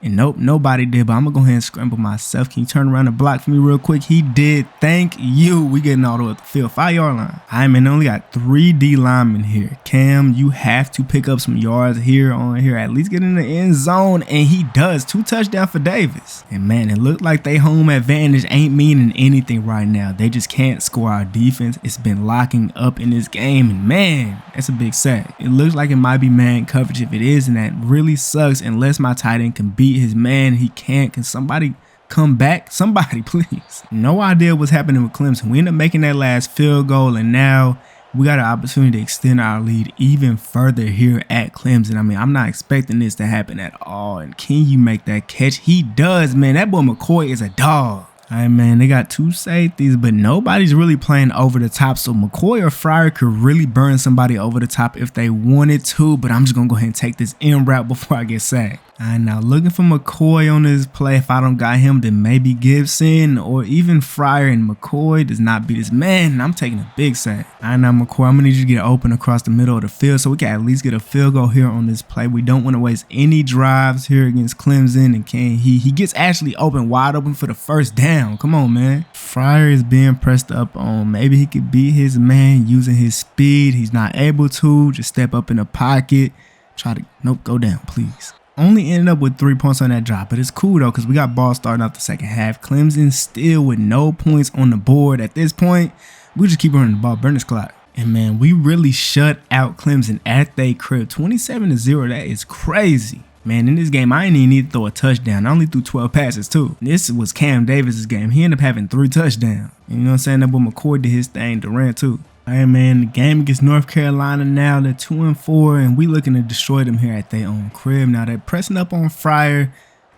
And nope, nobody did, but I'm going to go ahead and scramble myself. Can you turn around the block for me real quick? He did. Thank you. We getting all the way up the field. 5 yard line. I mean, only got 3 D linemen here. Cam, you have to pick up some yards here on here. At least get in the end zone. And he does. 2 touchdowns for Davis. And man, it looked like they home advantage ain't meaning anything right now. They just can't score. Our defense. It's been locking up in this game. And man, that's a big sack. It looks like it might be man coverage. If it is, and that really sucks unless my tight end can beat his man. He can't. Can somebody come back? Somebody, please. No idea what's happening with Clemson. We end up making that last field goal, and now we got an opportunity to extend our lead even further here at Clemson. I mean, I'm not expecting this to happen at all. And can you make that catch? He does, man. That boy McCoy is a dog. All right, man, they got 2 safeties, but nobody's really playing over the top. So McCoy or Fryer could really burn somebody over the top if they wanted to, but I'm just going to go ahead and take this in route before I get sacked. All right, now looking for McCoy on this play. If I don't got him, then maybe Gibson or even Fryer, and McCoy does not beat his man. And I'm taking a big sack. All right, now McCoy, I'm going to need you to get open across the middle of the field so we can at least get a field goal here on this play. We don't want to waste any drives here against Clemson. And he gets actually wide open for the first down. Come on, man. Fryer is being pressed up on. Maybe he could beat his man using his speed. He's not able to. Just step up in the pocket. Try to, nope, go down, please. Only ended up with 3 points on that drive, but it's cool though because we got ball starting out the second half. Clemson still with no points on the board. At this point, we just keep running the ball, burn this clock. And man, we really shut out Clemson at their crib. 27-0, that is crazy. Man, in this game, I didn't even need to throw a touchdown. I only threw 12 passes too. This was Cam Davis's game. He ended up having 3 touchdowns. You know what I'm saying? That boy McCoy did his thing, Durant too. All right, man, the game against North Carolina now. They're 2-4, and we looking to destroy them here at their own crib. Now, they're pressing up on Fryer,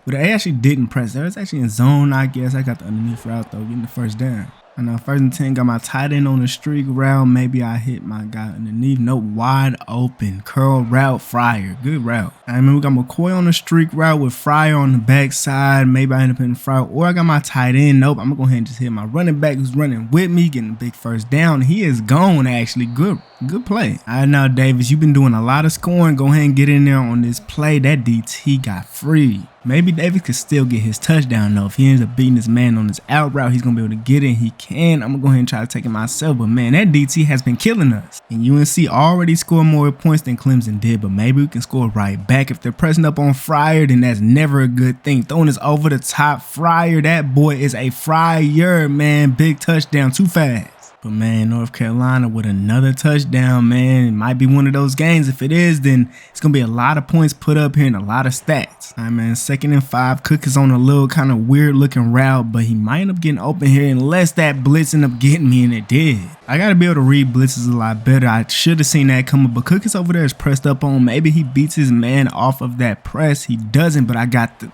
but they actually didn't press. They was actually in zone, I guess. I got the underneath route, though, getting the first down. I know, 1st and 10, got my tight end on the streak route. Maybe I hit my guy underneath. Nope, wide open. Curl route, Fryer. Good route. I mean, we got McCoy on the streak route with Fryer on the backside. Maybe I end up in Fryer, or I got my tight end. Nope, I'm going to go ahead and just hit my running back who's running with me, getting a big first down. He is gone, actually. Good play. All right, now, Davis, you've been doing a lot of scoring. Go ahead and get in there on this play. That DT got free. Maybe Davis could still get his touchdown, though. If he ends up beating his man on his out route, he's going to be able to get in. He can. I'm going to go ahead and try to take it myself. But, man, that DT has been killing us. And UNC already scored more points than Clemson did. But maybe we can score right back. If they're pressing up on Fryer, then that's never a good thing. Throwing us over the top. Fryer, that boy is a Fryer, man. Big touchdown. Too fast. But, man, North Carolina with another touchdown, man. It might be one of those games. If it is, then it's going to be a lot of points put up here and a lot of stats. All right, man, 2nd and 5. Cook is on a little kind of weird-looking route, but he might end up getting open here unless that blitz ended up getting me, and it did. I got to be able to read blitzes a lot better. I should have seen that coming, but Cook is over there is pressed up on. Maybe he beats his man off of that press. He doesn't, but I got the...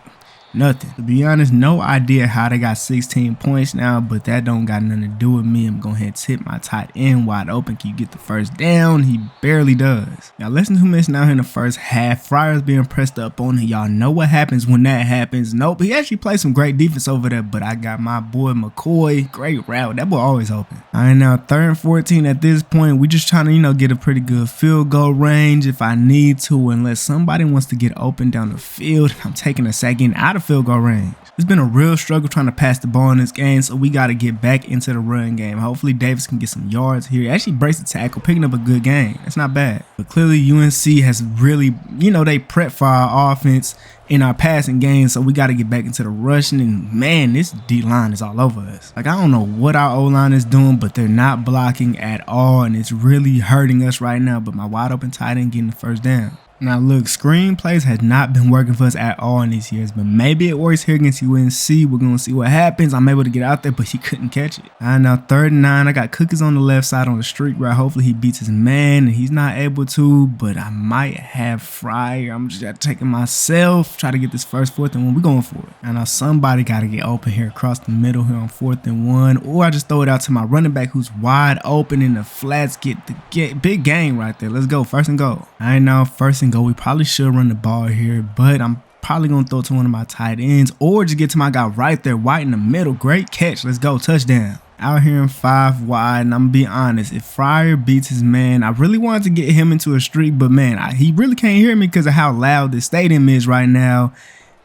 nothing. To be honest, no idea how they got 16 points now, but that don't got nothing to do with me. I'm going to hit my tight end wide open. Can you get the first down? He barely does. Now, listen to who missing out here in the first half. Fryer's being pressed up on, and y'all know what happens when that happens. Nope, he actually played some great defense over there, but I got my boy McCoy. Great route. That boy always open. All right, now 3rd and 14 at this point. We just trying to, get a pretty good field goal range if I need to, unless somebody wants to get open down the field. I'm taking a second out of field goal range. It's been a real struggle trying to pass the ball in this game, so we got to get back into the run game. Hopefully Davis can get some yards here. He actually breaks the tackle, picking up a good game. That's not bad. But clearly UNC has really, they prep for our offense in our passing game, so we got to get back into the rushing. And man, this D-line is all over us. Like, I don't know what our O-line is doing, but they're not blocking at all, and it's really hurting us right now. But my wide open tight end getting the first down. Now look, screenplays has not been working for us at all in these years, but maybe it works here against UNC. We're going to see what happens. I'm able to get out there, but he couldn't catch it. All right, now 3rd and 9. I got Cookies on the left side on the street route. Hopefully he beats his man, and he's not able to, but I might have Fryer. I'm just taking myself, try to get this first 4th and 1. We're going for it. And now somebody got to get open here across the middle here on 4th and 1, or I just throw it out to my running back who's wide open in the flats. Get big game right there. Let's go. 1st and goal. All right, now 1st and goal. We probably should run the ball here, but I'm probably going to throw to one of my tight ends or just get to my guy right there, right in the middle. Great catch. Let's go. Touchdown. Out here in 5 wide, and I'm going to be honest, if Fryer beats his man, I really wanted to get him into a streak, but man, he really can't hear me because of how loud this stadium is right now,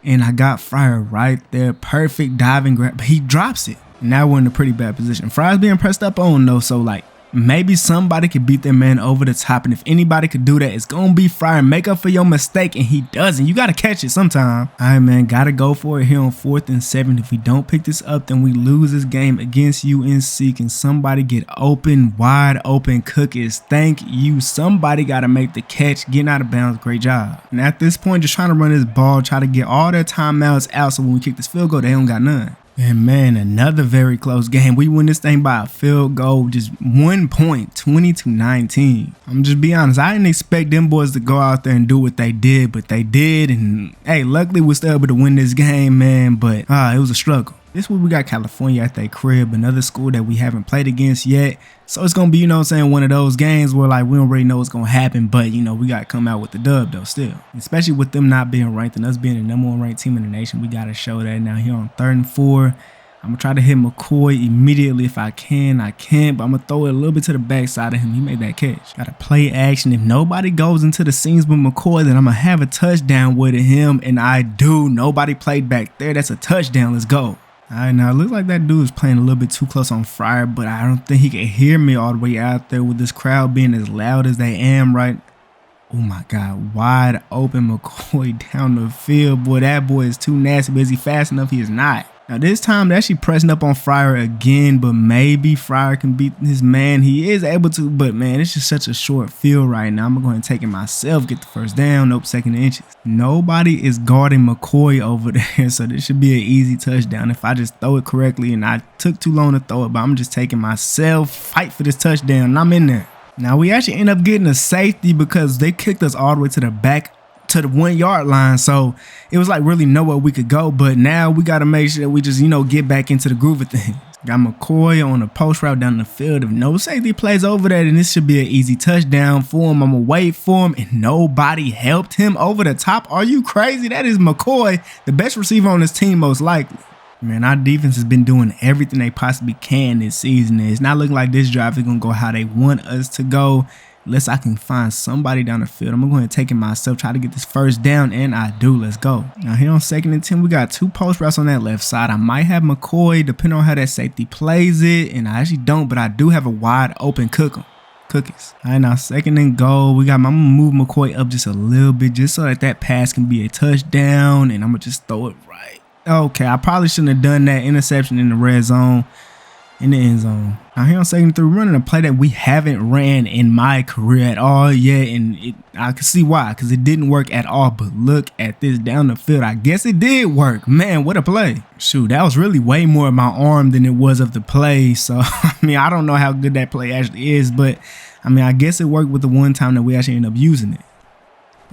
and I got Fryer right there. Perfect diving grab, but he drops it. Now we're in a pretty bad position. Fryer's being pressed up on though, so like, maybe somebody could beat their man over the top, and if anybody could do that, it's gonna be Fryer. Make up for your mistake, and he doesn't. You gotta catch it sometime. All right, man, gotta go for it here on 4th and 7. If we don't pick this up, then we lose this game against UNC. Can somebody get open, wide open Cookies? Thank you. Somebody gotta make the catch, getting out of bounds. Great job. And at this point, just trying to run this ball, try to get all their timeouts out, so when we kick this field goal, they don't got none. And man, another very close game. We win this thing by a field goal, just 1 point, 20-19. I'm just be honest, I didn't expect them boys to go out there and do what they did, but they did. And hey, luckily we're still able to win this game, man, but it was a struggle. This week we got California at their crib, another school that we haven't played against yet. So it's going to be, you know what I'm saying, one of those games where like we don't really know what's going to happen, but you know, we got to come out with the dub though still. Especially with them not being ranked and us being the #1 ranked team in the nation, we got to show that. Now here on 3rd and 4, I'm going to try to hit McCoy immediately if I can. I can't, but I'm going to throw it a little bit to the backside of him. He made that catch. Got to play action. If nobody goes into the seams with McCoy, then I'm going to have a touchdown with him, and I do. Nobody played back there. That's a touchdown. Let's go. All right, now it looks like that dude is playing a little bit too close on Fryer, but I don't think he can hear me all the way out there with this crowd being as loud as they am right. Oh my God, wide open McCoy down the field. Boy, that boy is too nasty, but is he fast enough? He is not. Now this time they're actually pressing up on Fryer again, but maybe Fryer can beat his man. He is able to, but man, it's just such a short field right now. I'm going to go ahead and take it myself, get the 1st down. Nope, 2nd and inches. Nobody is guarding McCoy over there, so this should be an easy touchdown if I just throw it correctly, and I took too long to throw it, but I'm just taking myself, fight for this touchdown, and I'm in there. Now we actually end up getting a safety because they kicked us all the way to the back to the 1 yard line, so it was like really nowhere we could go. But now we got to make sure that we just, you know, get back into the groove of things. Got McCoy on a post route down the field. If no safety plays over that, then this should be an easy touchdown for him. I'm gonna wait for him, and nobody helped him over the top. Are you crazy? That is McCoy, the best receiver on this team most likely. Man, our defense has been doing everything they possibly can this season. It's not looking like this drive is gonna go how they want us to go. Unless I can find somebody down the field. I'm going to go ahead and take it myself, try to get this 1st down, and I do. Let's go. Now here on 2nd and 10, we got 2 post routes on that left side. I might have McCoy, depending on how that safety plays it, and I actually don't, but I do have a wide open Cookies. All right, now 2nd and goal. I'm going to move McCoy up just a little bit, just so that pass can be a touchdown, and I'm going to just throw it right. Okay, I probably shouldn't have done that. Interception in the red zone. In the end zone. Now here on 2nd and 3, running a play that we haven't ran in my career at all yet, and I can see why, because it didn't work at all. But look at this down the field. I guess it did work. Man, what a play. Shoot, that was really way more of my arm than it was of the play. So, I mean, I don't know how good that play actually is, but I mean, I guess it worked with the one time that we actually ended up using it.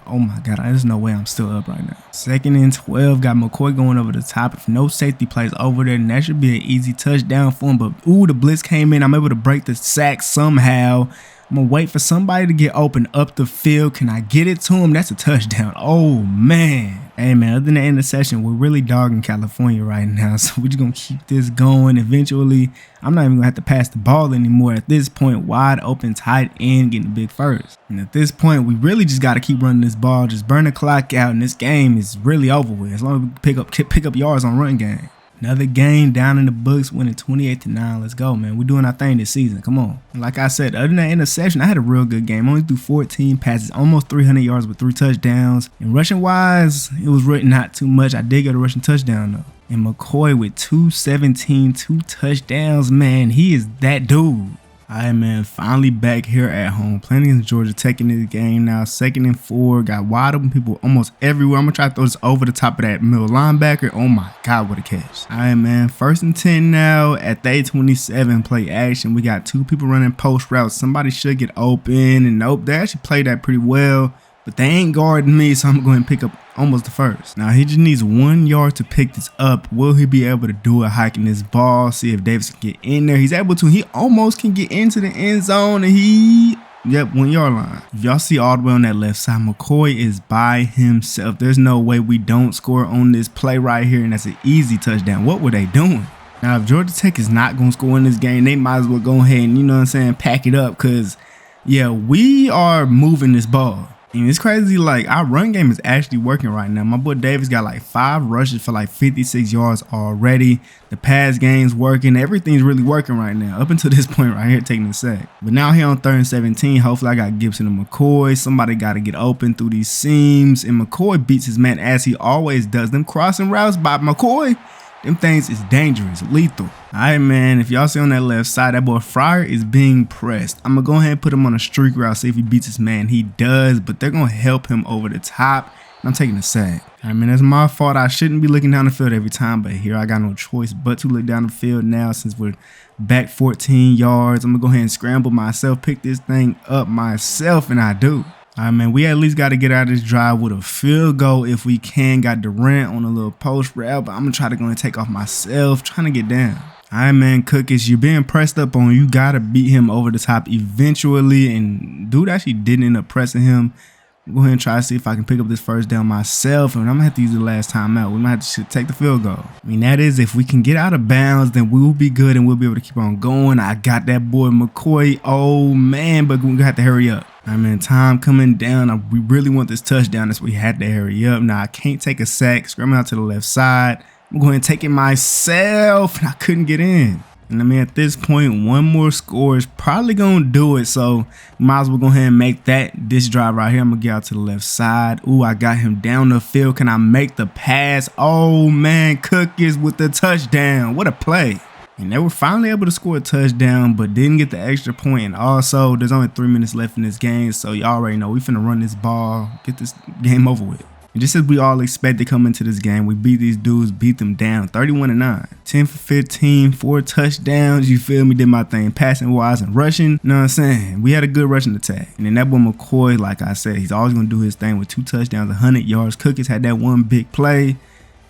Oh my God, there's no way I'm still up right now. 2nd and 12, got McCoy going over the top. If no safety plays over there, then that should be an easy touchdown for him. But ooh, the blitz came in. I'm able to break the sack somehow. I'm gonna wait for somebody to get open up the field. Can I get it to him? That's a touchdown. Oh man. Hey man, other than the interception, we're really dogging California right now. So we're just gonna keep this going. Eventually, I'm not even gonna have to pass the ball anymore. At this point, wide open tight end getting the big 1st. And at this point, we really just gotta keep running this ball, just burn the clock out, and this game is really over with. As long as we pick up yards on run game. Another game down in the books, winning 28-9. Let's go, man. We're doing our thing this season. Come on. And like I said, other than that interception, I had a real good game. Only threw 14 passes, almost 300 yards with 3 touchdowns. And rushing wise, it was really not too much. I did get a rushing touchdown though. And McCoy with 217, 2 touchdowns. Man, he is that dude. Alright, man, finally back here at home, playing against Georgia Tech in this game now. 2nd and 4, got wide open people almost everywhere. I'm gonna try to throw this over the top of that middle linebacker. Oh my God, what a catch. Alright, man, 1st and 10 now at the 8:27 play action. We got 2 people running post routes. Somebody should get open, and nope, they actually played that pretty well. But they ain't guarding me, so I'm going to pick up almost the first. Now, he just needs 1 yard to pick this up. Will he be able to do it hiking this ball? See if Davis can get in there. He's able to. He almost can get into the end zone, and yep, 1 yard line. If y'all see all the way on that left side, McCoy is by himself. There's no way we don't score on this play right here, and that's an easy touchdown. What were they doing? Now, if Georgia Tech is not going to score in this game, they might as well go ahead and, you know what I'm saying, pack it up, because, yeah, we are moving this ball. And it's crazy, like, our run game is actually working right now. My boy Davis got like 5 rushes for like 56 yards already. The pass game's working. Everything's really working right now, up until this point right here, taking the sack. But now here on 3rd and 17, hopefully I got Gibson and McCoy. Somebody got to get open through these seams. And McCoy beats his man as he always does. Them crossing routes by McCoy, them things is dangerous, lethal. Alright, man, if y'all see on that left side, that boy Fryer is being pressed. I'm going to go ahead and put him on a streak route, see if he beats his man. He does, but they're going to help him over the top. And I'm taking a sack. Alright, man, that's my fault. I shouldn't be looking down the field every time, but here I got no choice but to look down the field now since we're back 14 yards. I'm going to go ahead and scramble myself, pick this thing up myself, and I do. All right, man, we at least got to get out of this drive with a field goal if we can. Got Durant on a little post route, but I'm going to try to go and take off myself, trying to get down. All right, man, Cookies, you're being pressed up on. You got to beat him over the top eventually, and dude actually didn't end up pressing him. Go ahead and try to see if I can pick up this first down myself, and I'm going to have to use the last time out. We might have to take the field goal. I mean, that is, if we can get out of bounds, then we will be good, and we'll be able to keep on going. I got that boy McCoy. Oh, man, but we're going to have to hurry up. I mean, time coming down. We really want this touchdown. That's why we had to hurry up. Now, I can't take a sack. Screaming out to the left side. I'm going to take it myself, and I couldn't get in. And I mean, at this point, 1 more score is probably going to do it. So, might as well go ahead and make this drive right here. I'm going to get out to the left side. Ooh, I got him down the field. Can I make the pass? Oh, man, Cookies with the touchdown. What a play. And they were finally able to score a touchdown, but didn't get the extra point. And also, there's only 3 minutes left in this game, so y'all already know we finna run this ball, get this game over with. And just as we all expected coming into this game, we beat these dudes, beat them down, 31-9. 10 for 15, 4 touchdowns, you feel me, did my thing, passing wise and rushing, you know what I'm saying? We had a good rushing attack. And then that boy McCoy, like I said, he's always gonna do his thing with 2 touchdowns, 100 yards. Cookies had that 1 big play.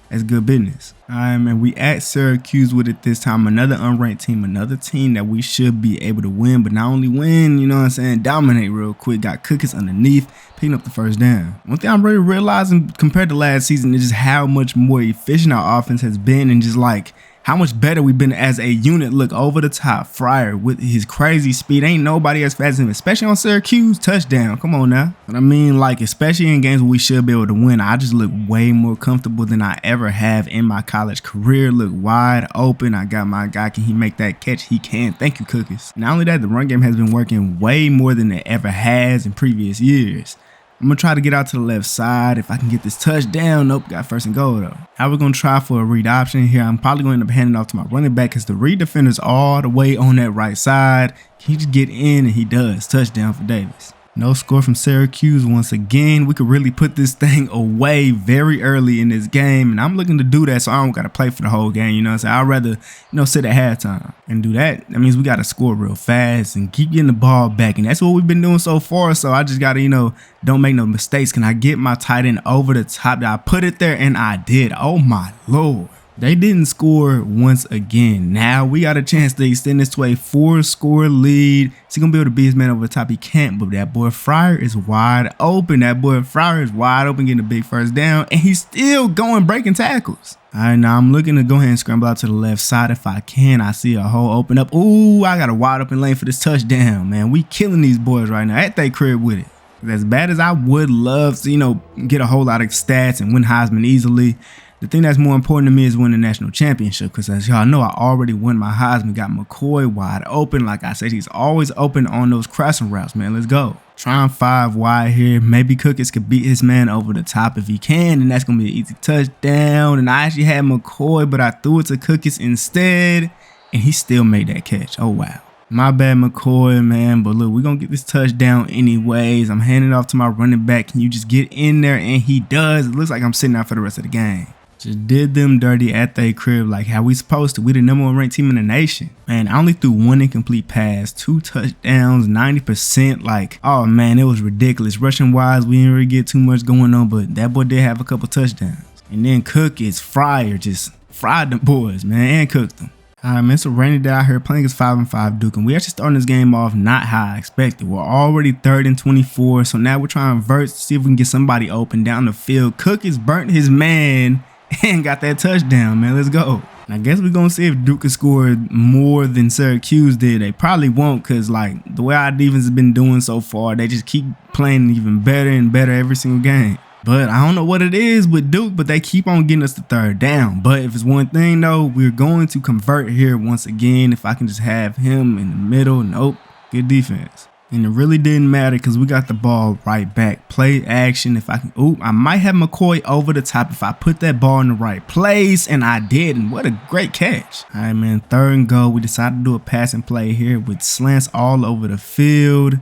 That's good business. All right, man, we at Syracuse with it this time. Another unranked team, another team that we should be able to win, but not only win, you know what I'm saying, dominate real quick. Got Cookies underneath, picking up the first down. One thing I'm really realizing compared to last season is just how much more efficient our offense has been, and just like how much better we've been as a unit. Look, over the top, Fryer with his crazy speed. Ain't nobody as fast as him, especially on Syracuse. Touchdown. Come on now. But I mean, like, especially in games where we should be able to win, I just look way more comfortable than I ever have in my college career. Look wide open. I got my guy. Can he make that catch? He can. Thank you, Cookies. Not only that, the run game has been working way more than it ever has in previous years. I'm going to try to get out to the left side. If I can get this touchdown, nope, got 1st and goal though. Now we're going to try for a read option here. I'm probably going to end up handing off to my running back because the read defender's all the way on that right side. Can he just get in? And he does. Touchdown for Davis. No score from Syracuse once again. We could really put this thing away very early in this game, and I'm looking to do that so I don't got to play for the whole game, you know what I'm saying? I'd rather, sit at halftime and do that. That means we got to score real fast and keep getting the ball back, and that's what we've been doing so far, so I just got to, don't make no mistakes. Can I get my tight end over the top? I put it there, and I did. Oh, my Lord. They didn't score once again. Now we got a chance to extend this to a 4-score lead. Is he going to be able to beat his man over the top? He can't, but that boy Fryer is wide open. That boy Fryer is wide open, getting a big first down, and he's still going breaking tackles. All right, now I'm looking to go ahead and scramble out to the left side if I can. I see a hole open up. Ooh, I got a wide open lane for this touchdown, man. We killing these boys right now at their crib with it. As bad as I would love to, get a whole lot of stats and win Heisman easily, the thing that's more important to me is winning the national championship, because as y'all know, I already won my Heisman. Got McCoy wide open. Like I said, he's always open on those crossing routes, man. Let's go. Trying 5 wide here. Maybe Cookies could beat his man over the top if he can, and that's going to be an easy touchdown. And I actually had McCoy, but I threw it to Cookies instead, and he still made that catch. Oh, wow. My bad, McCoy, man. But look, we're going to get this touchdown anyways. I'm handing it off to my running back. Can you just get in there? And he does. It looks like I'm sitting out for the rest of the game. Just did them dirty at their crib like how we supposed to. We the #1 ranked team in the nation. Man, I only threw 1 incomplete pass, 2 touchdowns, 90%. Like, oh man, it was ridiculous. Rushing wise, we didn't really get too much going on, but that boy did have a couple touchdowns. And then Cook is Fryer, just fried them boys, man, and cooked them. All right, man, it's a rainy day out here playing against 5-5 Duke, and we actually starting this game off not how I expected. We're already 3rd and 24, so now we're trying to vert to see if we can get somebody open down the field. Cook has burnt his man and got that touchdown, man. Let's go. And I guess we're going to see if Duke can score more than Syracuse did. They probably won't because, like, the way our defense has been doing so far, they just keep playing even better and better every single game. But I don't know what it is with Duke, but they keep on getting us the 3rd down. But if it's one thing, though, we're going to convert here once again. If I can just have him in the middle, nope, good defense. And it really didn't matter because we got the ball right back. Play action. If I can, I might have McCoy over the top if I put that ball in the right place, and I did. And what a great catch. All right, man, 3rd and goal. We decided to do a passing play here with slants all over the field.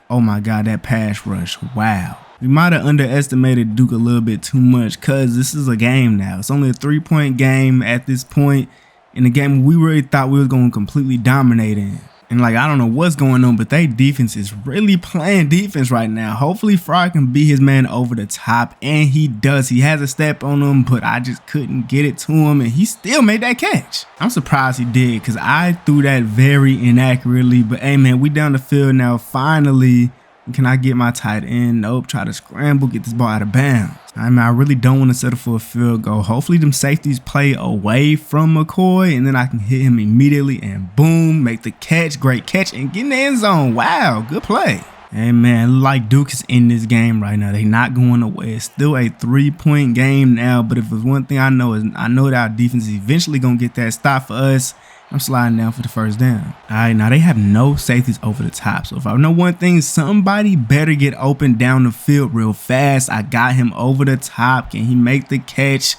Oh my God, that pass rush. Wow. We might have underestimated Duke a little bit too much because this is a game now. It's only a 3-point game at this point in the game we really thought we was going to completely dominate in. And like, I don't know what's going on, but they defense is really playing defense right now. Hopefully Fryer can beat his man over the top, and he does. He has a step on him, but I just couldn't get it to him, and he still made that catch. I'm surprised he did because I threw that very inaccurately. But hey, man, we down the field now. Finally, can I get my tight end? Nope. Try to scramble, get this ball out of bounds. I mean, I really don't want to settle for a field goal. Hopefully them safeties play away from McCoy, and then I can hit him immediately and boom, make the catch. Great catch and get in the end zone. Wow, good play. Hey man, like Duke is in this game right now. They not going away. It's still a 3-point game now, but if there's one thing I know is I know that our defense is eventually going to get that stop for us. I'm sliding down for the 1st down. All right, now they have no safeties over the top. So if I know one thing, somebody better get open down the field real fast. I got him over the top. Can he make the catch?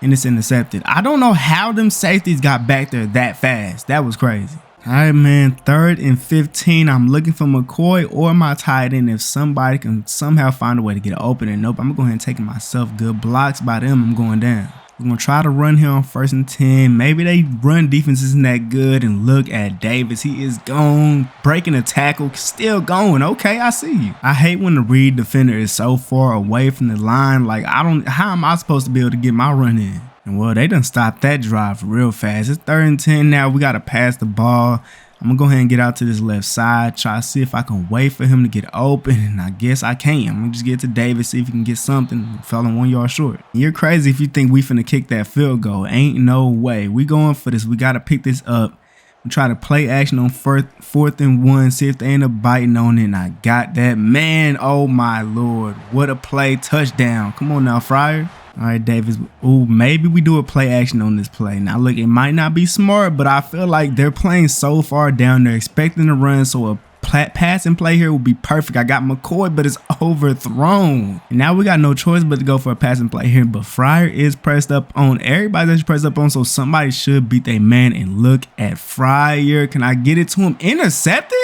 And it's intercepted. I don't know how them safeties got back there that fast. That was crazy. All right, man, 3rd and 15. I'm looking for McCoy or my tight end if somebody can somehow find a way to get open. And nope, I'm going to go ahead and take it myself. Good blocks by them. I'm going down. We're going to try to run here on 1st and 10. Maybe they run defense isn't that good. And look at Davis. He is gone. Breaking a tackle. Still going. Okay, I see you. I hate when the read defender is so far away from the line. Like, how am I supposed to be able to get my run in? And well, they done stopped that drive real fast. It's 3rd and 10 now. We got to pass the ball. I'm going to go ahead and get out to this left side, try to see if I can wait for him to get open, and I guess I can't. I'm going to just get to Davis, see if he can get something. Fell in 1 yard short. You're crazy if you think we finna kick that field goal. Ain't no way. We going for this. We got to pick this up. We try to play action on 4th and 1, see if they end up biting on it, and I got that. Man, oh my Lord. What a play. Touchdown. Come on now, Fryer. All right, Davis. Ooh, maybe we do a play action on this play. Now, look, it might not be smart, but I feel like they're playing so far down. They're expecting to run, so a passing play here will be perfect. I got McCoy, but it's overthrown. And now we got no choice but to go for a passing play here. But Fryer is pressed up on. Everybody that's pressed up on, so somebody should beat their man. And look at Fryer. Can I get it to him? Intercepted?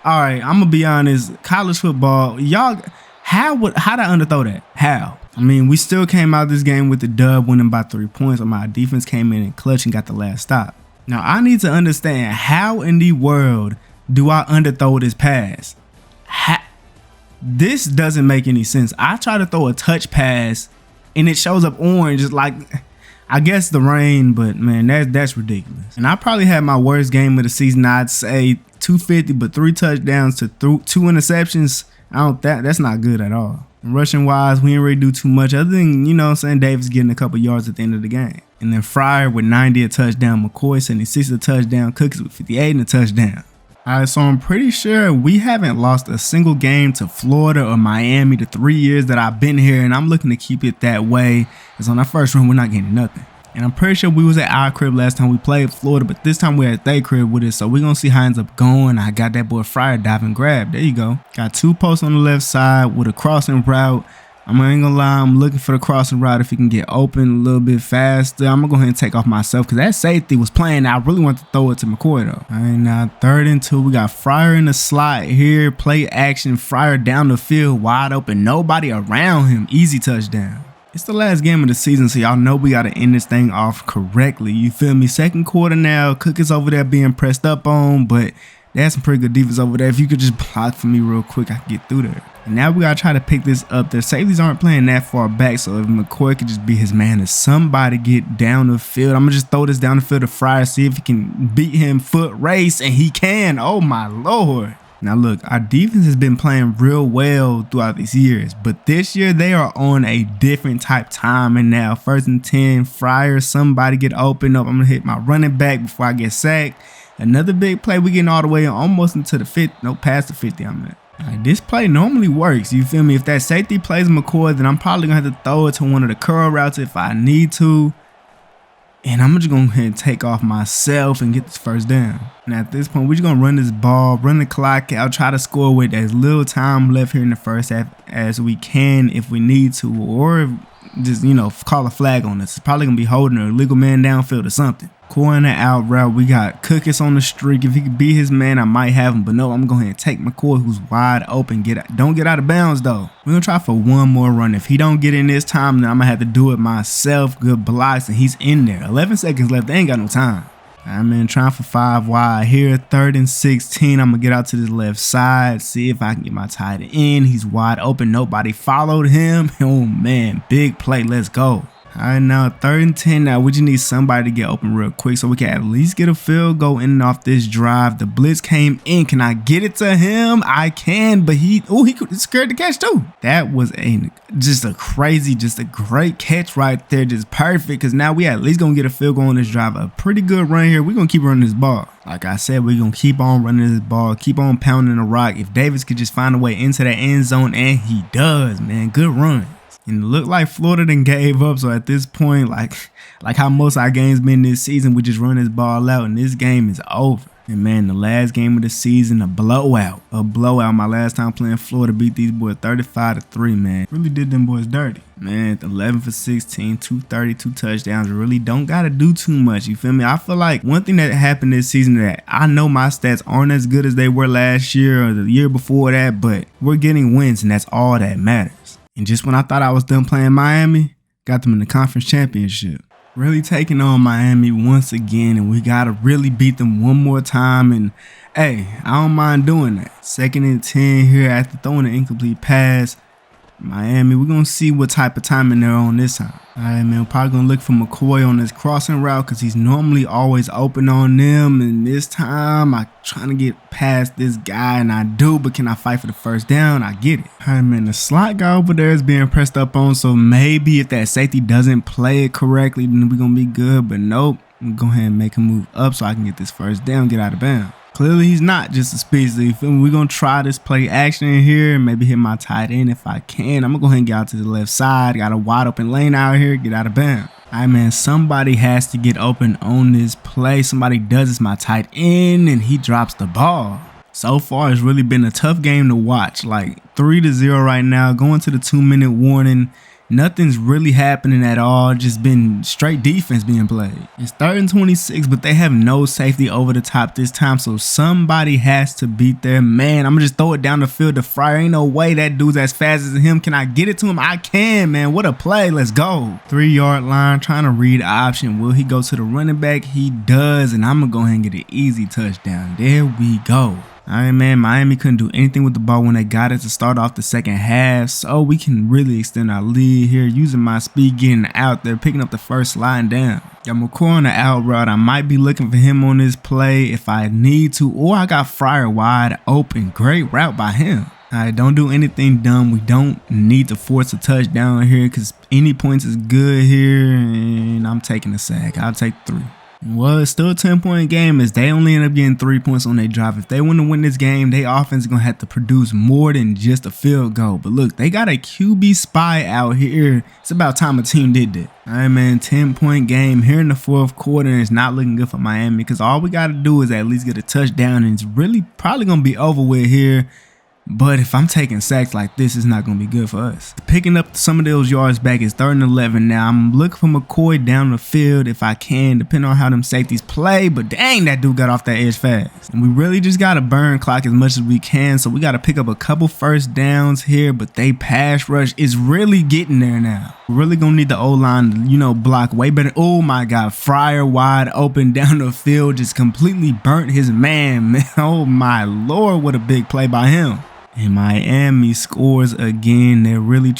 All right, I'm going to be honest. College football, y'all, how did I underthrow that? How? I mean, we still came out of this game with the dub, winning by 3 points. My defense came in and clutch and got the last stop. Now, I need to understand how in the world do I underthrow this pass? This doesn't make any sense. I try to throw a touch pass and it shows up orange. It's like, I guess the rain, but man, that's ridiculous. And I probably had my worst game of the season. I'd say 250, but 3 touchdowns to 2 interceptions. That's not good at all. Rushing wise, we didn't really do too much other than, you know what I'm saying, Davis getting a couple yards at the end of the game. And then Fryer with 90 a touchdown, McCoy 76 a touchdown, Cookies with 58 and a touchdown. All right, so I'm pretty sure we haven't lost a single game to Florida or Miami the 3 years that I've been here, and I'm looking to keep it that way. Because on our first run, we're not getting nothing. And I'm pretty sure we was at our crib last time we played Florida, but this time we're at their crib with it. So we're going to see how it ends up going. I got that boy Fryer dive and grab. There you go. Got 2 posts on the left side with a crossing route. I ain't gonna lie, I'm looking for the crossing route if he can get open a little bit faster. I'm gonna go ahead and take off myself because that safety was playing. I really want to throw it to McCoy though. All right, now 3rd and 2. We got Fryer in the slot here. Play action. Fryer down the field, wide open. Nobody around him. Easy touchdown. It's the last game of the season, so y'all know we got to end this thing off correctly. You feel me? 2nd quarter now. Cook is over there being pressed up on, but they had some pretty good defense over there. If you could just block for me real quick, I could get through there. And now we got to try to pick this up. The safeties aren't playing that far back, so if McCoy could just be his man and somebody get down the field, I'm going to just throw this down the field to Fryer, see if he can beat him foot race, and he can. Oh, my Lord. Now, look, our defense has been playing real well throughout these years, but this year they are on a different type time. And now 1st and 10, Fryer, somebody get open up. I'm going to hit my running back before I get sacked. Another big play. We getting all the way almost into the 50. No, past the 50, I'm at. Right, this play normally works, you feel me? If that safety plays McCoy, then I'm probably going to have to throw it to one of the curl routes if I need to. And I'm just going to go ahead and take off myself and get this 1st down. Now at this point, we're just going to run this ball, run the clock out, try to score with as little time left here in the 1st half as we can if we need to, or just, you know, call a flag on us. It's probably going to be holding a illegal man downfield or something. Corner out route. We got Cookis on the streak. If he could be his man, I might have him. But no, I'm going to go ahead and take McCoy, who's wide open. Don't get out of bounds, though. We're going to try for one more run. If he don't get in this time, then I'm going to have to do it myself. Good blocks, and he's in there. 11 seconds left. They ain't got no time. I'm in trying for 5 wide here. 3rd and 16. I'm going to get out to this left side. See if I can get my tight end. He's wide open. Nobody followed him. Oh, man. Big play. Let's go. All right, now 3rd and 10. Now we just need somebody to get open real quick so we can at least get a field goal in and off this drive. The blitz came in. Can I get it to him? I can, but he scared to catch too. That was just a great catch right there. Just perfect, because now we at least gonna get a field goal on this drive. A pretty good run here. We're gonna keep running this ball. Like I said, we're gonna keep on running this ball, keep on pounding the rock. If Davis could just find a way into that end zone, and he does, man. Good run. And it looked like Florida done gave up. So at this point, like how most of our games been this season, we just run this ball out and this game is over. And man, the last game of the season, a blowout. My last time playing Florida, beat these boys 35-3, man. Really did them boys dirty. Man, 11 for 16, 232 touchdowns. Really don't got to do too much, you feel me? I feel like one thing that happened this season that I know my stats aren't as good as they were last year or the year before that, but we're getting wins and that's all that matters. And just when I thought I was done playing Miami, got them in the conference championship. Really taking on Miami once again, and we got to really beat them one more time. And hey, I don't mind doing that. 2nd and 10 here after throwing an incomplete pass. Miami, we're going to see what type of timing they're on this time. All right, man, we're probably going to look for McCoy on this crossing route because he's normally always open on them. And this time, I'm trying to get past this guy, and I do, but can I fight for the 1st down? I get it. All right, man, the slot guy over there is being pressed up on, so maybe if that safety doesn't play it correctly, then we're going to be good. But nope, I'm going to go ahead and make him move up so I can get this 1st down, get out of bounds. Clearly, he's not just a speedster. You feel me? We're going to try this play action in here and maybe hit my tight end if I can. I'm going to go ahead and get out to the left side. Got a wide open lane out here. Get out of bounds. All right, man, somebody has to get open on this play. Somebody does. It's my tight end, and he drops the ball. So far, it's really been a tough game to watch. Like 3-0 right now, going to the 2-minute warning. Nothing's really happening at all. Just been straight defense being played. It's 3rd and 26, but they have no safety over the top this time. So somebody has to beat their man. I'm going to just throw it down the field to Fryer. Ain't no way that dude's as fast as him. Can I get it to him? I can, man. What a play. Let's go. 3-yard line, trying to read option. Will he go to the running back? He does. And I'm going to go ahead and get an easy touchdown. There we go. All right, man, Miami couldn't do anything with the ball when they got it to start off the 2nd half, so we can really extend our lead here using my speed, getting out there, picking up the 1st, sliding down. Got McCoy on the out route. I might be looking for him on this play if I need to, or I got Fryer wide open. Great route by him. All right, don't do anything dumb. We don't need to force a touchdown here because any points is good here, and I'm taking a sack. I'll take 3. Well, it's still a 10-point game as they only end up getting 3 points on their drive. If they want to win this game, their offense is going to have to produce more than just a field goal. But look, they got a QB spy out here. It's about time a team did that. All right, man, 10-point game here in the 4th quarter, and it's not looking good for Miami because all we got to do is at least get a touchdown, and it's really probably going to be over with here. But if I'm taking sacks like this, it's not going to be good for us. Picking up some of those yards back is 3rd and 11 now. I'm looking for McCoy down the field if I can, depending on how them safeties play. But dang, that dude got off that edge fast. And we really just got to burn clock as much as we can. So we got to pick up a couple first downs here. But they pass rush is really getting there now. We're really going to need the O-line to, block way better. Oh my God, Fryer wide open down the field. Just completely burnt his man. Oh my Lord, what a big play by him. And Miami scores again. They're really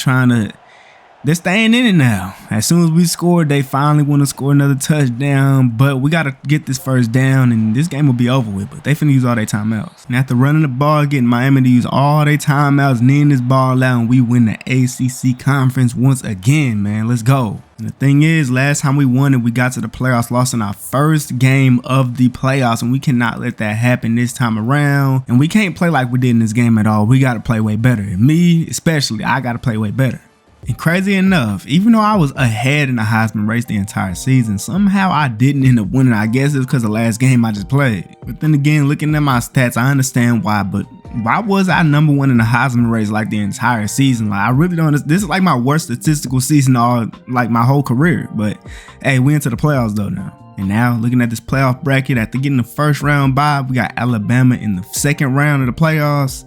they're staying in it now. As soon as we scored, they finally want to score another touchdown. But we got to get this first down, and this game will be over with. But they finna use all their timeouts. And after running the ball, getting Miami to use all their timeouts, kneeing this ball out, and we win the ACC conference once again, man. Let's go. And the thing is, last time we won it, we got to the playoffs, lost in our first game of the playoffs, and we cannot let that happen this time around. And we can't play like we did in this game at all. We got to play way better. And me, especially, I got to play way better. And crazy enough, even though I was ahead in the Heisman race the entire season, somehow I didn't end up winning. I guess it's because the last game I just played. But then again, looking at my stats, I understand why. But why was I number 1 in the Heisman race like the entire season? Like, I really don't. This is like my worst statistical season all like my whole career. But hey, we into the playoffs though now. And now looking at this playoff bracket, after getting the first round bye, we got Alabama in the second round of the playoffs.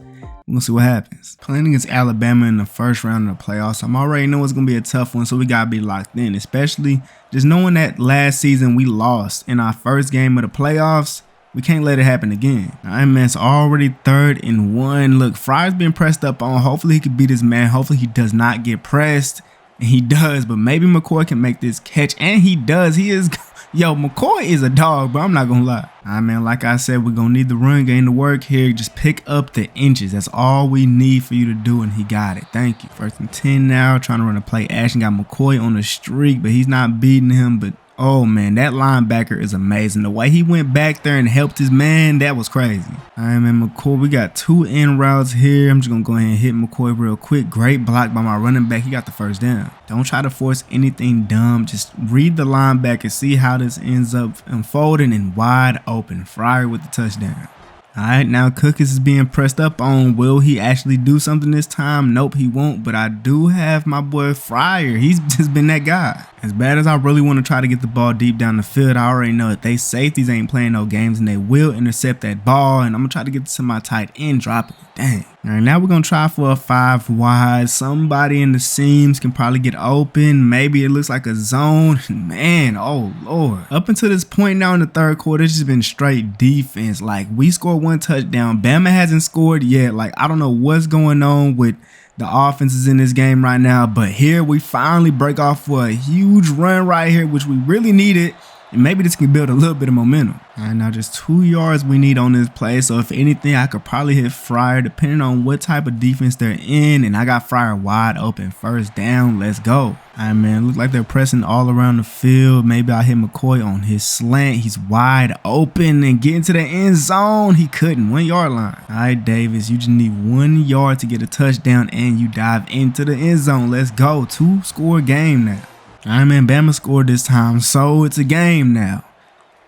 We're going to see what happens. Playing against Alabama in the first round of the playoffs, I'm already know it's going to be a tough one, so we got to be locked in, especially just knowing that last season we lost in our first game of the playoffs. We can't let it happen again. All right, man, it's already 3rd and 1. Look, Fryer's being pressed up on. Hopefully he can beat his man. Hopefully he does not get pressed, and he does, but maybe McCoy can make this catch, and he does. He is... Yo, McCoy is a dog, but I'm not gonna lie. All right, man, like I said, we're gonna need the run game to work here. Just pick up the inches. That's all we need for you to do, and he got it. Thank you. 1st and 10 now, trying to run a play action. Got McCoy on the streak, but he's not beating him. But oh man, that linebacker is amazing. The way he went back there and helped his man, that was crazy. All right, man, McCoy, we got 2 in routes here. I'm just gonna go ahead and hit McCoy real quick. Great block by my running back. He got the first down. Don't try to force anything dumb. Just read the linebacker, see how this ends up unfolding, and wide open. Fryer with the touchdown. All right, now Cookis is being pressed up on. Will he actually do something this time? Nope, he won't. But I do have my boy Fryer. He's just been that guy. As bad as I really want to try to get the ball deep down the field, I already know that they safeties ain't playing no games, and they will intercept that ball. And I'm going to try to get to my tight end, drop it. Dang. All right, now we're going to try for a 5 wide. Somebody in the seams can probably get open. Maybe it looks like a zone. Man, oh Lord. Up until this point now in the 3rd quarter, it's just been straight defense. Like, we scored 1 touchdown. Bama hasn't scored yet. Like, I don't know what's going on with the offenses in this game right now. But here we finally break off for a huge run right here, which we really needed. And maybe this can build a little bit of momentum. All right, now just 2 yards we need on this play. So if anything, I could probably hit Fryer depending on what type of defense they're in. And I got Fryer wide open. First down. Let's go. All right, man. Look like they're pressing all around the field. Maybe I'll hit McCoy on his slant. He's wide open and get into the end zone. He couldn't. 1 yard line. All right, Davis. You just need 1 yard to get a touchdown and you dive into the end zone. Let's go. 2-score game now. All right, man, Bama scored this time, so it's a game now,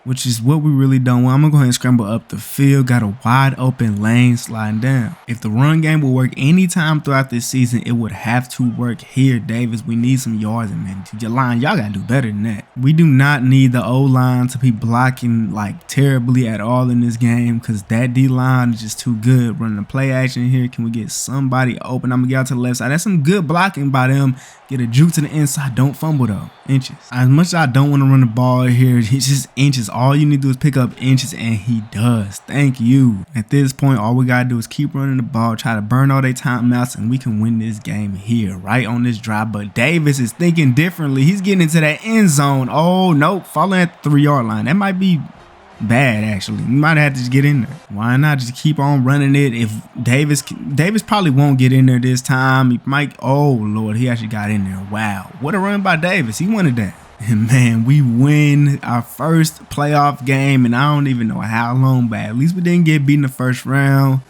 which is what we really don't want. I'm going to go ahead and scramble up the field. Got a wide open lane sliding down. If the run game will work anytime throughout this season, it would have to work here, Davis. We need some yards, and man, your line, y'all got to do better than that. We do not need the O-line to be blocking like terribly at all in this game because that D-line is just too good. Running a play action here. Can we get somebody open? I'm going to get out to the left side. That's some good blocking by them. Get a juke to the inside. Don't fumble though. Inches. As much as I don't want to run the ball here, it's just inches. All you need to do is pick up inches, and he does. Thank you. At this point, all we got to do is keep running the ball, try to burn all their timeouts, and we can win this game here, right on this drive. But Davis is thinking differently. He's getting into that end zone. Oh, nope. Falling at the 3 yard line. That might be bad, actually. You might have to just get in there. Why not just keep on running it? If Davis probably won't get in there this time. He might. Oh Lord, he actually got in there. Wow, what a run by Davis. He wanted that. And man, we win our first playoff game, and I don't even know how long, but at least we didn't get beat in the first round.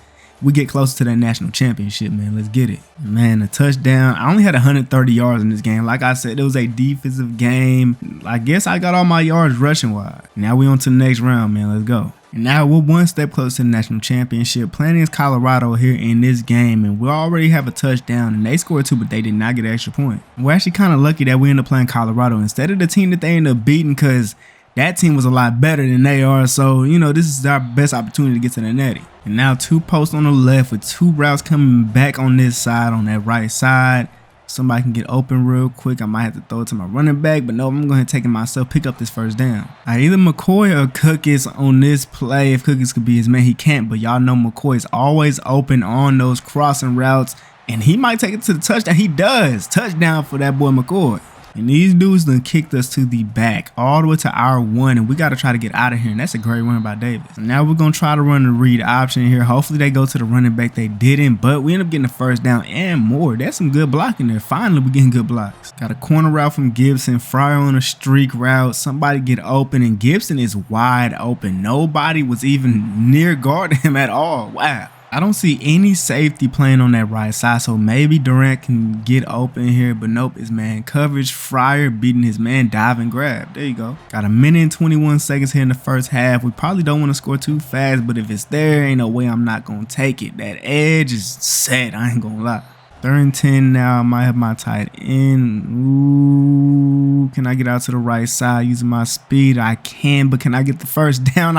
We get closer to that national championship, man. Let's get it. Man, a touchdown. I only had 130 yards in this game. Like I said, it was a defensive game. I guess I got all my yards rushing wide. Now we on to the next round, man. Let's go. And now we're one step closer to the national championship, playing against Colorado here in this game, and we already have a touchdown, and they scored 2, but they did not get an extra point. We're actually kind of lucky that we ended up playing Colorado instead of the team that they ended up beating, because that team was a lot better than they are. So, you know, this is our best opportunity to get to the netty. And now 2 posts on the left with 2 routes coming back on this side, on that right side. Somebody can get open real quick. I might have to throw it to my running back, but no, I'm going to take it myself, pick up this first down. Either McCoy or Cookies on this play. If Cookies could be his man, he can't, but y'all know McCoy is always open on those crossing routes, and he might take it to the touchdown. He does. Touchdown for that boy McCoy. And these dudes done kicked us to the back all the way to our 1, and we got to try to get out of here, and that's a great run by Davis. And now we're going to try to run the read option here. Hopefully they go to the running back. They didn't, but we end up getting the first down and more. That's some good blocking there. Finally, we're getting good blocks. Got a corner route from Gibson, Fryer on a streak route. Somebody get open, and Gibson is wide open. Nobody was even near guarding him at all. Wow. I don't see any safety playing on that right side, so maybe Durant can get open here, but nope, it's man coverage. Fryer beating his man, dive and grab. There you go. Got a minute and 21 seconds here in the first half. We probably don't want to score too fast, but if it's there, ain't no way I'm not going to take it. That edge is set, I ain't going to lie. 3rd and 10 now. I might have my tight end. Ooh, can I get out to the right side using my speed? I can, but can I get the first down?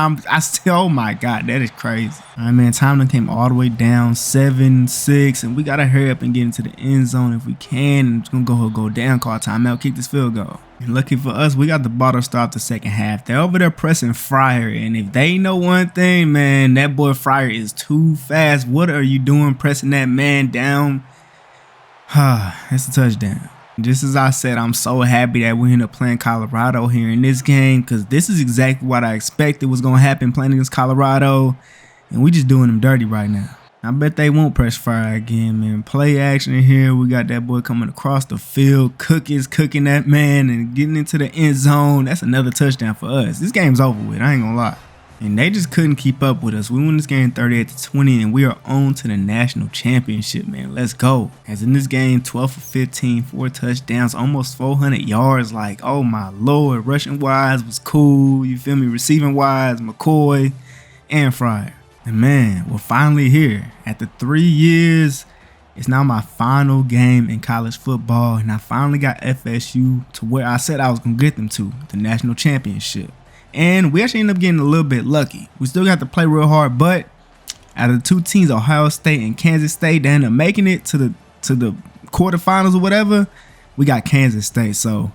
Oh my God, that is crazy. All right, man, time came all the way down 7-6, and we got to hurry up and get into the end zone if we can. It's going to go down, call timeout, kick this field goal. And lucky for us, we got the ball to start the second half. They're over there pressing Fryer, and if they know one thing, man, that boy Fryer is too fast. What are you doing pressing that man down? It's a touchdown. Just as I said, I'm so happy that we ended up playing Colorado here in this game, because this is exactly what I expected was going to happen playing against Colorado, and we just doing them dirty right now. I bet they won't press Fryer again, man. Play action here. We got that boy coming across the field. Cookies cooking that man and getting into the end zone. That's another touchdown for us. This game's over with. I ain't going to lie. And they just couldn't keep up with us. We won this game 38-20, and we are on to the national championship, man. Let's go. As in this game, 12 for 15, 4 touchdowns, almost 400 yards. Like, oh my Lord. Rushing wise was cool. You feel me? Receiving wise, McCoy and Fryer. And man, we're finally here. After 3 years, it's now my final game in college football, and I finally got FSU to where I said I was going to get them to, the national championship. And we actually ended up getting a little bit lucky. We still got to play real hard, but out of the 2 teams, Ohio State and Kansas State, they ended up making it to the quarterfinals or whatever. We got Kansas State, so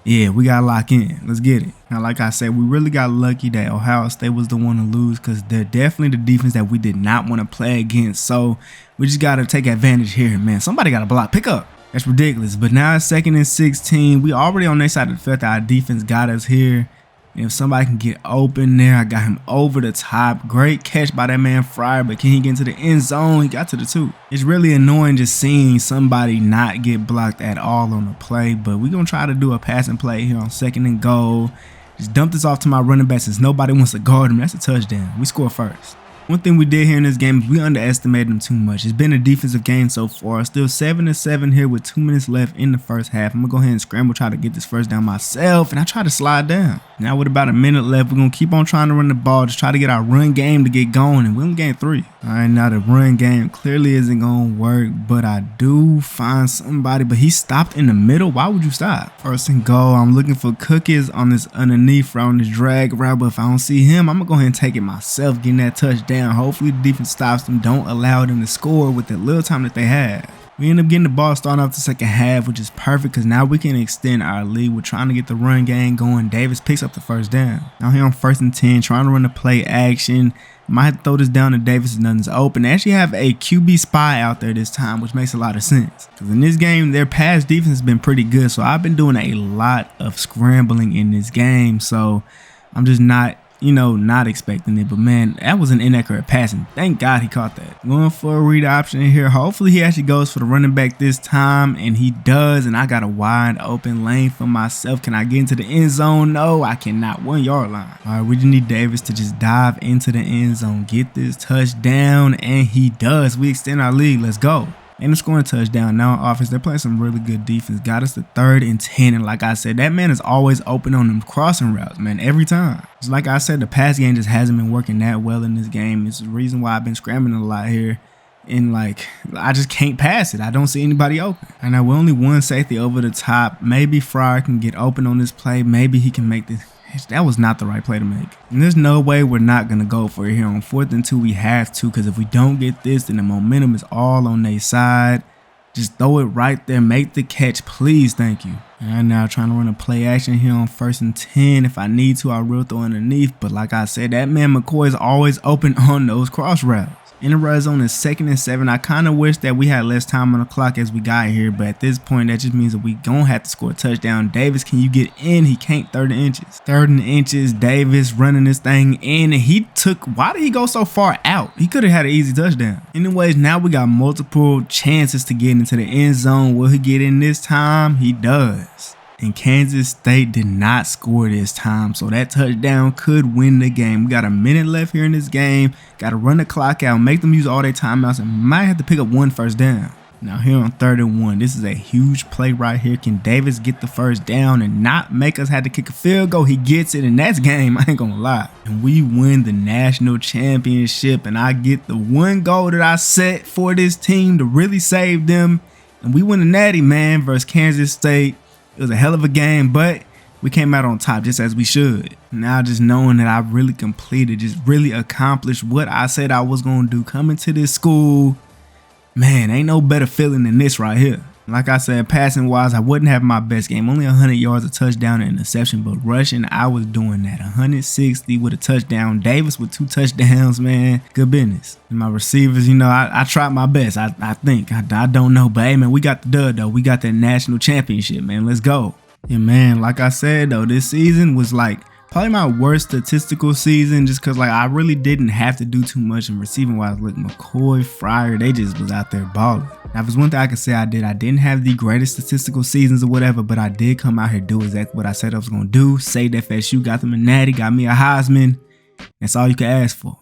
yeah, we got to lock in. Let's get it. Now, like I said, we really got lucky that Ohio State was the one to lose, because they're definitely the defense that we did not want to play against. So we just got to take advantage here, man. Somebody got to block. Pick up. That's ridiculous. But now it's 2nd and 16. We already on their side of the field. Our defense got us here. And if somebody can get open there, I got him over the top. Great catch by that man Fryer, but can he get into the end zone? He got to the 2. It's really annoying just seeing somebody not get blocked at all on the play, but we're going to try to do a passing play here on 2nd and goal. Just dump this off to my running back since nobody wants to guard him. That's a touchdown. We score first. One thing we did here in this game is we underestimated them too much. It's been a defensive game so far. Still 7-7 here with 2 minutes left in the first half. I'm going to go ahead and scramble, try to get this first down myself, and I try to slide down. Now with about a minute left, we're going to keep on trying to run the ball, just try to get our run game to get going, and we're in game 3. All right, now the run game clearly isn't going to work, but I do find somebody, but he stopped in the middle. Why would you stop? 1st and goal. I'm looking for Cookies on this underneath route, on this drag route, but if I don't see him, I'm going to go ahead and take it myself, getting that touchdown. Hopefully the defense stops them, don't allow them to score with the little time that they have. We end up getting the ball starting off the second half, which is perfect because now we can extend our lead. We're trying to get the run game going. Davis picks up the first down. Now here on 1st and 10, trying to run the play action. Might throw this down to Davis and nothing's open. They actually have a QB spy out there this time, which makes a lot of sense. Because in this game, their pass defense has been pretty good. So I've been doing a lot of scrambling in this game. So I'm just not expecting it, but man, that was an inaccurate passing. Thank God he caught that. Going for a read option in here. Hopefully he actually goes for the running back this time, and he does, and I got a wide open lane for myself. Can I get into the end zone? No, I cannot. 1 yard line. All right, we just need Davis to just dive into the end zone, get this touchdown, and he does. We extend our lead. Let's go. Ain't scoring a touchdown. Now on offense, they're playing some really good defense. Got us to 3rd and 10. And like I said, that man is always open on them crossing routes, man, every time. Just like I said, the pass game just hasn't been working that well in this game. It's the reason why I've been scrambling a lot here. And like, I just can't pass it. I don't see anybody open. And now we're only one safety over the top. Maybe Fryer can get open on this play. Maybe he can make this. That was not the right play to make. And there's no way we're not going to go for it here on 4th and 2. We have to, because if we don't get this, then the momentum is all on their side. Just throw it right there. Make the catch, please. Thank you. And now trying to run a play action here on 1st and 10. If I need to, I will throw underneath. But like I said, that man McCoy is always open on those cross routes. In the red zone is 2nd and 7. I kind of wish that we had less time on the clock as we got here, but at this point, that just means that we gonna have to score a touchdown. Davis, can you get in? He can't. 3rd and inches. 3rd and inches. Davis running this thing in, and he took. Why did he go so far out? He could have had an easy touchdown. Anyways, now we got multiple chances to get into the end zone. Will he get in this time? He does. And Kansas State did not score this time, so that touchdown could win the game. We got a minute left here in this game. Got to run the clock out, make them use all their timeouts, and might have to pick up 1 first down. Now here on 3rd and 1, this is a huge play right here. Can Davis get the first down and not make us have to kick a field goal? He gets it, and that's game. I ain't gonna lie. And we win the national championship, and I get the 1 goal that I set for this team to really save them. And we win the natty, man, versus Kansas State. It was a hell of a game, but we came out on top just as we should. Now just knowing that I really completed, just really accomplished what I said I was going to do coming to this school, man, ain't no better feeling than this right here. Like I said, passing wise, I wouldn't have my best game. Only 100 yards, a touchdown, and interception. But rushing, I was doing that. 160 with a touchdown. Davis with 2 touchdowns, man. Good business. And my receivers, you know, I tried my best. I think. I don't know. But, hey, man, we got the dub, though. We got that national championship, man. Let's go. And, man, like I said, though, this season was like probably my worst statistical season just because, like, I really didn't have to do too much in receiving wise. Look, McCoy, Fryer, they just was out there balling. Now, if there's one thing I can say I didn't have the greatest statistical seasons or whatever, but I did come out here do exactly what I said I was going to do. Saved FSU, got them a natty, got me a Heisman. That's all you can ask for.